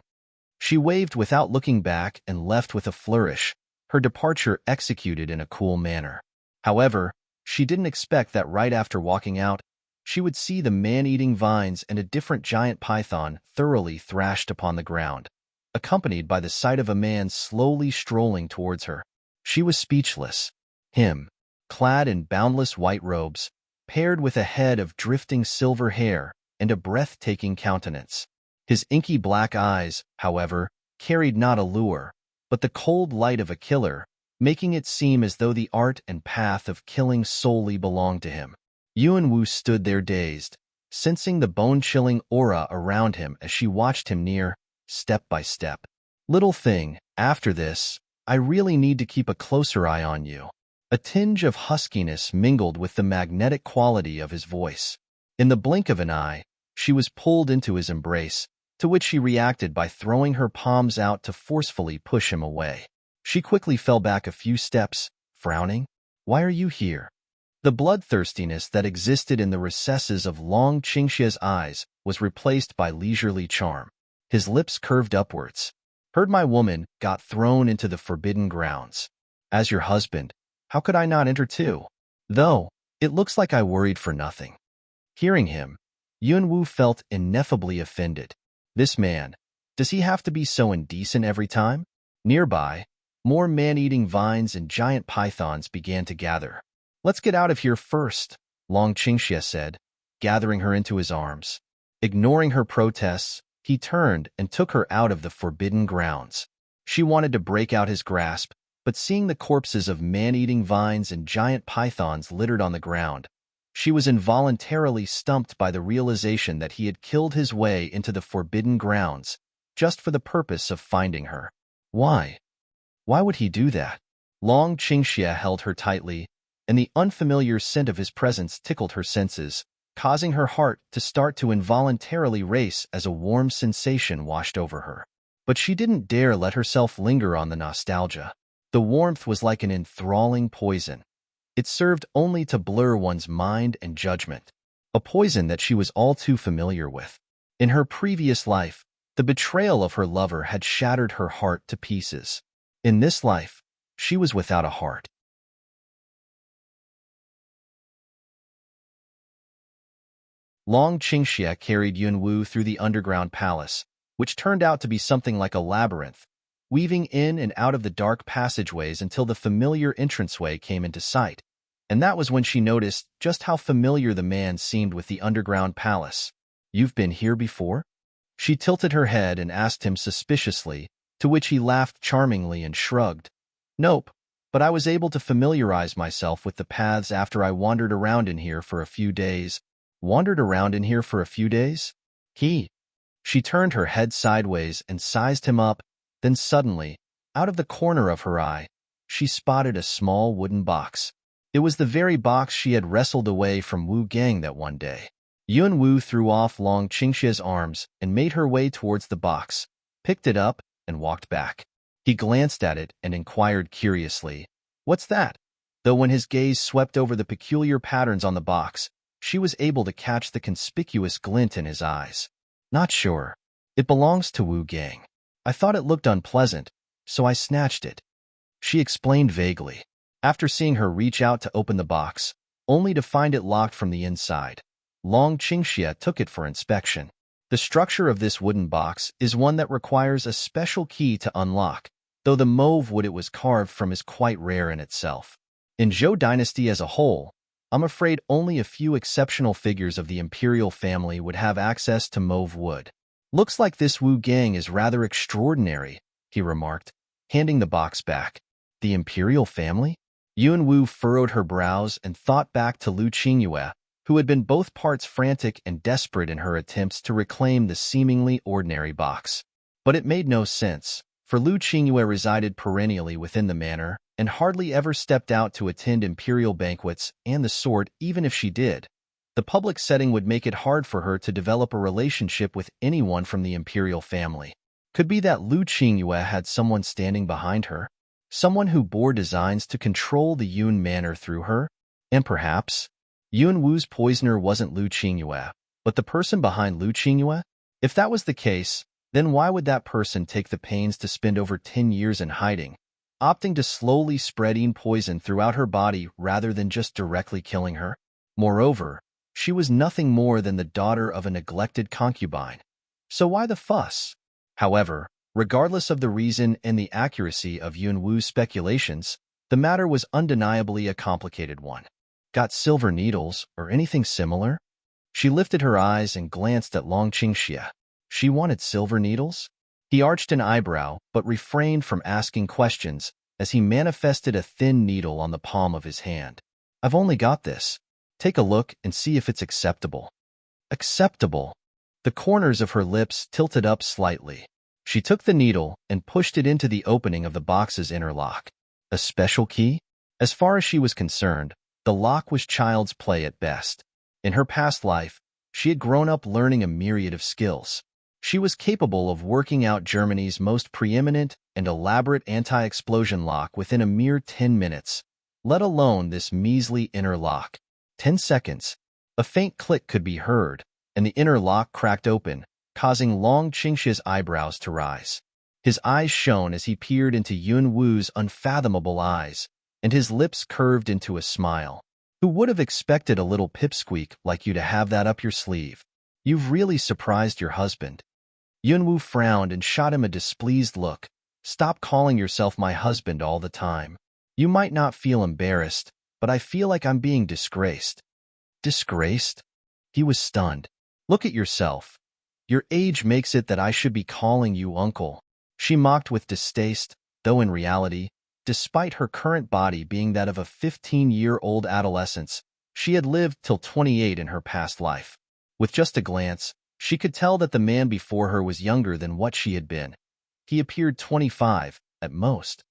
She waved without looking back and left with a flourish, her departure executed in a cool manner. However, she didn't expect that right after walking out, she would see the man-eating vines and a different giant python thoroughly thrashed upon the ground, accompanied by the sight of a man slowly strolling towards her. She was speechless. Him, clad in boundless white robes, paired with a head of drifting silver hair and a breathtaking countenance. His inky black eyes, however, carried not a lure, but the cold light of a killer, making it seem as though the art and path of killing solely belonged to him. Yuan Wu stood there dazed, sensing the bone-chilling aura around him as she watched him near, step by step. "Little thing, after this, I really need to keep a closer eye on you." A tinge of huskiness mingled with the magnetic quality of his voice. In the blink of an eye, she was pulled into his embrace, to which she reacted by throwing her palms out to forcefully push him away. She quickly fell back a few steps, frowning. "Why are you here?" The bloodthirstiness that existed in the recesses of Long Qingxia's eyes was replaced by leisurely charm. His lips curved upwards. "Heard my woman got thrown into the forbidden grounds. As your husband, how could I not enter too? Though, it looks like I worried for nothing." Hearing him, Yuan Wu felt ineffably offended. This man, does he have to be so indecent every time? Nearby, more man-eating vines and giant pythons began to gather. "Let's get out of here first," Long Qingxia said, gathering her into his arms. Ignoring her protests, he turned and took her out of the forbidden grounds. She wanted to break out his grasp, but seeing the corpses of man-eating vines and giant pythons littered on the ground, she was involuntarily stumped by the realization that he had killed his way into the forbidden grounds just for the purpose of finding her. Why? Why would he do that? Long Qingxia held her tightly, and the unfamiliar scent of his presence tickled her senses, causing her heart to start to involuntarily race as a warm sensation washed over her. But she didn't dare let herself linger on the nostalgia. The warmth was like an enthralling poison. It served only to blur one's mind and judgment, a poison that she was all too familiar with. In her previous life, the betrayal of her lover had shattered her heart to pieces. In this life, she was without a heart. Long Qingxia carried Yunwu through the underground palace, which turned out to be something like a labyrinth, weaving in and out of the dark passageways until the familiar entranceway came into sight. And that was when she noticed just how familiar the man seemed with the underground palace. "You've been here before?" She tilted her head and asked him suspiciously, to which he laughed charmingly and shrugged. "Nope, but I was able to familiarize myself with the paths after I wandered around in here for a few days." "Wandered around in here for a few days?" She turned her head sideways and sized him up, then suddenly, out of the corner of her eye, she spotted a small wooden box. It was the very box she had wrestled away from Wu Gang that one day. Yun Wu threw off Long Qingxia's arms and made her way towards the box, picked it up, and walked back. He glanced at it and inquired curiously, "What's that?" Though when his gaze swept over the peculiar patterns on the box, she was able to catch the conspicuous glint in his eyes. "Not sure. It belongs to Wu Gang. I thought it looked unpleasant, so I snatched it," she explained vaguely. After seeing her reach out to open the box, only to find it locked from the inside, Long Qingxia took it for inspection. The structure of this wooden box is one that requires a special key to unlock, though the mauve wood it was carved from is quite rare in itself. In Zhou Dynasty as a whole, I'm afraid only a few exceptional figures of the imperial family would have access to mauve wood. "Looks like this Wu Gang is rather extraordinary," he remarked, handing the box back. "The imperial family?" Yun Wu furrowed her brows and thought back to Lu Qingyue, who had been both parts frantic and desperate in her attempts to reclaim the seemingly ordinary box. But it made no sense, for Lu Qingyue resided perennially within the manor and hardly ever stepped out to attend imperial banquets, and the sort, even if she did, the public setting would make it hard for her to develop a relationship with anyone from the imperial family. Could be that Lu Qingyue had someone standing behind her, someone who bore designs to control the Yun manor through her, and perhaps Yun Wu's poisoner wasn't Lu Qingyue, but the person behind Lu Qingyue? If that was the case, then why would that person take the pains to spend over 10 years in hiding, opting to slowly spreading poison throughout her body rather than just directly killing her? Moreover, she was nothing more than the daughter of a neglected concubine. So why the fuss? However, regardless of the reason and the accuracy of Yun Wu's speculations, the matter was undeniably a complicated one. "Got silver needles or anything similar?" She lifted her eyes and glanced at Long Qingxia. She wanted silver needles? He arched an eyebrow, but refrained from asking questions as he manifested a thin needle on the palm of his hand. "I've only got this. Take a look and see if it's acceptable." Acceptable? The corners of her lips tilted up slightly. She took the needle and pushed it into the opening of the box's inner lock. A special key? As far as she was concerned, the lock was child's play at best. In her past life, she had grown up learning a myriad of skills. She was capable of working out Germany's most preeminent and elaborate anti-explosion lock within a mere 10 minutes, let alone this measly inner lock. 10 seconds. A faint click could be heard, and the inner lock cracked open, causing Long Qingxia's eyebrows to rise. His eyes shone as he peered into Yun Wu's unfathomable eyes, and his lips curved into a smile. "Who would have expected a little pipsqueak like you to have that up your sleeve? You've really surprised your husband." Yun Wu frowned and shot him a displeased look. "Stop calling yourself my husband all the time. You might not feel embarrassed, but I feel like I'm being disgraced." Disgraced? He was stunned. Look at yourself. Your age makes it that I should be calling you uncle. She mocked with distaste, though in reality, despite her current body being that of a 15-year-old adolescent, she had lived till 28 in her past life. With just a glance, she could tell that the man before her was younger than what she had been. He appeared 25, at most.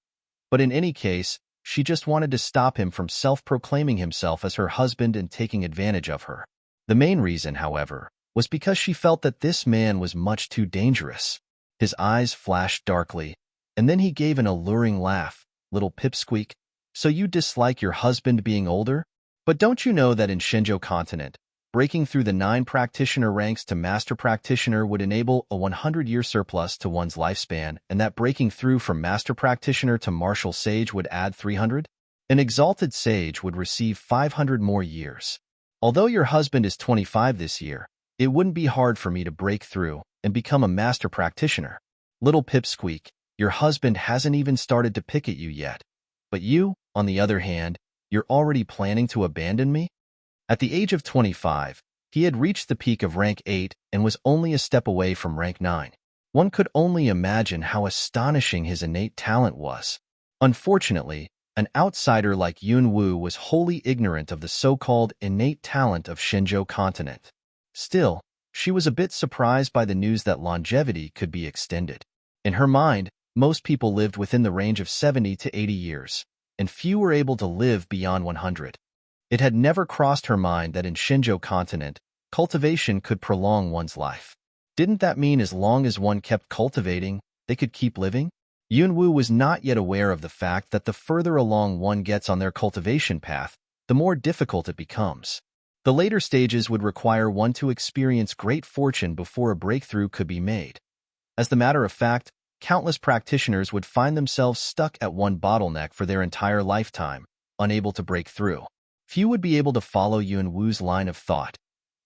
But in any case, she just wanted to stop him from self-proclaiming himself as her husband and taking advantage of her. The main reason, however, was because she felt that this man was much too dangerous. His eyes flashed darkly, and then he gave an alluring laugh. Little pipsqueak, so you dislike your husband being older? But don't you know that in Shinjo continent, breaking through the 9 practitioner ranks to master practitioner would enable a 100-year surplus to one's lifespan, and that breaking through from master practitioner to martial sage would add 300? An exalted sage would receive 500 more years. Although your husband is 25 this year, it wouldn't be hard for me to break through and become a master practitioner. Little pipsqueak, your husband hasn't even started to pick at you yet. But you, on the other hand, you're already planning to abandon me? At the age of 25, he had reached the peak of rank 8 and was only a step away from rank 9. One could only imagine how astonishing his innate talent was. Unfortunately, an outsider like Yun Wu was wholly ignorant of the so-called innate talent of Shinjo continent. Still, she was a bit surprised by the news that longevity could be extended. In her mind, most people lived within the range of 70 to 80 years, and few were able to live beyond 100. It had never crossed her mind that in Shinjo continent, cultivation could prolong one's life. Didn't that mean as long as one kept cultivating, they could keep living? Yunwoo was not yet aware of the fact that the further along one gets on their cultivation path, the more difficult it becomes. The later stages would require one to experience great fortune before a breakthrough could be made. As a matter of fact, countless practitioners would find themselves stuck at one bottleneck for their entire lifetime, unable to break through. Few would be able to follow Yun Wu's line of thought.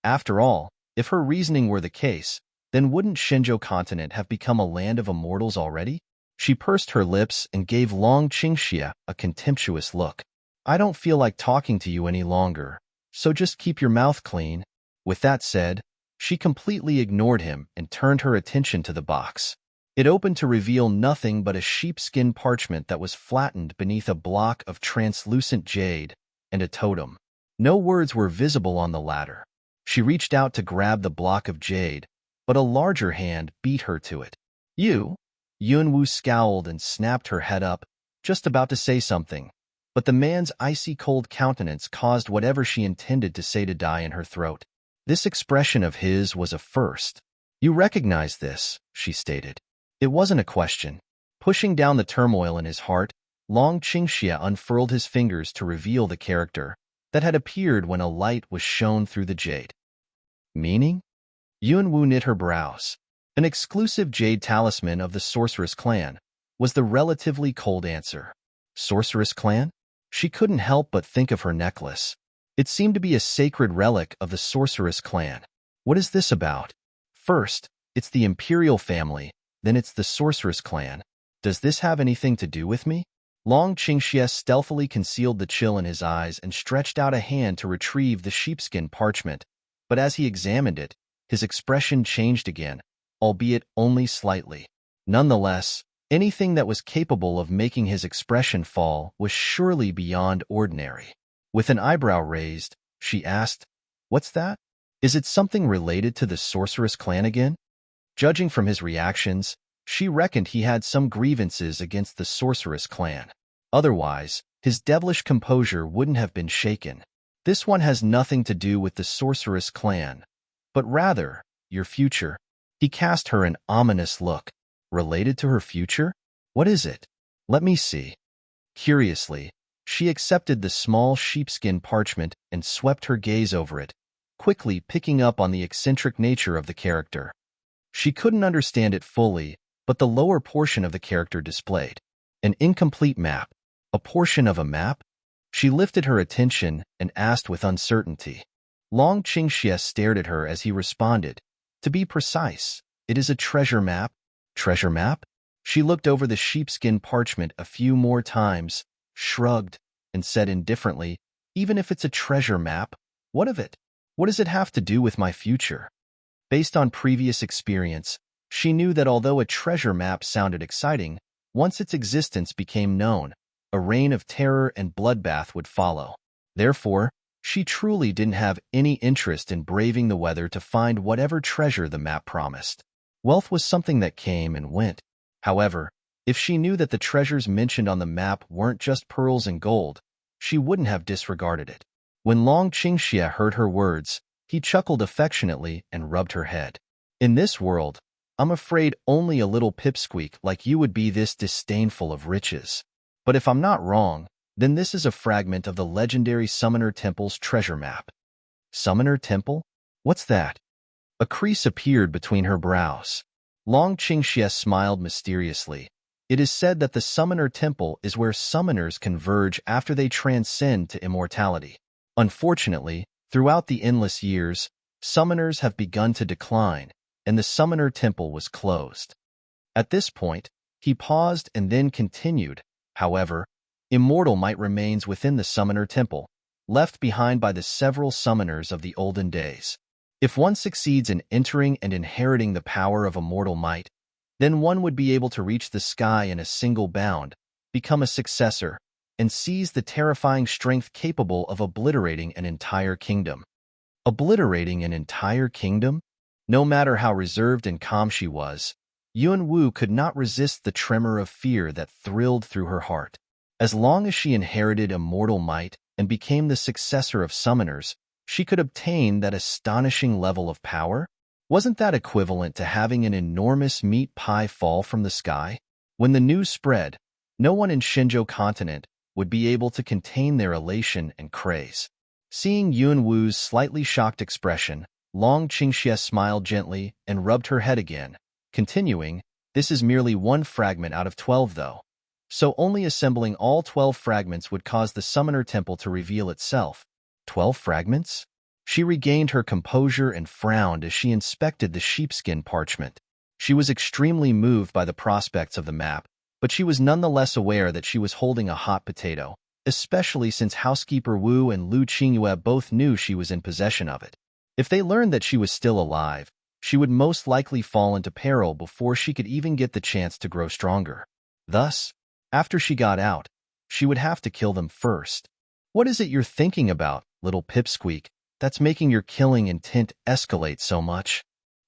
After all, if her reasoning were the case, then wouldn't Shinjo continent have become a land of immortals already? She pursed her lips and gave Long Qingxia a contemptuous look. I don't feel like talking to you any longer, so just keep your mouth clean. With that said, she completely ignored him and turned her attention to the box. It opened to reveal nothing but a sheepskin parchment that was flattened beneath a block of translucent jade and a totem. No words were visible on the latter. She reached out to grab the block of jade, but a larger hand beat her to it. You? Yunwoo scowled and snapped her head up, just about to say something, but the man's icy cold countenance caused whatever she intended to say to die in her throat. This expression of his was a first. You recognize this, she stated. It wasn't a question. Pushing down the turmoil in his heart, Long Qingxia unfurled his fingers to reveal the character that had appeared when a light was shone through the jade. Meaning? Yunwoo knit her brows. An exclusive jade talisman of the Sorceress clan was the relatively cold answer. Sorceress clan? She couldn't help but think of her necklace. It seemed to be a sacred relic of the Sorceress clan. What is this about? First, it's the Imperial family, then it's the Sorceress clan. Does this have anything to do with me? Long Qingxia stealthily concealed the chill in his eyes and stretched out a hand to retrieve the sheepskin parchment, but as he examined it, his expression changed again, albeit only slightly. Nonetheless, anything that was capable of making his expression fall was surely beyond ordinary. With an eyebrow raised, she asked, "What's that? Is it something related to the Sorceress clan again?" Judging from his reactions, she reckoned he had some grievances against the Sorceress clan. Otherwise, his devilish composure wouldn't have been shaken. This one has nothing to do with the Sorceress clan, but rather, your future. He cast her an ominous look. Related to her future? What is it? Let me see. Curiously, she accepted the small sheepskin parchment and swept her gaze over it, quickly picking up on the eccentric nature of the character. She couldn't understand it fully, but the lower portion of the character displayed an incomplete map. A portion of a map? She lifted her attention and asked with uncertainty. Long Qingxia stared at her as he responded. To be precise, it is a treasure map. Treasure map? She looked over the sheepskin parchment a few more times, shrugged, and said indifferently, even if it's a treasure map, what of it? What does it have to do with my future? Based on previous experience, she knew that although a treasure map sounded exciting, once its existence became known, a reign of terror and bloodbath would follow. Therefore, she truly didn't have any interest in braving the weather to find whatever treasure the map promised. Wealth was something that came and went. However, if she knew that the treasures mentioned on the map weren't just pearls and gold, she wouldn't have disregarded it. When Long Qingxie heard her words, he chuckled affectionately and rubbed her head. In this world, I'm afraid only a little pipsqueak like you would be this disdainful of riches. But if I'm not wrong, then this is a fragment of the legendary Summoner Temple's treasure map. Summoner Temple? What's that? A crease appeared between her brows. Long Qingxie smiled mysteriously. It is said that the Summoner Temple is where summoners converge after they transcend to immortality. Unfortunately, throughout the endless years, summoners have begun to decline, and the Summoner Temple was closed. At this point, he paused and then continued. However, immortal might remains within the Summoner Temple, left behind by the several summoners of the olden days. If one succeeds in entering and inheriting the power of immortal might, then one would be able to reach the sky in a single bound, become a successor, and seize the terrifying strength capable of obliterating an entire kingdom. Obliterating an entire kingdom? No matter how reserved and calm she was, Yuan Wu could not resist the tremor of fear that thrilled through her heart. As long as she inherited immortal might and became the successor of summoners, she could obtain that astonishing level of power? Wasn't that equivalent to having an enormous meat pie fall from the sky? When the news spread, no one in Shenzhou continent would be able to contain their elation and craze. Seeing Yuan Wu's slightly shocked expression, Long Qingxie smiled gently and rubbed her head again, continuing, "This is merely one fragment out of 12 though. So only assembling all 12 fragments would cause the Summoner Temple to reveal itself." 12 fragments? She regained her composure and frowned as she inspected the sheepskin parchment. She was extremely moved by the prospects of the map, but she was nonetheless aware that she was holding a hot potato, especially since housekeeper Wu and Lu Qingyue both knew she was in possession of it. If they learned that she was still alive, she would most likely fall into peril before she could even get the chance to grow stronger. Thus, after she got out, she would have to kill them first. "What is it you're thinking about, little pipsqueak, that's making your killing intent escalate so much?"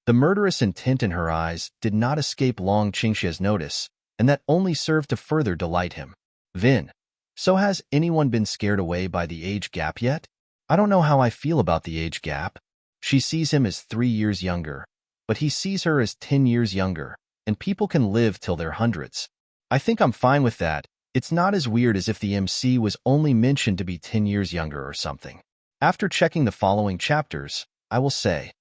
The murderous intent in her eyes did not escape Long Qingxie's notice, and that only served to further delight him. "Vin, so has anyone been scared away by the age gap yet?" "I don't know how I feel about the age gap." She sees him as 3 years younger, but he sees her as 10 years younger, and people can live till their hundreds. "I think I'm fine with that. It's not as weird as if the MC was only mentioned to be 10 years younger or something." After checking the following chapters, I will say,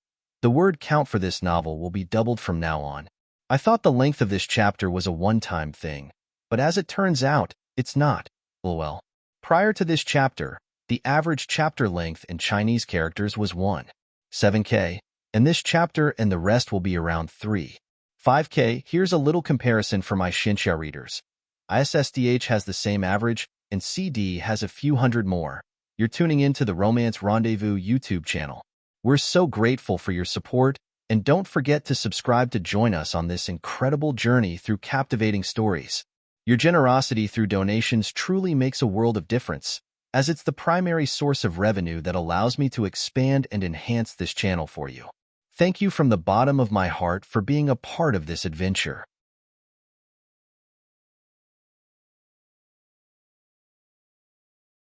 the word count for this novel will be doubled from now on. I thought the length of this chapter was a one-time thing, but as it turns out, it's not. Well, prior to this chapter, the average chapter length in Chinese characters was 1.7K, and this chapter and the rest will be around 3.5K. Here's a little comparison for my Xinxia readers. ISSDH has the same average, and CD has a few hundred more. You're tuning into the Romance Rendezvous YouTube channel. We're so grateful for your support, and don't forget to subscribe to join us on this incredible journey through captivating stories. Your generosity through donations truly makes a world of difference, as it's the primary source of revenue that allows me to expand and enhance this channel for you. Thank you from the bottom of my heart for being a part of this adventure.